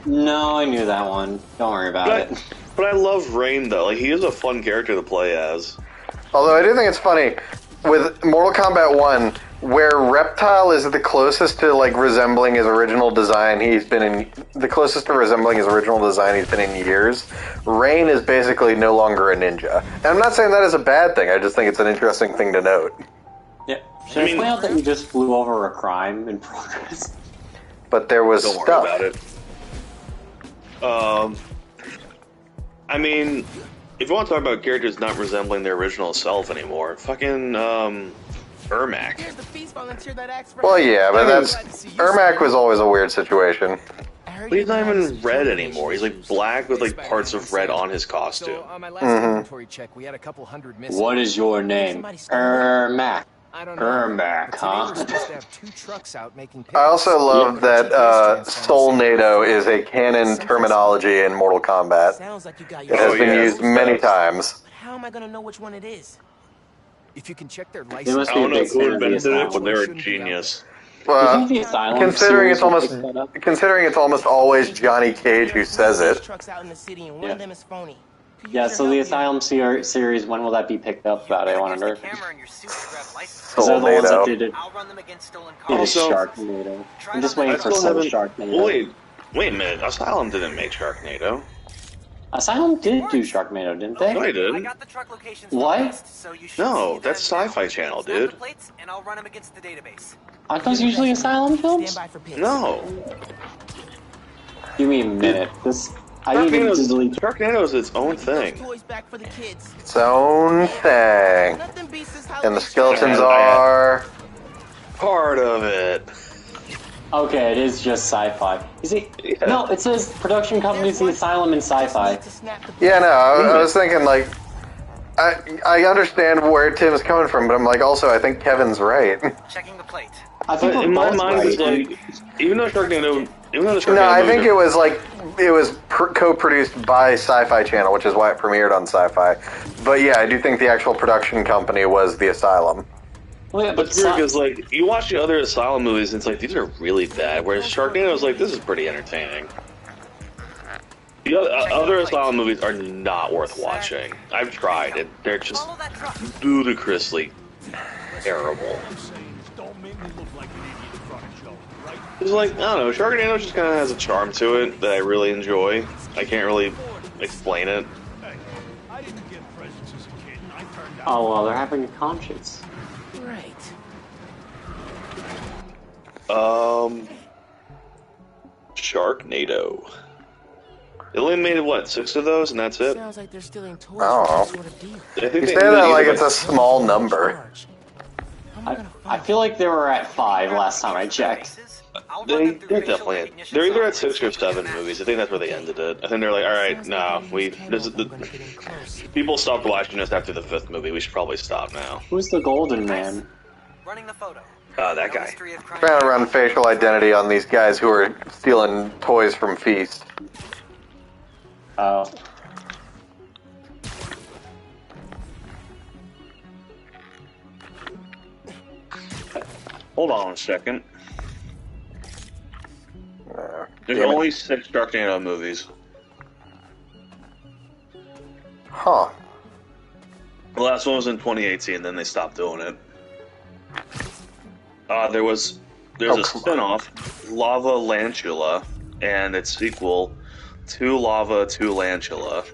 No, I knew that one. Don't worry about it. But I love Rain, though. Like, he is a fun character to play as. Although I do think it's funny, with Mortal Kombat 1, where Reptile is the closest to like resembling his original design he's been in years, Rain is basically no longer a ninja. And I'm not saying that is a bad thing, I just think it's an interesting thing to note. Yeah. Should I point out that you just flew over a crime in progress? But there was Don't stuff. worry about it. I mean, if you want to talk about characters not resembling their original self anymore, fucking Ermac. Well, yeah, but Ermac was always a weird situation. But he's not even red anymore. He's like black with like parts of red on his costume. So on my last inventory check, we had a couple hundred missing. What is your name? Ermac. I don't know. Ermac, huh? Today we're supposed to have 2 trucks out making I also love that Soulnado is a canon terminology in Mortal Kombat. Sounds like you got It your has been used many times. But how am I gonna know which one it is? If you can check their They license. must I be a don't know big who fan of the invented it, but Asylum. they're a genius. Do you think the Asylum Considering it's series will almost pick that up? always Johnny Cage who says it. Trucks out in the city, and one Yeah. of them is phony. Yeah, so the Asylum series, when will that be picked up about, I wonder? Because they're the ones that did it. It is Also- Sharknado. I'm just waiting I for still some haven't- Sharknado. Wait a minute. Asylum didn't make Sharknado. Asylum did do Sharknado, didn't they? No, they didn't. What? No, that's Sci-Fi Channel, dude. Aren't those usually Asylum films? No. Give me a minute. I need to delete. Sharknado is its own thing. Its own thing. And the skeletons are... part of it. Okay, it is just sci-fi. You see, no, it says production companies, the Asylum, and Sci-Fi. Yeah, no, I was thinking, like... I understand where Tim's coming from, but I'm like, also, I think Kevin's right. Checking the plate. I think But in my mind, it's like, even though Sharknado... No, I think it was like it was co-produced by Sci-Fi Channel, which is why it premiered on Sci-Fi. But yeah, I do think the actual production company was the Asylum. Well, yeah, but it's weird because like you watch the other Asylum movies, and it's like these are really bad. Whereas Sharknado is like this is pretty entertaining. The other Asylum movies are not worth watching. I've tried it; they're just ludicrously terrible. It's like, I don't know, Sharknado just kind of has a charm to it that I really enjoy. I can't really explain it. Oh, well, they're having a conscience. Right. Sharknado. They only made, what, 6 of those, and that's it? Sounds like they're stealing toys Oh. for some sort of deal. I think You they say did that either like by- it's a small number. I feel like they were at 5 last time I checked. They're definitely at, they're either at 6 or 7 movies. I think that's where they ended it. I think they're like, all right, no, people stopped watching us after the 5th movie. We should probably stop now. Who's the Golden Man? That guy. Trying to run facial identity on these guys who are stealing toys from Feast. Oh. Hold on a second. There's damn it. only 6 Sharknado movies. Huh. The last one was in 2018, then they stopped doing it. There's a spin-off, Lava Lantula, and its sequel, To Lava, To Lantula.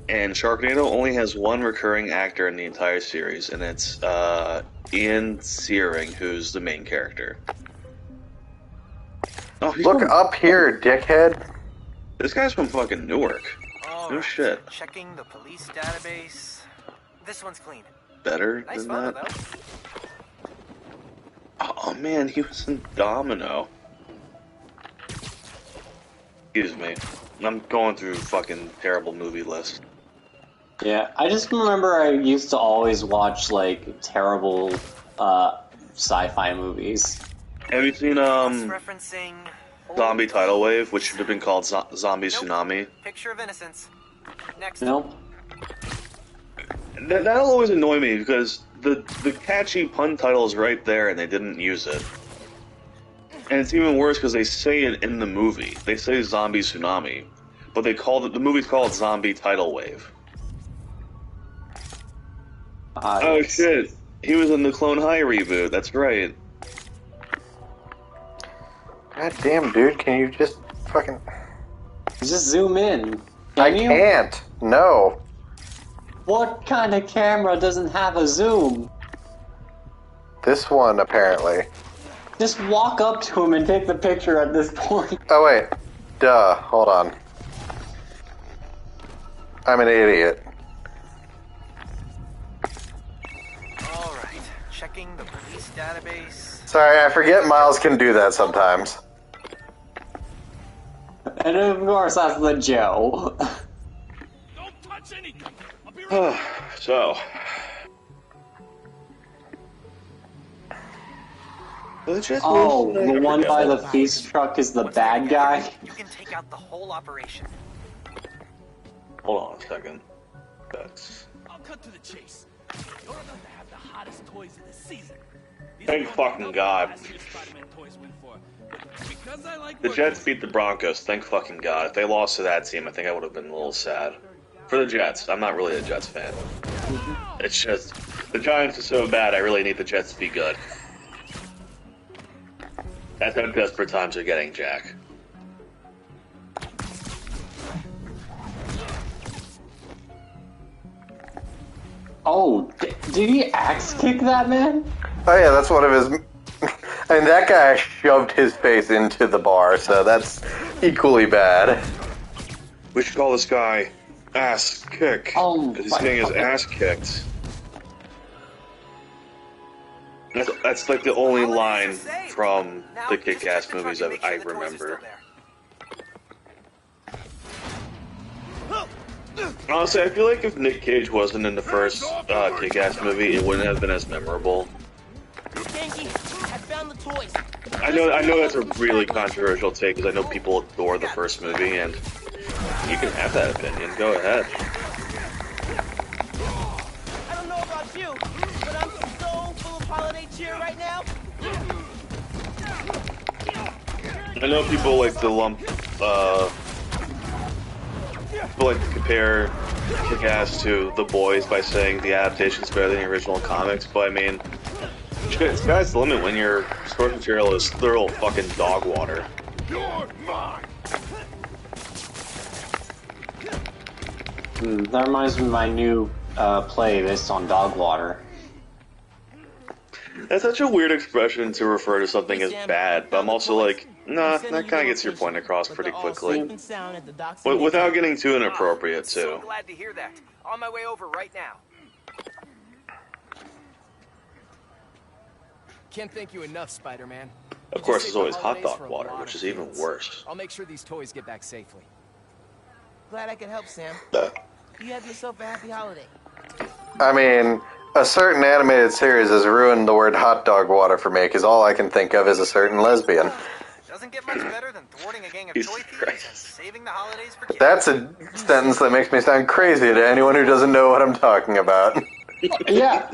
And Sharknado only has one recurring actor in the entire series, and it's Ian Searing, who's the main character. Oh, Look up here, dickhead. This guy's from fucking Newark. No shit. Checking the police database. This one's clean. Better Nice than photo, that? though. Oh man, he was in Domino. Excuse me. I'm going through fucking terrible movie list. Yeah, I just remember I used to always watch, like, terrible, sci-fi movies. Have you seen, Zombie Tidal Wave, which should have been called Zombie Tsunami? Picture of innocence. Next. Nope. That'll always annoy me because the catchy pun title is right there and they didn't use it. And it's even worse because they say it in the movie. They say Zombie Tsunami, but they called it, the movie's called Zombie Tidal Wave. Oh shit, he was in the Clone High reboot, that's right. God damn, dude, can you just fucking... Just zoom in. I can't. No. What kind of camera doesn't have a zoom? This one, apparently. Just walk up to him and take the picture at this point. Oh, wait. Duh. Hold on. I'm an idiot. hacking the police database. Sorry, I forget Miles can do that sometimes. And of course, that's the Joe. So. Oh, the one by the police truck is the bad guy? You can take out the whole operation. Hold on a second. That's... I'll cut to the chase. You're about to have the hottest toys of the season. Thank fucking God. The Jets beat the Broncos. Thank fucking God. If they lost to that team, I think I would have been a little sad. For the Jets. I'm not really a Jets fan. It's just, the Giants are so bad, I really need the Jets to be good. That's how desperate times are getting, Jack. Oh, did he axe kick that man? Oh yeah, that's one of his... I mean, that guy shoved his face into the bar, so that's equally bad. We should call this guy Ass Kick. Oh, he's getting his ass kicked. That's like the only line from the Kick-Ass movies that I remember. Honestly, I feel like if Nick Cage wasn't in the first Kick-Ass movie, it wouldn't have been as memorable. Genki, I found the toys. I know that's a really controversial take, because I know people adore the first movie, and you can have that opinion. Go ahead. I don't know about you, but I'm so full of holiday cheer right now. I know people like to lump, people like to compare Kick-Ass to The Boys by saying the adaptation's better than the original comics, but I mean, sky's the limit when your source material is literal fucking dog water. You're mine. That reminds me of my new play based on dog water. That's such a weird expression to refer to something as bad, but I'm also like, nah, that kind of gets your point across pretty quickly. Without getting too inappropriate, too. So glad to hear that. On my way over right now. Can't thank you enough, Spider-Man. Of course, there's always hot dog water, which is even worse. I'll make sure these toys get back safely. Glad I could help, Sam. You have yourself a happy holiday. I mean, a certain animated series has ruined the word hot dog water for me, because all I can think of is a certain lesbian. Doesn't get much better than thwarting a gang of toy thieves and saving the holidays for kids. That's a sentence that makes me sound crazy to anyone who doesn't know what I'm talking about. Yeah.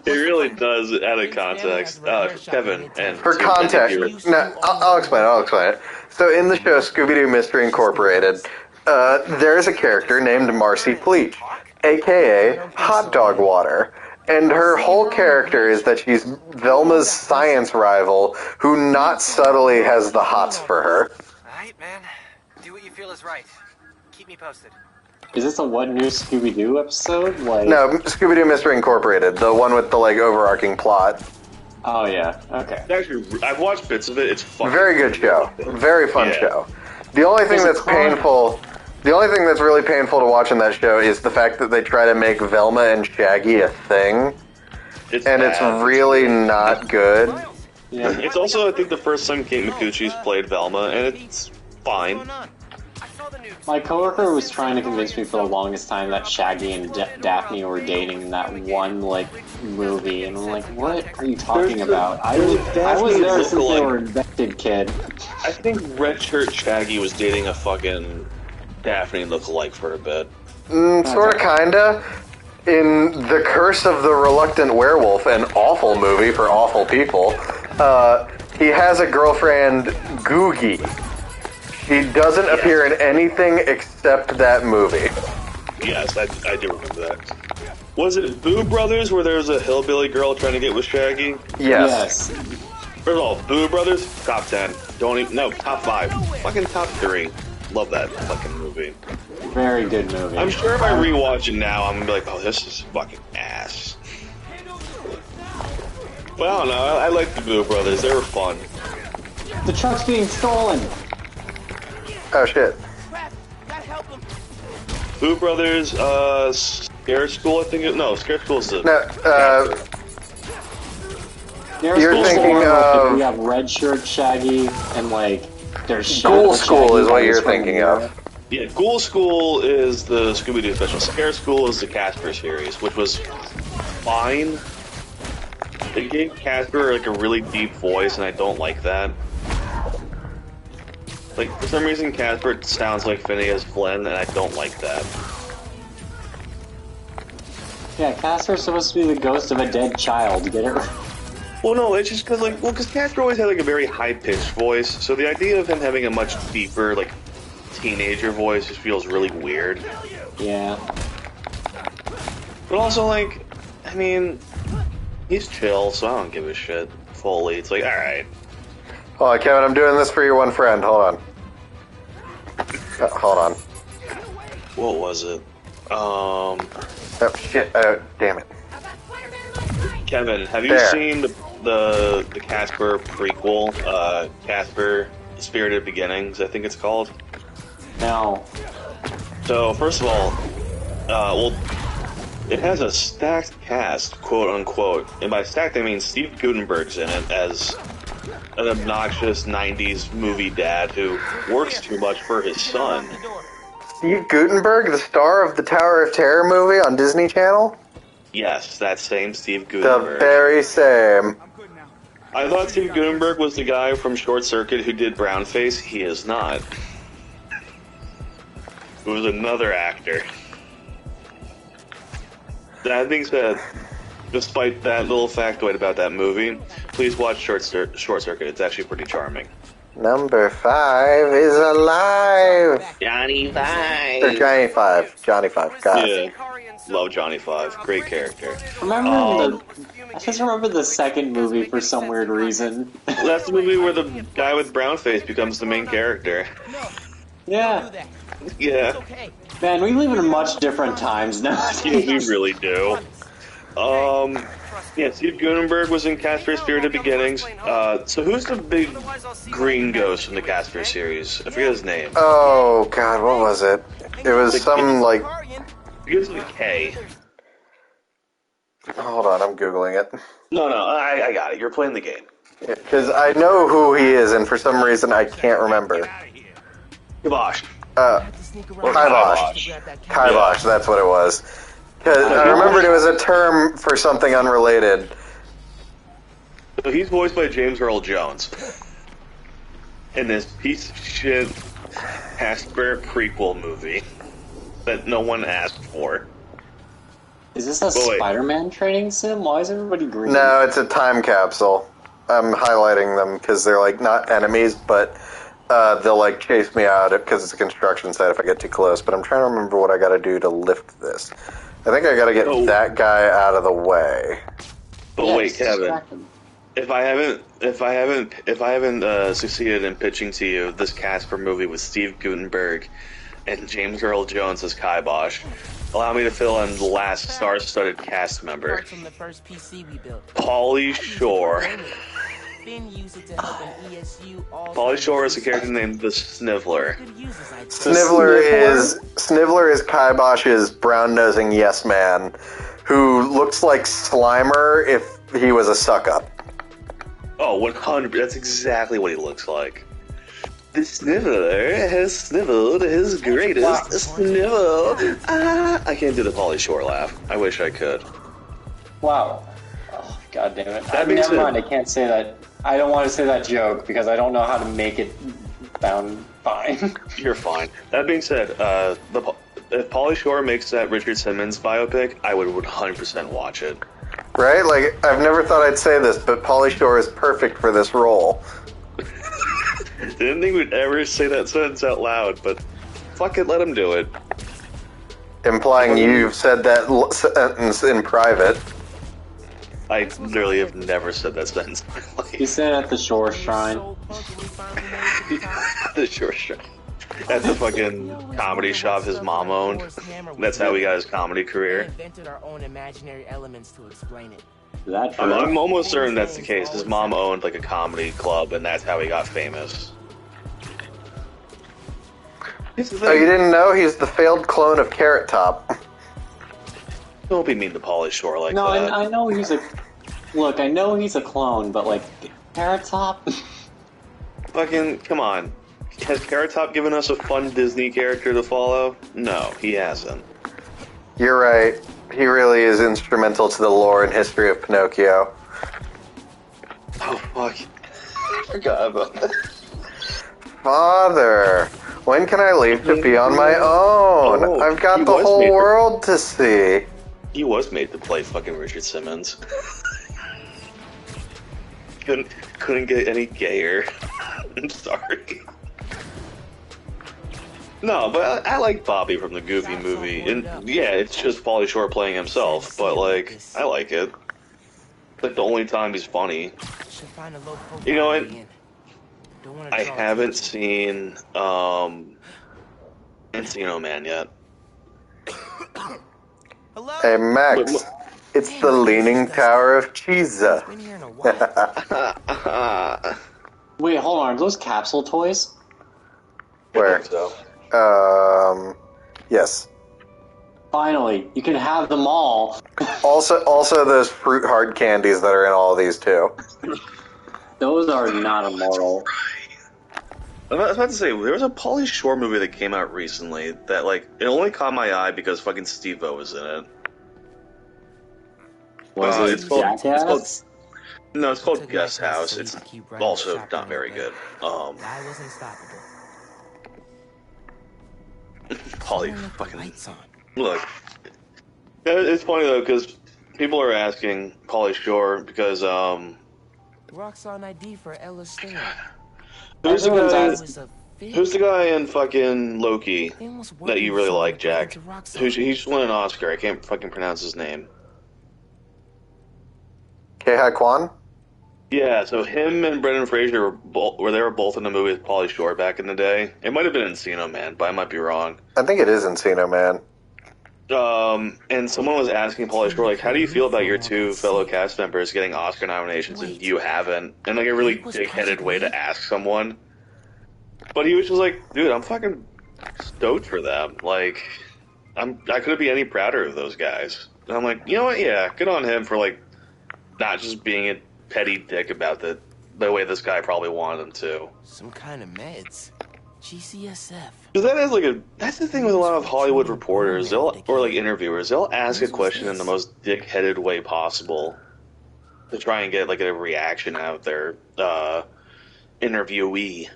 It really does, out of context. Kevin, and... For context, no, I'll explain it. So in the show Scooby-Doo Mystery Incorporated, there is a character named Marcy Pleach, a.k.a. Hot Dog Water. And her whole character is that she's Velma's science rival, who not subtly has the hots for her. Alright, man. Do what you feel is right. Keep me posted. Is this a What New Scooby-Doo episode? Like... No, Scooby-Doo Mystery Incorporated, the one with the, like, overarching plot. Oh, yeah. Okay. Actually, I've watched bits of it. It's fucking... Very good show. Very fun show. The only thing that's painful... The only thing that's really painful to watch in that show is the fact that they try to make Velma and Shaggy a thing. It's really not good. Yeah. It's also, I think, the first time Kate Micucci's played Velma, and it's fine. My coworker was trying to convince me for the longest time that Shaggy and Daphne were dating in that one, like, movie, and I'm like, what are you talking about? I was there since they were invented, kid. I think Red Shirt Shaggy was dating a fucking Daphne lookalike for a bit. Sorta, kinda. In The Curse of the Reluctant Werewolf, an awful movie for awful people, he has a girlfriend, Googie. She doesn't appear in anything except that movie. Yes, I do remember that. Was it Boo Brothers where there was a hillbilly girl trying to get with Shaggy? Yes. First of all, Boo Brothers, top 10. Don't even, no, top 5. Fucking top 3. Love that fucking movie. Very good movie. I'm sure if I rewatch it now, I'm gonna be like, oh, this is fucking ass. But I don't know, I like the Boo Brothers, they were fun. The truck's being stolen! Oh shit. Boo Brothers, Scare School, I think no, Scare School's the... No, You're thinking of... We have Red Shirt Shaggy, and like, there's Ghoul School is what you're thinking of. Yeah, Ghoul School is the Scooby-Doo special. Scare School is the Casper series, which was fine. They gave Casper like a really deep voice, and I don't like that. Like, for some reason, Casper sounds like Phineas Flynn, and I don't like that. Yeah, Casper's supposed to be the ghost of a dead child. Get it? Well, no, it's just because, like, because Casper always had like a very high-pitched voice, so the idea of him having a much deeper, like, teenager voice just feels really weird. Yeah. But also, like, I mean, he's chill, so I don't give a shit. Fully, it's like, alright. Hold on, Kevin, I'm doing this for your one friend. Hold on. Hold on. What was it? Oh, shit. Damn it. Kevin, have you There. seen the Casper prequel, Casper Spirited Beginnings, I think it's called? No. So, first of all, well, it has a stacked cast, quote unquote, and by stacked I mean Steve Guttenberg's in it as an obnoxious 90s movie dad who works too much for his son. Steve Guttenberg, the star of the Tower of Terror movie on Disney Channel? Yes, that same Steve The Guttenberg. very same. I thought Steve Guttenberg was the guy from Short Circuit who did Brownface. He is not. It was another actor. That being said, despite that little factoid about that movie, please watch Short Circuit. It's actually pretty charming. Number 5 is alive. Johnny Five. Or Johnny 5. Johnny 5. Got it. Yeah, love Johnny Five. Great character. I just remember the second movie for some weird reason. That's the movie where the guy with brown face becomes the main character. Yeah. Yeah. Man, we live in much different times now. Yeah, we really do. Yeah, Steve Guttenberg was in Casper Spirited Beginnings. So who's the big green ghost from the Casper series? I forget his name. Oh, God, what was it? It was some, like... It begins with a K. Hold on, I'm Googling it. No, I got it. You're playing the game. Because I know who he is, and for some reason I can't remember. Kibosh. Kibosh. Kibosh, that's what it was. Because I remembered it was a term for something unrelated. So he's voiced by James Earl Jones. In this piece of shit Casper prequel movie that no one asked for. Is this a Spider-Man training sim? Why is everybody green? No, it's a time capsule. I'm highlighting them because they're like not enemies, but they'll like chase me out because it's a construction site if I get too close. But I'm trying to remember what I got to do to lift this. I think I got to get that guy out of the way. But wait, Kevin. If I haven't succeeded in pitching to you this Casper movie with Steve Guttenberg and James Earl Jones as Kibosh, allow me to fill in the last star-studded cast member. From the first PC we built. Pauly Shore. Then use it to help an ESU all Pauly Shore is a character named the Sniveler. Sniveler is Kibosh's brown-nosing yes man, who looks like Slimer if he was a suck-up. Oh, 100%. That's exactly what he looks like. The Sniveler has snivelled his greatest snivel. I can't do the Pauly Shore laugh. I wish I could. Wow. Oh, God damn it. Never mind, I can't say that. I don't want to say that joke because I don't know how to make it sound fine. You're fine. That being said, if Pauly Shore makes that Richard Simmons biopic, I would 100% watch it. Right? Like, I've never thought I'd say this, but Pauly Shore is perfect for this role. Didn't think we'd ever say that sentence out loud, but fuck it, let him do it. Implying you've said that sentence in private. I literally have never said that sentence in my life. He said at the Shore Shrine. The Shore Shrine. At the fucking comedy shop his mom owned. That's how he got his comedy career. Invented our own imaginary elements to explain it. I'm almost certain that's the case. His mom owned like a comedy club, and that's how he got famous. Oh, you didn't know? He's the failed clone of Carrot Top. Don't be mean to Pauly Shore like no, that. I know he's a Look, I know he's a clone, but like, Carrot Top? Fucking, come on. Has Carrot Top given us a fun Disney character to follow? No, he hasn't. You're right. He really is instrumental to the lore and history of Pinocchio. Oh, fuck. I forgot about that. Father, when can I leave to be on my own? Oh, I've got he the was whole made to- world to see. He was made to play fucking Richard Simmons. couldn't get any gayer. I'm sorry. No, but I like Bobby from the Goofy movie. And yeah, it's just Pauly Shore playing himself, but like, I like it. Like the only time he's funny. You know what? I haven't seen Encino Man yet. Hey Max, it's the Leaning Tower of Cheesa. Wait, hold on. Are those capsule toys? Where? Yes. Finally, you can have them all. Also those fruit hard candies that are in all these too. Those are not immortal. I was about to say, there was a Pauly Shore movie that came out recently that, like, it only caught my eye because fucking Steve-O was in it. Was it it's called Jackass? No, it's called Guest House. It's also not very good. I was unstoppable. Pauly fucking... Look, it's funny though, because people are asking Pauly Shore because, Roxxon ID for Ella Stone. Who's the guy in fucking Loki that you really like, Jack? He just won an Oscar. I can't fucking pronounce his name. Ke-Huy Quan? Yeah, so him and Brendan Fraser were both in the movie with Pauly Shore back in the day. It might have been Encino Man, but I might be wrong. I think it is Encino Man. And someone was asking Pauly Shore, like, how do you feel about your two fellow cast members getting Oscar nominations and you haven't? And like a really dick-headed way to ask someone. But he was just like, dude, I'm fucking stoked for them. Like, I couldn't be any prouder of those guys. And I'm like, you know what? Yeah, good on him for like not just being a petty dick about the way this guy probably wanted him to. Some kind of meds. GCSF. Because that's the thing with a lot of Hollywood reporters, or like interviewers, they'll ask a question in the most dick-headed way possible to try and get like a reaction out of their interviewee.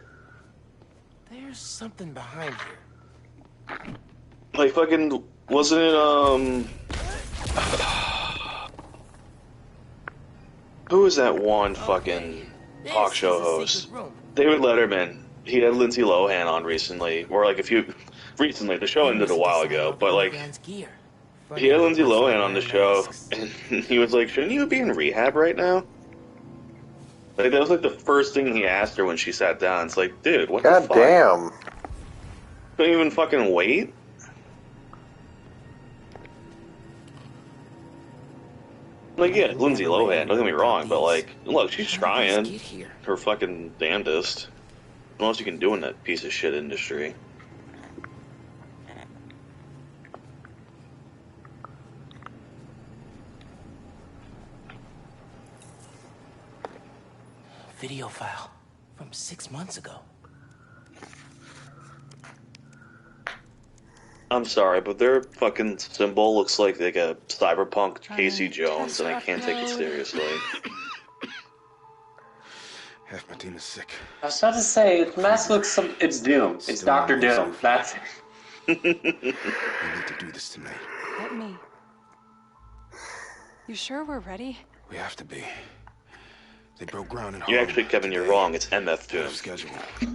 There's something behind here. Like fucking, wasn't it who was that one fucking talk show host? David Letterman. He had Lindsay Lohan on recently, or like recently. The show ended a while ago, but like he had Lindsay Lohan on the show, and he was like, "Shouldn't you be in rehab right now?" Like that was like the first thing he asked her when she sat down. It's like, dude, what the fuck? God damn! Couldn't even fucking wait. Like, yeah, Lindsay Lohan. Don't get me wrong, but like, look, she's trying her fucking damnedest. What else you can do in that piece of shit industry? Video file from 6 months ago. I'm sorry, but their fucking symbol looks like a cyberpunk Casey Jones, and I can't take it seriously. Half my team is sick. I was about to say, the mask looks it's Doom. It's Dr. Doom. That's it. We need to do this tonight. Let me. You sure we're ready? We have to be. They broke ground in You Harlem. actually, Kevin, you're wrong. It's MF Doom. Schedule. The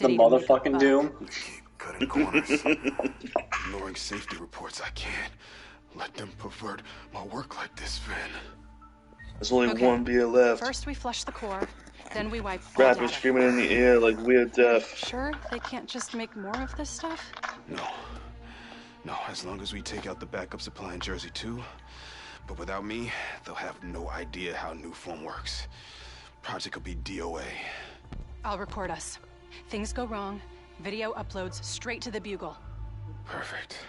motherfucking Doom. Cutting corners. Ignoring safety reports, I can't let them pervert my work like this, Finn. There's only Okay. one beer left. First we flush the core, then we wipe all Rappers data. screaming in the air like we're deaf. Sure they can't just make more of this stuff? No, as long as we take out the backup supply in Jersey too. But without me, they'll have no idea how Nuform works. Project will be DOA. I'll record us. Things go wrong, video uploads straight to the Bugle. Perfect.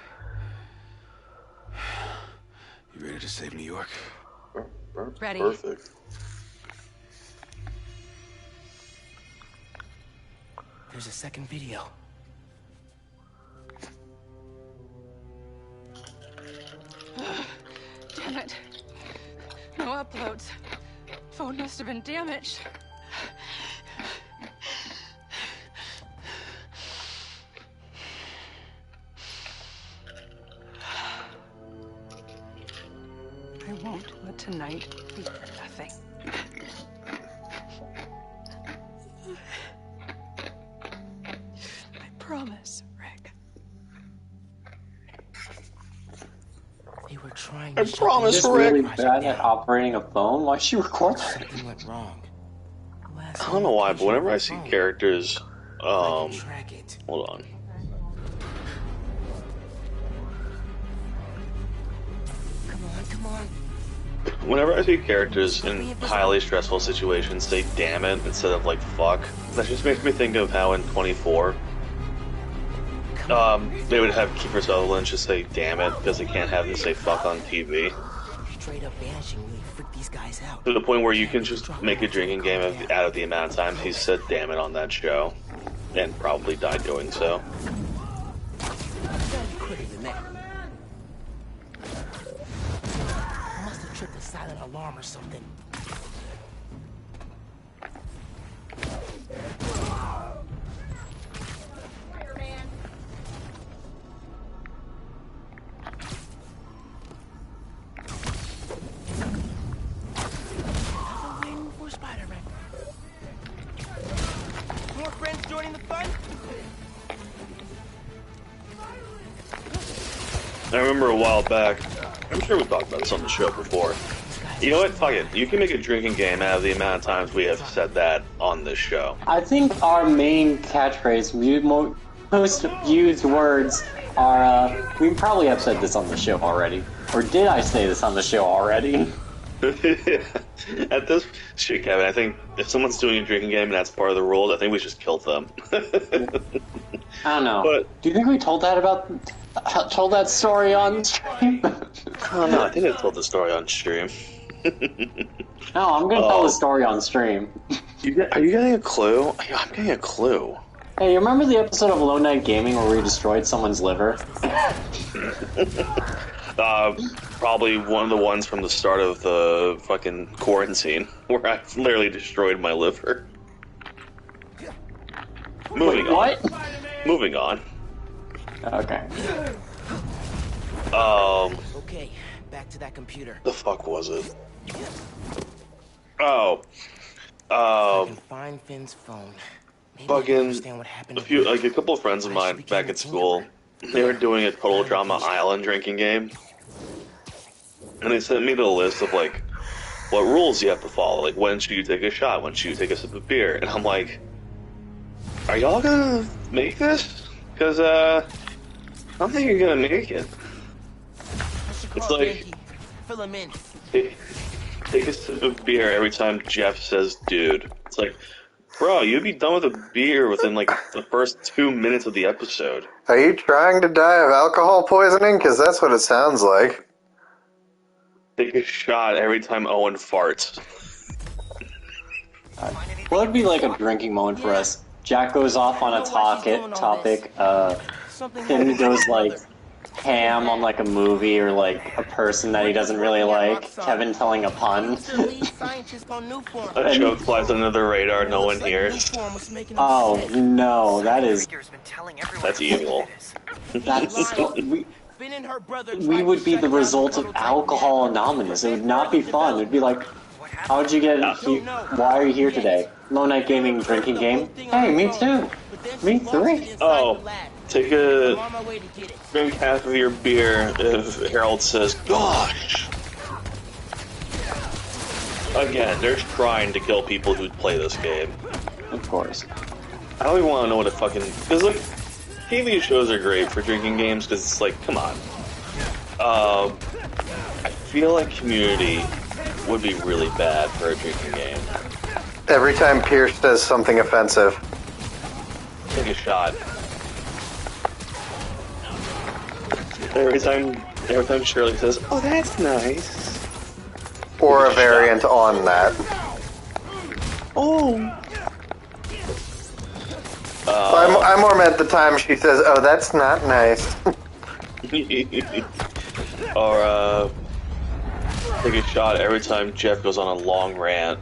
You ready to save New York? Ready. Perfect. There's a second video. Damn it. No uploads. Phone must have been damaged. I won't let tonight be for nothing. I promise, Rick. They were trying I to promise, Rick. Really bad at operating a phone. Why'd she record that? Something went wrong. I don't know why, but whenever I see characters, hold on. Come on. Whenever I see characters in highly stressful situations say "damn it" instead of like "fuck," that just makes me think of how in 24, they would have Kiefer Sutherland just say "damn it" because they can't have him say "fuck" on TV. Straight up banishing really freaked these guys out. To the point where you can just make a drinking game out of the amount of times he said "damn it" on that show, and probably died doing so. Quicker than that. Must have tripped a silent alarm or something. More friends joining the fun? I remember a while back, I'm sure we talked about this on the show before. You know what? Fuck it. You can make a drinking game out of the amount of times we have said that on this show. I think our main catchphrase, most used words, are, we probably have said this on the show already. Or did I say this on the show already? At this shit, Kevin, I think if someone's doing a drinking game and that's part of the rules, I think we just kill them. I don't know. But, do you think we told that story on stream? I don't know. I think I told the story on stream. No, I'm gonna tell the story on stream. Are you getting a clue? I'm getting a clue. Hey, you remember the episode of Lone Night Gaming where we destroyed someone's liver? Probably one of the ones from the start of the fucking quarantine, where I literally destroyed my liver. Moving on. Moving on. Okay. Okay, back to that computer. The fuck was it? I can find Finn's phone. Maybe I can understand what happened. A couple of friends of mine back at school, they were doing a Total Drama Island drinking game. And they sent me the list of, like, what rules you have to follow. Like, when should you take a shot? When should you take a sip of beer? And I'm like, are y'all gonna make this? Because, I don't think you're gonna make it. It's like, fill him in. Take a sip of beer every time Jeff says dude. It's like, bro, you'd be done with a beer within, like, the first 2 minutes of the episode. Are you trying to die of alcohol poisoning? Because that's what it sounds like. Take a shot every time Owen farts. What would be like a drinking moment for us? Jack goes off on a topic, Finn goes like ham on like a movie or like a person that he doesn't really like, Kevin telling a pun. A joke flies under the radar, no one hears. Oh no, that's evil. We would be the result of Alcohol Anonymous. It would not be fun. It would be like, how'd you get here? Why are you here today? Lone Night Gaming drinking game? Hey, me too. Me three. Oh, drink half of your beer if Harold says, gosh. Again, they're trying to kill people who play this game. Of course. I don't even want to know what it fucking... Because, like, TV shows are great for drinking games because it's like, come on. I feel like Community would be really bad for a drinking game. Every time Pierce does something offensive. Take a shot. Every time Shirley says, oh, that's nice. or a variant on that. Oh. I more meant the time she says, "Oh, that's not nice." Or take a shot every time Jeff goes on a long rant.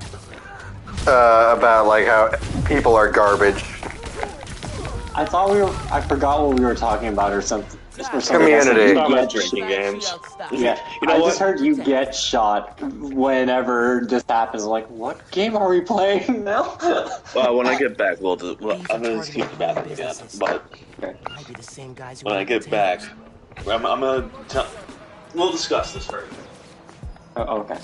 About like how people are garbage. I forgot what we were talking about or something. Community. Drinking games. Yeah, You know I what? just heard you get shot whenever this happens. Like, what game are we playing now? Well, when I get back, I'm gonna keep the bathroom again. But when I get back, I'm gonna tell. We'll discuss this first. Oh, okay.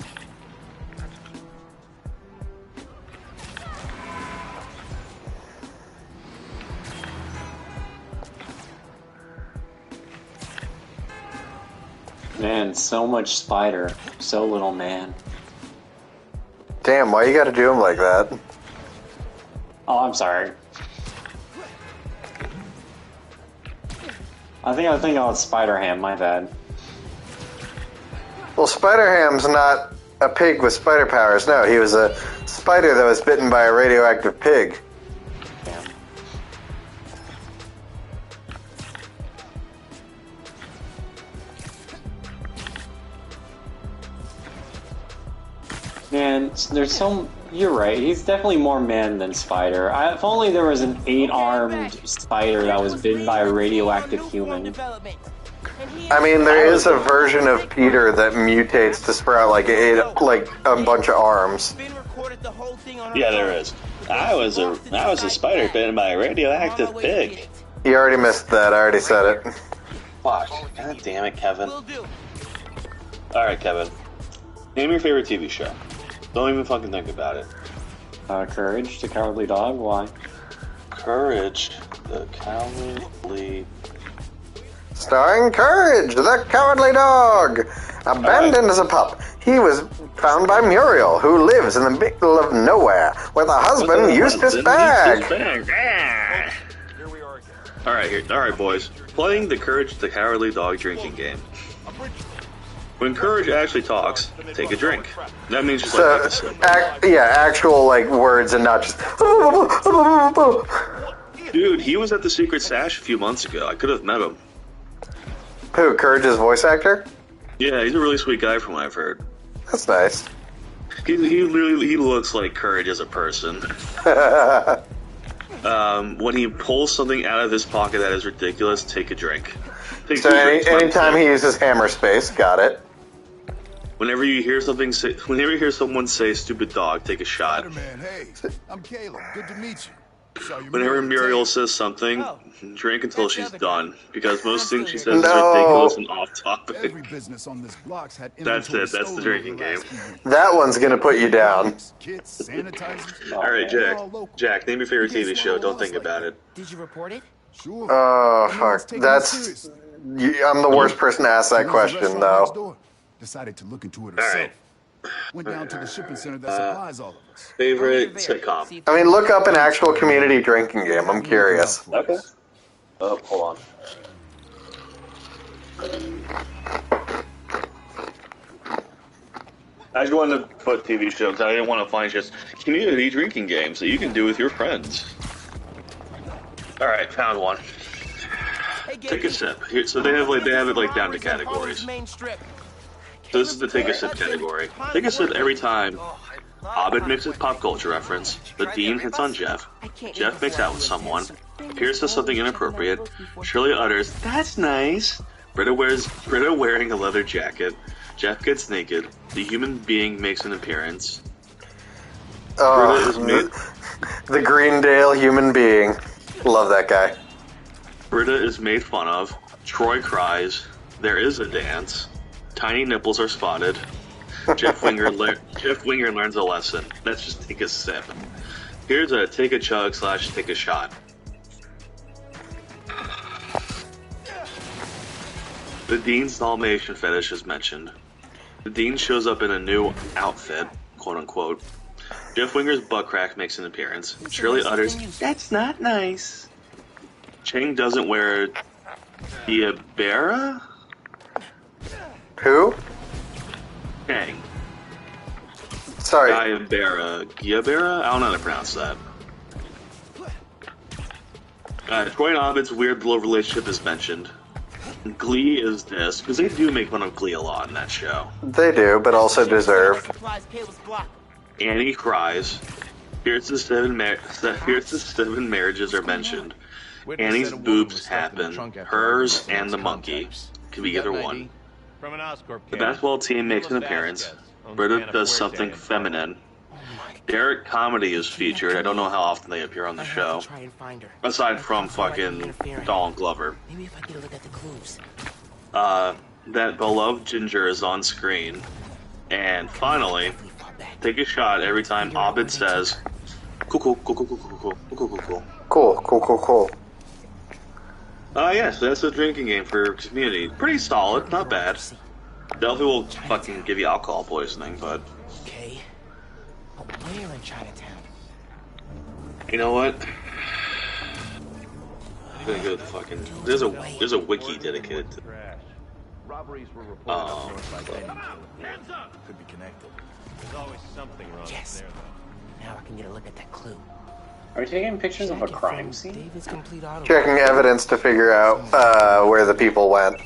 Man, so much spider, so little man. Damn, why you gotta do him like that? Oh, I'm sorry. I think it's Spider-Ham, my bad. Well, Spider-Ham's not a pig with spider powers. No, he was a spider that was bitten by a radioactive pig. Man, there's so... You're right, he's definitely more man than spider. If only there was an 8-armed spider that was bitten by a radioactive human. I mean, there is a version of Peter that mutates to sprout like a bunch of arms. Yeah, there is. I was a spider bitten by a radioactive pig. You already missed that. I already said it. Fuck. God damn it, Kevin. Alright, Kevin. Name your favorite TV show. Don't even fucking think about it. Courage, the Cowardly Dog? Why? Courage, the Cowardly... Starring Courage, the Cowardly Dog. Abandoned as a pup, he was found by Muriel, who lives in the middle of nowhere, with a husband Eustace Bag. Alright, boys. Playing the Courage, the Cowardly Dog drinking game. When Courage actually talks, take a drink. That means just actual like words and not just. Dude, he was at the Secret Stash a few months ago. I could have met him. Who? Courage's voice actor? Yeah, he's a really sweet guy from what I've heard. That's nice. He looks like Courage as a person. When he pulls something out of his pocket that is ridiculous, take a drink. Anytime he uses hammer space, got it. Whenever you hear someone say "stupid dog," take a shot. Spider-Man, hey, I'm Caleb. Good to meet you. Whenever Muriel says something, drink until she's done, because most things she says is ridiculous and off topic. Every business on this block's had That's it. That's the drinking game. That one's gonna put you down. All right, Jack. Name your favorite TV show. Don't think about it. Did you report it? Sure. Oh fuck, that's. I'm the worst person to ask that question, though. Decided to look into it herself. Went down to the shipping center that supplies all of us. Favorite sitcom? I mean, look up an actual community drinking game. I'm curious. Okay. Oh, hold on. I just wanted to put TV shows. I didn't want to find just community drinking games that you can do with your friends. All right, found one. Take a sip. Here, so they have it like down to categories. So this is the take a sip category. Take a sip every time Abed makes a pop culture reference, the Dean hits on Jeff, Jeff makes out with someone, Pierce says something inappropriate, Shirley utters, "That's nice," Britta wearing a leather jacket, Jeff gets naked, the human being makes an appearance. The Greendale human being. Love that guy. Britta is made fun of, Troy cries, there is a dance, tiny nipples are spotted, Jeff Winger learns a lesson. Let's just take a sip. Here's a take a chug / take a shot. The Dean's Dalmatian fetish is mentioned. The Dean shows up in a new outfit, quote unquote. Jeff Winger's butt crack makes an appearance. Shirley utters, "That's not nice." Chang doesn't wear Diabera? Who? Chang. Sorry. Guiabera? I don't know how to pronounce that. Troy and Ovid's weird little relationship is mentioned. Glee is this, because they do make fun of Glee a lot in that show. They do, but also deserve. Annie cries. Here's the seven marriages are mentioned. Annie's boobs happen. Hers and the monkey. Could be either one. The basketball team makes an appearance. Britta does something feminine. Derek Comedy is featured. I don't know how often they appear on the show. Aside from fucking Donald Glover. Maybe if I get a look at the clues. That beloved Ginger is on screen. And finally, take a shot every time Ovid says, cool. Yes, that's a drinking game for community. Pretty solid, not bad. Definitely will fucking give you alcohol poisoning, but... Okay. But where in Chinatown? You know what? I'm gonna go to the fucking... There's a wiki dedicated to... Could be connected. There's always something wrong there, though. Now I can get a look at that clue. Are you taking pictures of a crime scene? Checking evidence to figure out where the people went.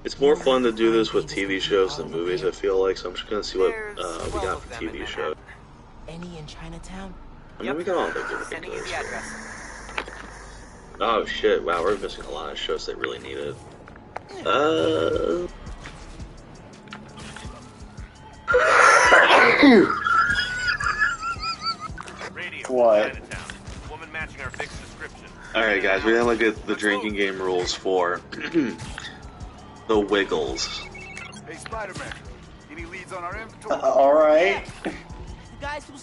It's more fun to do this with TV shows than movies, I feel like, so I'm just gonna see what we got for TV show. Any in Chinatown? I mean, we got all the ridiculous. Oh shit, wow, we're missing a lot of shows that really need it. What? Alright guys, we're gonna look at the drinking game rules for the Wiggles. Hey Spider-Man, any leads on our info? Alright.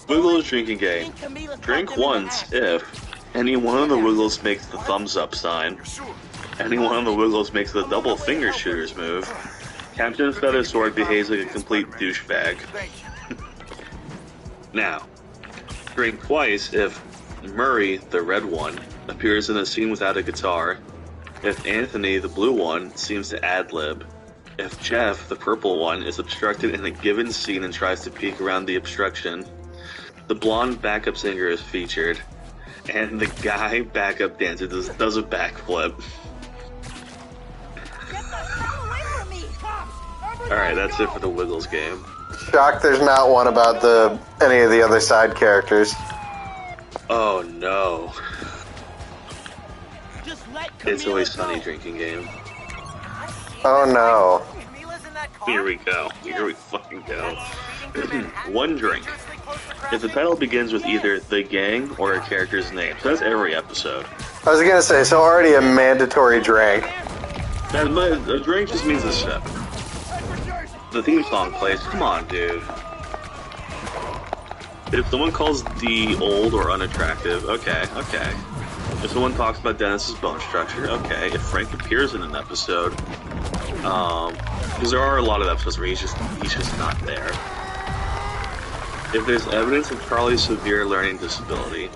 Wiggles drinking game. Drink once if any one of the Wiggles makes the thumbs up sign, any one of the Wiggles makes the double finger shooters move, Captain Feathersword behaves like a complete douchebag. Now, drink twice if Murray, the red one, appears in a scene without a guitar, if Anthony, the blue one, seems to ad-lib, if Jeff, the purple one, is obstructed in a given scene and tries to peek around the obstruction, the blonde backup singer is featured, and the guy backup dancer does a backflip. Alright, that's it for the Wiggles game. Shocked there's not one about any of the other side characters. Oh no. It's Always Sunny drinking game. Oh no. Here we go. Here we fucking go. One drink. If the title begins with either the gang or a character's name. So that's every episode. I was gonna say, so already a mandatory drink. A drink just means a sip. The theme song plays. Come on, dude. If someone calls D old or unattractive, okay. If someone talks about Dennis's bone structure, okay. If Frank appears in an episode, because there are a lot of episodes where he's just not there. If there's evidence of Charlie's severe learning disability,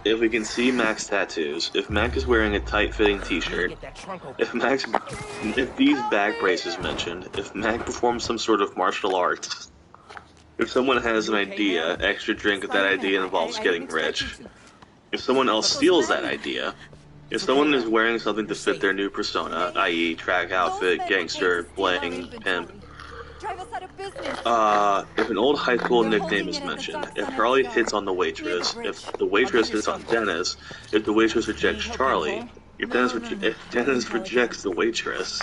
if we can see Mac's tattoos, if Mac is wearing a tight-fitting t-shirt, if these back braces mentioned, if Mac performs some sort of martial arts, if someone has an idea, extra drink if that idea involves getting rich, if someone else steals that idea, if someone is wearing something to fit their new persona, i.e. track outfit, gangster, bling, pimp, if an old high school nickname is mentioned, if Charlie hits on the waitress, if the waitress hits on Dennis, if the waitress rejects Charlie, if Dennis rejects the waitress,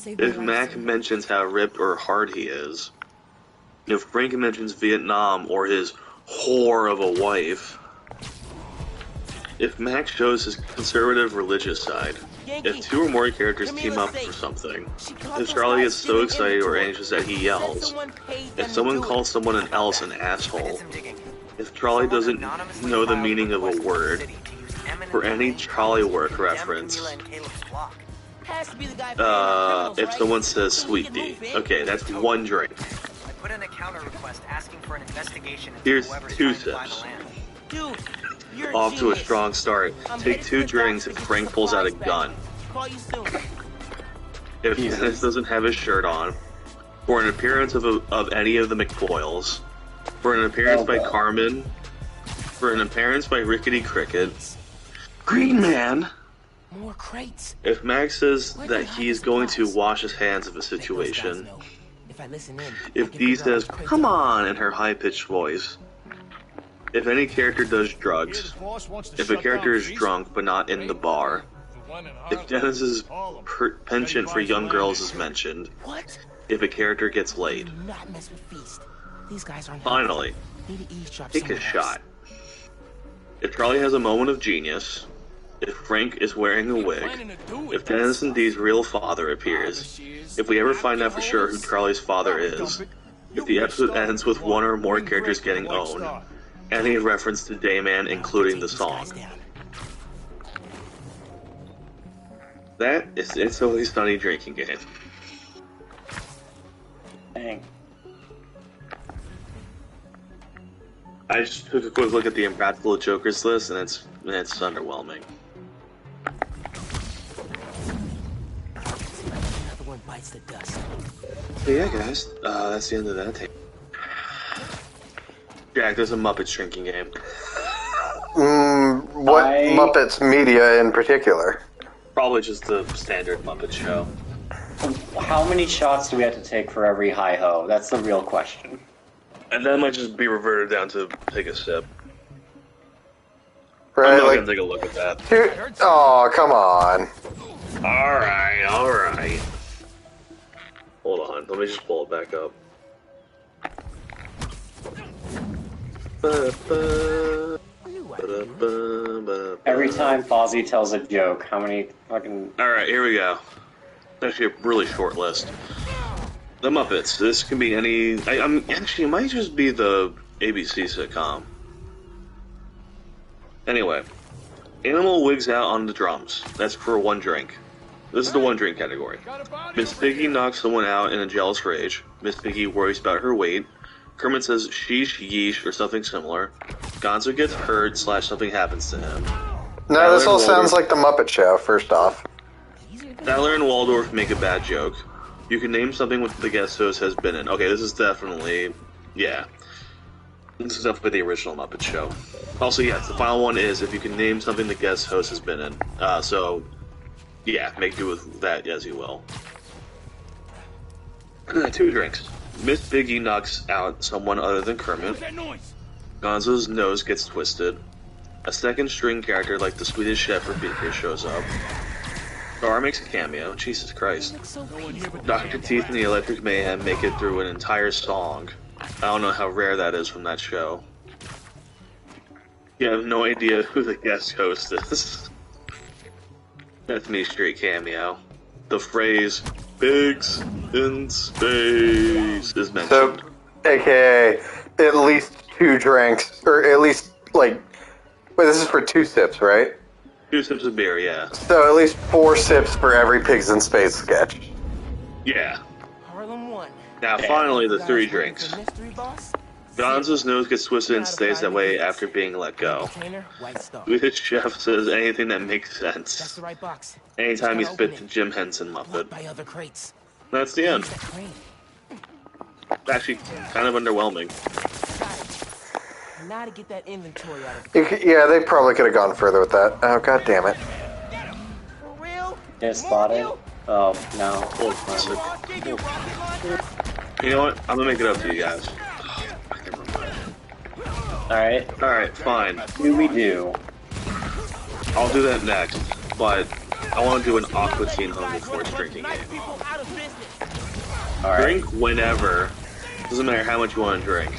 if Mac mentions how ripped or hard he is, if Frank mentions Vietnam or his whore of a wife, if Mac shows his conservative religious side, if two or more characters team up for something, if Charlie gets so excited or anxious that he yells, if someone calls someone else an asshole, if Charlie doesn't know the meaning of a word, for any Charlie work reference, if someone says sweet D. Okay, that's one drink. Here's two sips. Off to a strong start. Take two drinks if Frank pulls out a gun. If Dennis doesn't have his shirt on. for an appearance of any of the McFoyles, for an appearance by Carmen, for an appearance by Rickety Cricket, Green Man. More crates. If Max says that he's going to wash his hands of a situation, If I listen in, if Dee says, "Come on," in her high-pitched voice, if any character does drugs, if a character is drunk but not in the bar, if Dennis's penchant for young girls is mentioned, if a character gets laid. Do not mess with Feast. These guys aren't Finally, Need to eavesdrop take a somewhere shot. If Charlie has a moment of genius, if Frank is wearing a wig, if Dennis and Dee's real father appears, if we ever find out for sure who Charlie's father is, if the episode ends with one or more characters getting owned, any reference to Dayman including the song. That is It's Always Sunny drinking game. Dang. I just took a quick look at the Impractical Jokers list, and it's underwhelming. Another one bites the dust. So yeah, guys, that's the end of that tape. Jack, there's a Muppets drinking game. What Muppets media in particular? Probably just the standard Muppet show. How many shots do we have to take for every hi-ho? That's the real question. And that might just be reverted down to take a sip. Right, I'm not like, gonna take a look at that. Dude, oh, come on. Alright. Hold on, let me just pull it back up. Every time Fozzie tells a joke, how many fucking... Alright, here we go. It's actually a really short list. The Muppets. This can be any... Actually, it might just be the ABC sitcom. Anyway. Animal wigs out on the drums. That's for one drink. This is the one drink category. Miss Piggy knocks someone out in a jealous rage. Miss Piggy worries about her weight. Kermit says sheesh, yeesh, or something similar. Gonzo gets hurt / something happens to him. No, this all sounds like the Muppet Show, first off. Tyler and Waldorf make a bad joke. You can name something with the guest host has been in. Okay, this is definitely... Yeah. This is definitely the original Muppet Show. Also, yes, the final one is if you can name something the guest host has been in. So, yeah, make do with that as you will. 2 drinks. Miss Piggy knocks out someone other than Kermit. Gonzo's nose gets twisted. A second string character like the Swedish Chef or Beaker shows up. Star makes a cameo. Jesus Christ. Dr. Teeth and the Electric Mayhem make it through an entire song. I don't know how rare that is from that show. You have no idea who the guest host is. That's me straight cameo. The phrase, pigs in space, is mentioned. So, aka, at least 2 drinks, or at least, like, wait, this is for 2 sips, right? 2 sips of beer, yeah. So at least 4 sips for every Pigs in Space sketch. Yeah. Harlem 1. Now, finally, the 3 drinks. Gonzo's nose gets twisted and stays that way after being let go. Swedish Chef says anything that makes sense. That's the right box. Anytime he spits to Jim Henson Muppet. By other crates. That's the end. Actually, kind of underwhelming. Now to get that inventory out of Yeah, they probably could have gone further with that. Oh, god damn it. Get spotted? Oh, no. You know what? I'm gonna make it up to you guys. Alright, fine. Do we do? I'll do that next, but I want to do an Aqua Teen Home Force drinking game. Drink whenever. Doesn't matter how much you want to drink.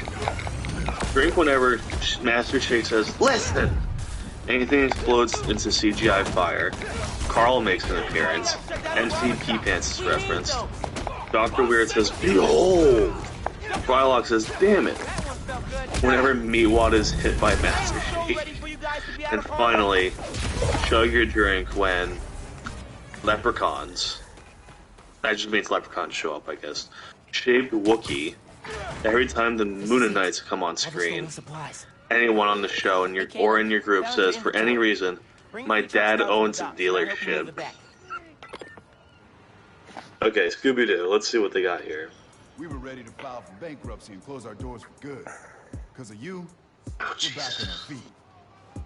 Drink whenever Master Shake says, "Listen!" Anything explodes into CGI fire. Carl makes an appearance. MC Pee Pants is referenced. Dr. Weird says, "Behold!" Frylock says, "Damn it!" Whenever Meatwad is hit by Master Shake. And finally, chug your drink when leprechauns. That just means leprechauns show up, I guess. Shaved Wookiee. Every time the Moonanites come on screen, anyone on the show in your group says, for any reason, my dad owns a dealership. Okay, Scooby-Doo, let's see what they got here. We were ready to file for bankruptcy and close our doors for good. Because of you, we're back on our feet.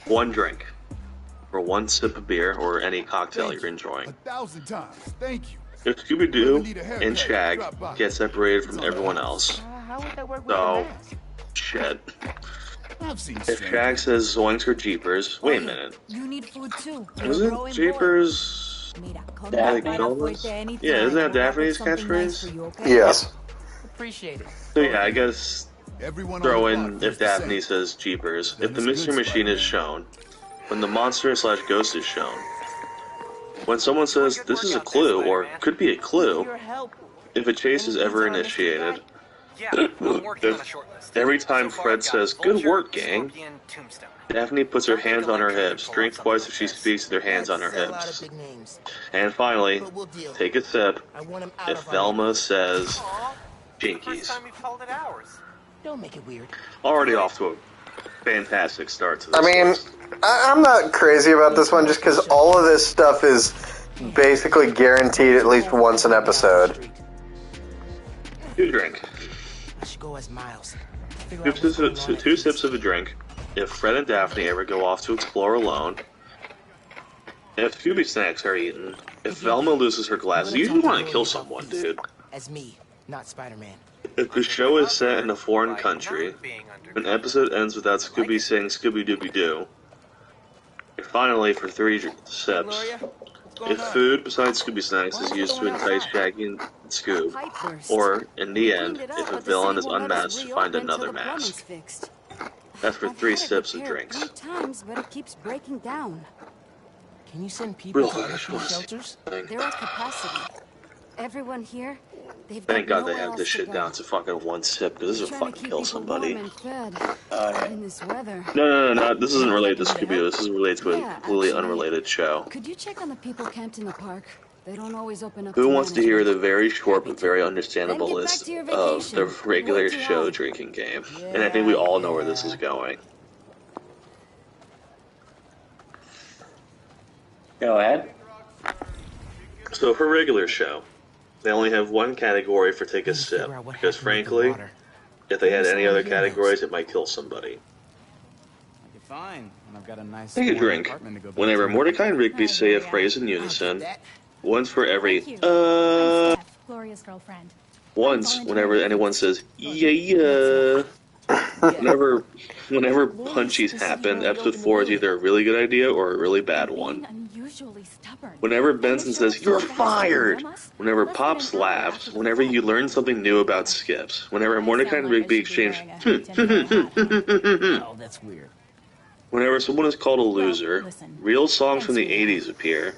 One drink. Or one sip of beer or any cocktail you're enjoying. 1,000 times. Thank you. If Scooby-Doo and Shag get separated from everyone else, How would that work with so, the mask? shit. I've seen If Shag says zoinks or jeepers, wait a minute. You need food too. Isn't jeepers... Daphne's? Yeah, isn't that Daphne's catchphrase? Yes. Appreciate it. So yeah, I guess throw in if Daphne says jeepers. If the mystery machine is shown, when the monster/ghost is shown, when someone says this is a clue or could be a clue, if a chase is ever initiated, every time Fred says good work, gang, Daphne puts her hands on her hips, drink twice if she speaks with her hands on her hips. And finally, take a sip if Velma says jinkies. Don't make it weird. Already off to a fantastic start to this. I mean, I'm not crazy about this one just because all of this stuff is basically guaranteed at least once an episode. You drink. I should go as Miles. Two sips of a drink. If Fred and Daphne ever go off to explore alone. If Scooby snacks are eaten. If Velma loses her glasses. You usually want to kill someone, dude. As me, not Spider-Man. If the show is set in a foreign country, an episode ends without Scooby saying Scooby-Dooby-Doo. And finally, for 3 sips, if food besides Scooby snacks is used to entice Shaggy and Scoob, or, in the end, if a villain is unmasked to find another mask. That's for 3 sips of drinks. Times, but it keeps breaking down. Can you send people Real to other quick, shelters? They're at capacity. Everyone here, they've Thank got God they nowhere have else this to shit go. down to fucking 1 sip, because this will Trying to fucking keep kill people somebody. warm and fed in this weather. No, this isn't related to Scooby-Doo, this is related to a completely unrelated show. Could you check on the people camped in the park? They don't always open up. Who to wants to hear management. the very short but very understandable Then get back list to your of the vacation. regular Work too show hard. drinking game? And I think we all know where this is going. Go ahead. So for regular show, they only have one category for take a sip, because frankly, if they had any other categories, it might kill somebody. Fine. And I've got a nice Take a drink. apartment to go back Whenever to. Mordecai and Rigby say a phrase in unison, once for every, Gloria's girlfriend. once whenever anyone says, yeah. Whenever punchies happen, episode 4 is either a really good idea or a really bad one. Unusually stubborn. Whenever Benson says, you're fired! Whenever Pops laughs, whenever you learn something new about Skips, whenever Mordecai and Rigby exchange, Oh, that's weird. whenever someone is called a loser, real songs from the 80s appear.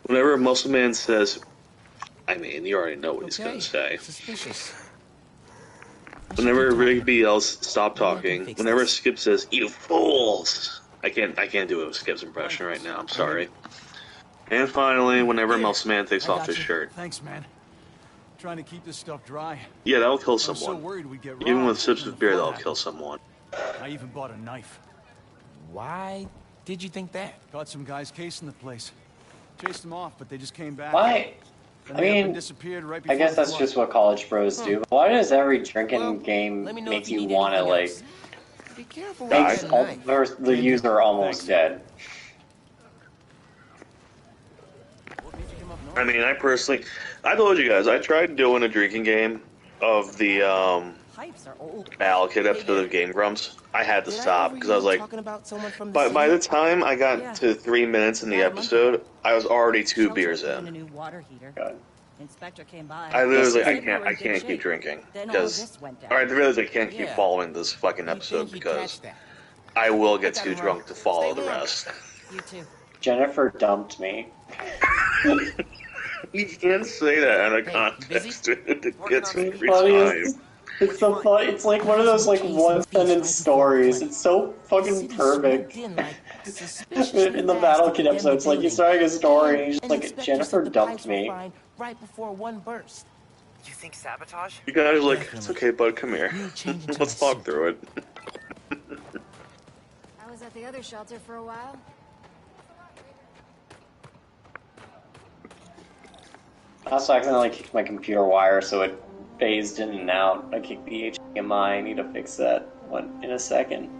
Whenever a muscle man says, I mean, you already know what he's going to say. Suspicious. Whenever Rigby yells, stop talking. Whenever Skip says, you fools! I can't do a Skip's impression right now, I'm sorry. And finally, whenever Muscle Man takes off his shirt. Thanks, man. Trying to keep this stuff dry. Yeah, that'll kill I was so someone. worried we'd get Even robbed with sips when of the beer, flood that'll happened. kill someone. I even bought a knife. Why did you think that? Got some guys casing the place. Chased them off, but they just came back. Why? Then I they up and mean, disappeared right I before guess the that's flood. just what college bros do. But why does every drinking game make you want to, like, Be careful make with all, that knife. the user almost dead? I mean, I told you guys, I tried doing a drinking game of the Al Kid episode of Game Grumps. I had to stop because I was like, by the time I got to 3 minutes in the episode, I was already 2 beers A in. new water heater. Inspector came by. I literally was like, Said we were I in good can't keep shape. drinking Then all because, this went down. or I realized I can't keep Yeah. following this fucking episode because I will get too drunk to follow the rest. You too. Jennifer dumped me. You can't say that out of context. It gets me every Funny time. is- It's so funny. It's like one of those like one sentence stories. It's so fucking perfect. In the Battle Kid episode, it's like he's starting a story and he's just like, Jennifer dumped me. Right before one burst. You think sabotage? You guys are like, it's okay, bud, come here. Let's talk through it. I was at the other shelter for a while. I also accidentally kicked my computer wire, so it phased in and out. I kicked the HDMI. I need to fix that in a second.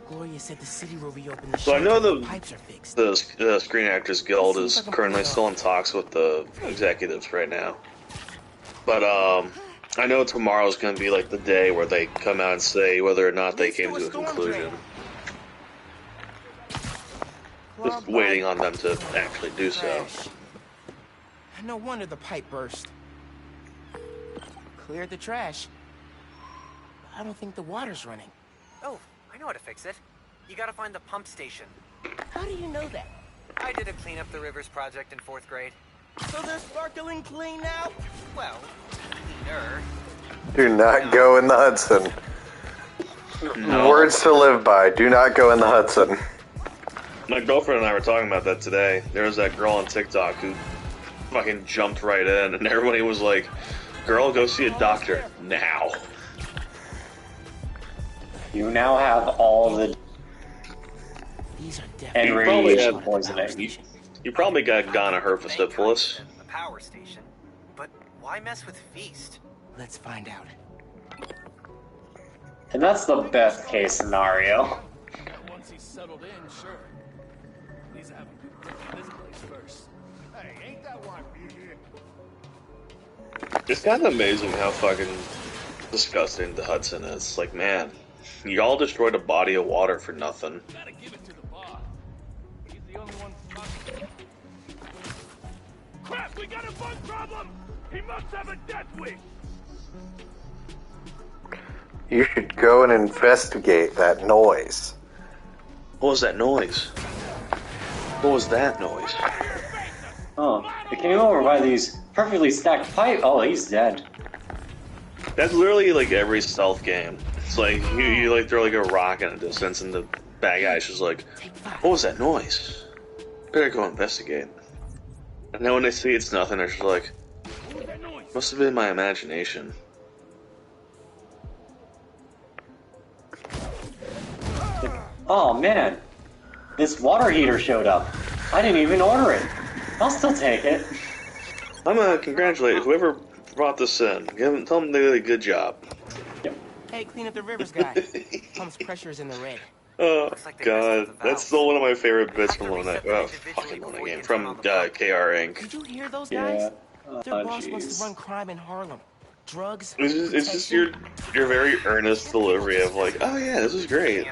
Gloria said the city will reopen the So I know pipes are fixed. the Screen Actors Guild is currently still in talks with the executives right now. But I know tomorrow's going to be like the day where they come out and say whether or not they came to a conclusion. Just waiting on them to actually do so. No wonder the pipe burst. Cleared the trash. I don't think the water's running. Oh, I know how to fix it. You gotta find the pump station. How do you know that? I did a clean up the rivers project in 4th grade. So they're sparkling clean now? Well, cleaner. Do not go in the Hudson. No. Words to live by. Do not go in the Hudson. My girlfriend and I were talking about that today. There was that girl on TikTok who fucking jumped right in, and everybody was like, "Girl, go see a doctor now." You now have all the and radiation poisoning. You probably got gonorrhea herpes. The power station. But why mess with Feast? Let's find out. And that's the best case scenario. Once he's settled in, sure. Please have him look at this place first. Hey, ain't that why we here? It's kind of amazing how fucking disgusting the Hudson is. Like, man, y'all destroyed a body of water for nothing. Gotta give it to the boss. He's the only one. Crap, we got a bug problem! He must have a death wish! You should go and investigate that noise. What was that noise? What was that noise? Oh, they came over by these perfectly stacked pipe. Oh, he's dead. That's literally like every stealth game. It's like you like throw like a rock in a distance, and the bad guy's just like, "What was that noise? Better go investigate." And then when they see it's nothing, they're just like, "Must have been my imagination." Oh man, this water heater showed up. I didn't even order it. I'll still take it. I'm gonna congratulate whoever brought this in. Tell them they did a good job. Hey, clean up the rivers guy. Pump's pressure is in the red. Oh god, that's still one of my favorite bits from Lona. Fucking Lona game from KR Inc. Did you hear those guys? Their boss wants to run crime in Harlem. Drugs. It's just your very earnest delivery of like, oh yeah, this is great.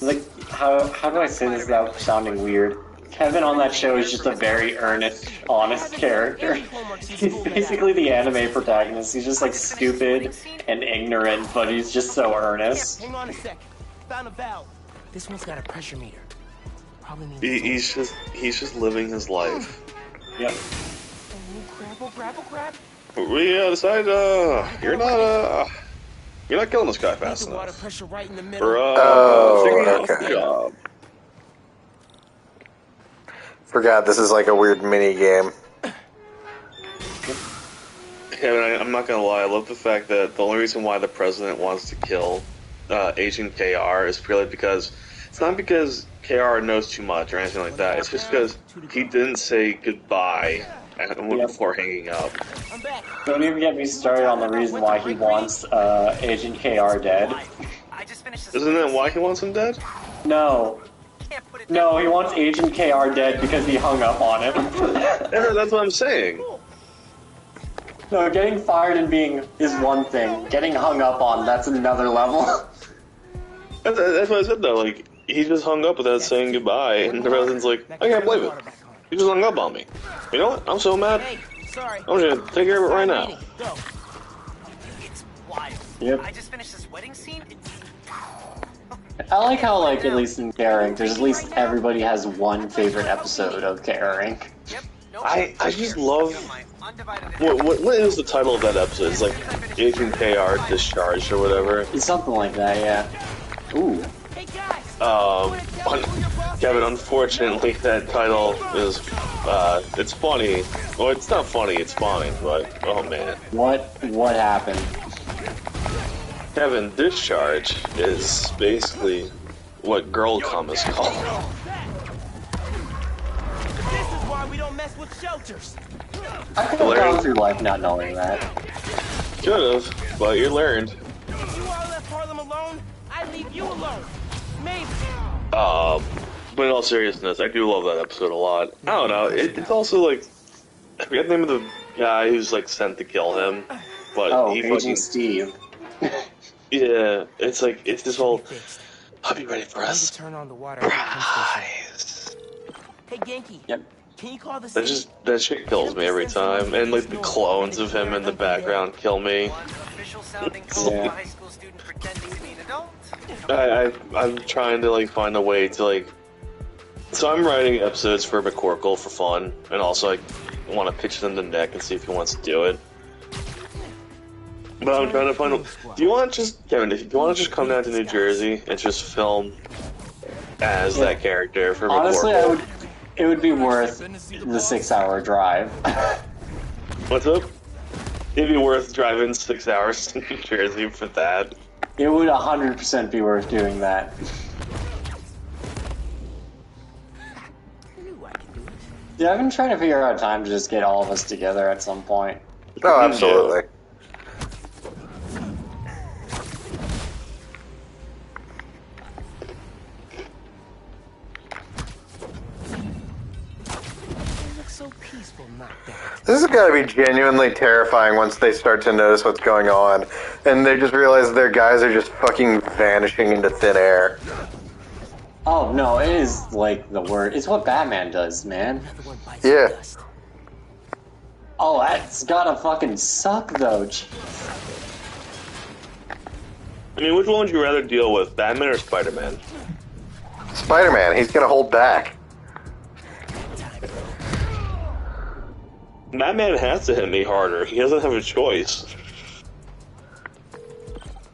Like, how do I say this without sounding weird? Kevin on that show is just a very earnest, honest character. He's basically the anime protagonist. He's just like stupid and ignorant, but he's just so earnest. Hang on a sec. Found a valve. This one's got a pressure meter. Probably He's means just living his life. Yep. Oh, crap. We decided you're not killing this guy fast enough. Water pressure right in the middle. Okay. Job. Forgot this is like a weird mini game. Kevin, I'm not gonna lie. I love the fact that the only reason why the president wants to kill Agent KR is purely because it's not because KR knows too much or anything like that. It's just because he didn't say goodbye before hanging up. Don't even get me started on the reason why he wants Agent KR dead. Isn't that why he wants him dead? No, he wants Agent KR dead because he hung up on him. That's what I'm saying. No, getting fired and being is one thing. Getting hung up on, that's another level. That's what I said though. Like, he just hung up without saying goodbye, and the president's like, I can't believe it. He just hung up on me. You know what? I'm so mad. I'm gonna take care of it right now. It's wild. Yep. I just finished this wedding scene. I like how, like, at least in K.R. there's at least everybody has one favorite episode of K.R. I just love... What is the title of that episode? It's like Agent KR Discharged or whatever. It's something like that, yeah. Ooh. Kevin, unfortunately, that title is, it's funny. Well, it's not funny, it's funny, but, oh man. What happened? Kevin, Discharge is basically what girl cum is called. This is why we don't mess with shelters. I could have gone through life not knowing that. Should have, but you learned. If you all left Harlem alone, I'd leave you alone. Maybe. But in all seriousness, I do love that episode a lot. I don't know, it's also like, I forget the name of the guy who's like sent to kill him, but he Agent fucking Steve. yeah, it's like it's this whole. I'll be ready for I need us. to turn on the water. Hey, Genki. Yep. Can you call the That city? that shit kills me every time, and like the clones of him in the background kill me. Yeah. I'm trying to like find a way to like. So I'm writing episodes for McCorkle for fun, and also I want to pitch them to Nick and see if he wants to do it. But I'm trying to find. Do you want to just, Kevin? Do you want to just come down to New Jersey and just film as that character for Honestly, McCorkle? it would be worth the 6-hour drive. What's up? It'd be worth driving 6 hours to New Jersey for that. It would 100% be worth doing that. Yeah, I've been trying to figure out a time to just get all of us together at some point. Oh, absolutely. So peaceful, not that. This has got to be genuinely terrifying once they start to notice what's going on, and they just realize their guys are just fucking vanishing into thin air. Oh no, it is like the word. It's what Batman does, man. Yeah. Oh, that's gotta fucking suck though. I mean, which one would you rather deal with, Batman or Spider-Man? Spider-Man, he's gonna hold back. Batman has to hit me harder. He doesn't have a choice.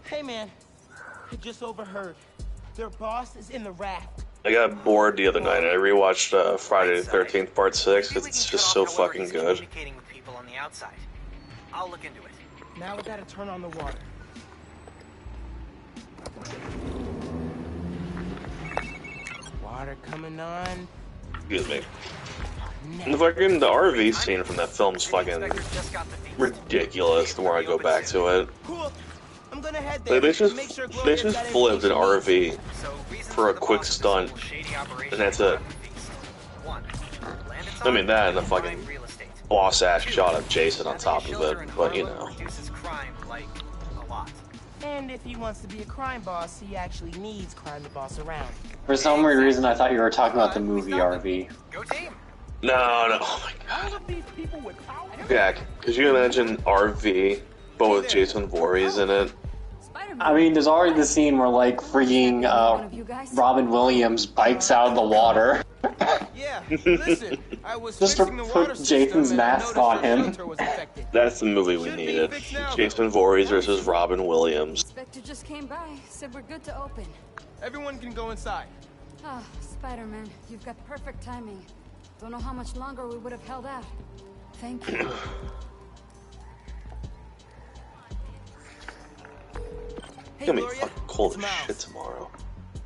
Hey, man. I just overheard. Their boss is in the raft. I got bored the other night and I rewatched Friday the 13th Part 6 because it's just so fucking good. Communicating with people on the outside. I'll look into it. Now we gotta turn on the water. Water coming on. Excuse me. And the RV scene from that film's fucking ridiculous the more I go back to it. Cool. I'm gonna head Like, there. they just flipped an RV for a quick stunt, and that's it. I mean, that and the fucking boss-ass shot of Jason on top of it, but you know. And if he wants to be a crime boss, he actually needs crime to boss around. For some weird reason, I thought you were talking about the movie RV. No, oh my god. Jack, could you imagine RV, but with Jason Voorhees in it? I mean, there's already the scene where, like, freaking Robin Williams bikes out of the water. Yeah, listen, I was just to put Jason's mask on him. That's the movie we needed. Jason Voorhees versus Robin Williams. Inspector just came by, said we're good to open. Everyone can go inside. Ah, Spider-Man, you've got perfect timing. Don't know how much longer we would have held out. Thank you. It's gonna be fucking cold as shit tomorrow.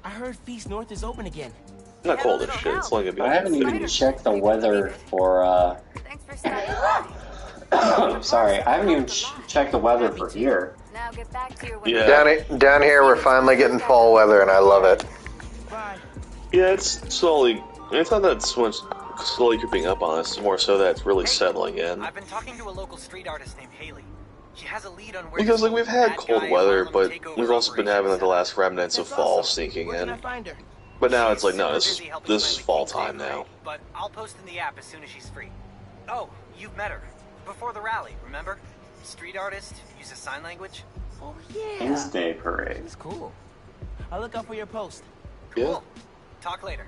I heard Feast North is open again. Not cold as shit, it's only gonna be I haven't even checked the weather for, Thanks for stopping by. sorry, I haven't even checked the weather for here. Now get back to your Yeah. Down here, we're finally getting fall weather, and I love it. Yeah, it's slowly. It's not that so much slowly creeping up on us. It's more so that it's really settling in. I've been talking to a local street artist named Haley. She has a lead on where Because like we've had cold weather, but we've also been having like the last remnants of fall sneaking in. But now it's like no, this is fall time now. But I'll post in the app as soon as she's free. Oh, you've met her before the rally, remember? Street artist, uses sign language. Oh yeah. King's Day Parade. It's cool. I'll look out for your post. Yeah. Talk later.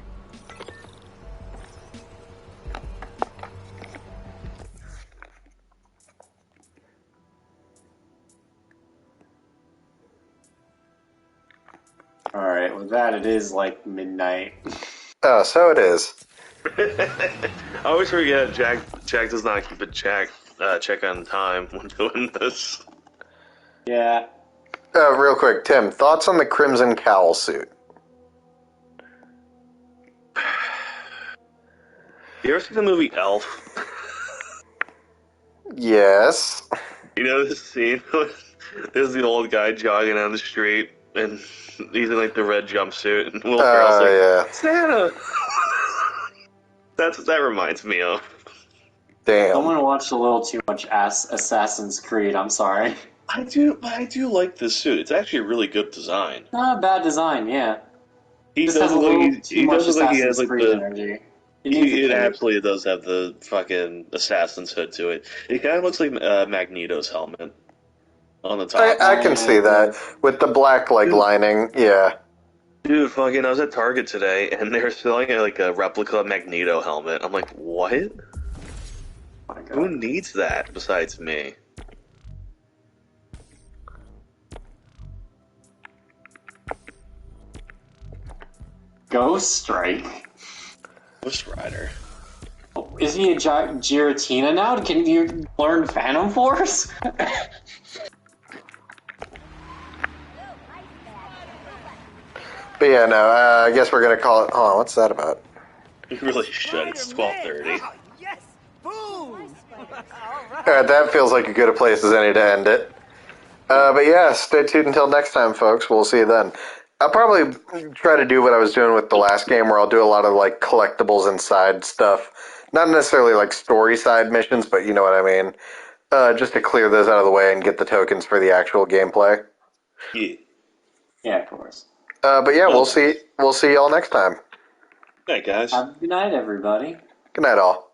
Alright, with that, it is like midnight. Oh, so it is. I always forget Jack does not keep a check on time when doing this. Yeah. Real quick, Tim, thoughts on the Crimson Cowl suit? You ever seen the movie Elf? Yes. You know this scene? There's the old guy jogging down the street, and he's in like the red jumpsuit, and Will Ferrell's like, yeah. Santa! That's what that reminds me of. Damn. Someone watched a little too much Assassin's Creed, I'm sorry. I do like this suit. It's actually a really good design. Not a bad design, yeah. He Just does has a look little like too much he has like Creed the energy. It it absolutely does have the fucking assassin's hood to it. It kind of looks like Magneto's helmet on the top. I can see that with the black lining. Yeah. Dude, fucking, I was at Target today, and they were selling like a replica Magneto helmet. I'm like, what? Who needs that besides me? Ghost Strike? Ghost Rider. Is he a Giratina now? Can you learn Phantom Force? But yeah, no, I guess we're going to call it... Hold on, what's that about? You really should. It's 12:30. Alright, that feels like a good a place as any to end it. But yeah, stay tuned until next time, folks. We'll see you then. I'll probably try to do what I was doing with the last game, where I'll do a lot of like collectibles and side stuff. Not necessarily like story side missions, but you know what I mean. Just to clear those out of the way and get the tokens for the actual gameplay. Yeah. Yeah, of course. But yeah, we'll see y'all next time. Hey guys. Good night, everybody. Good night, all.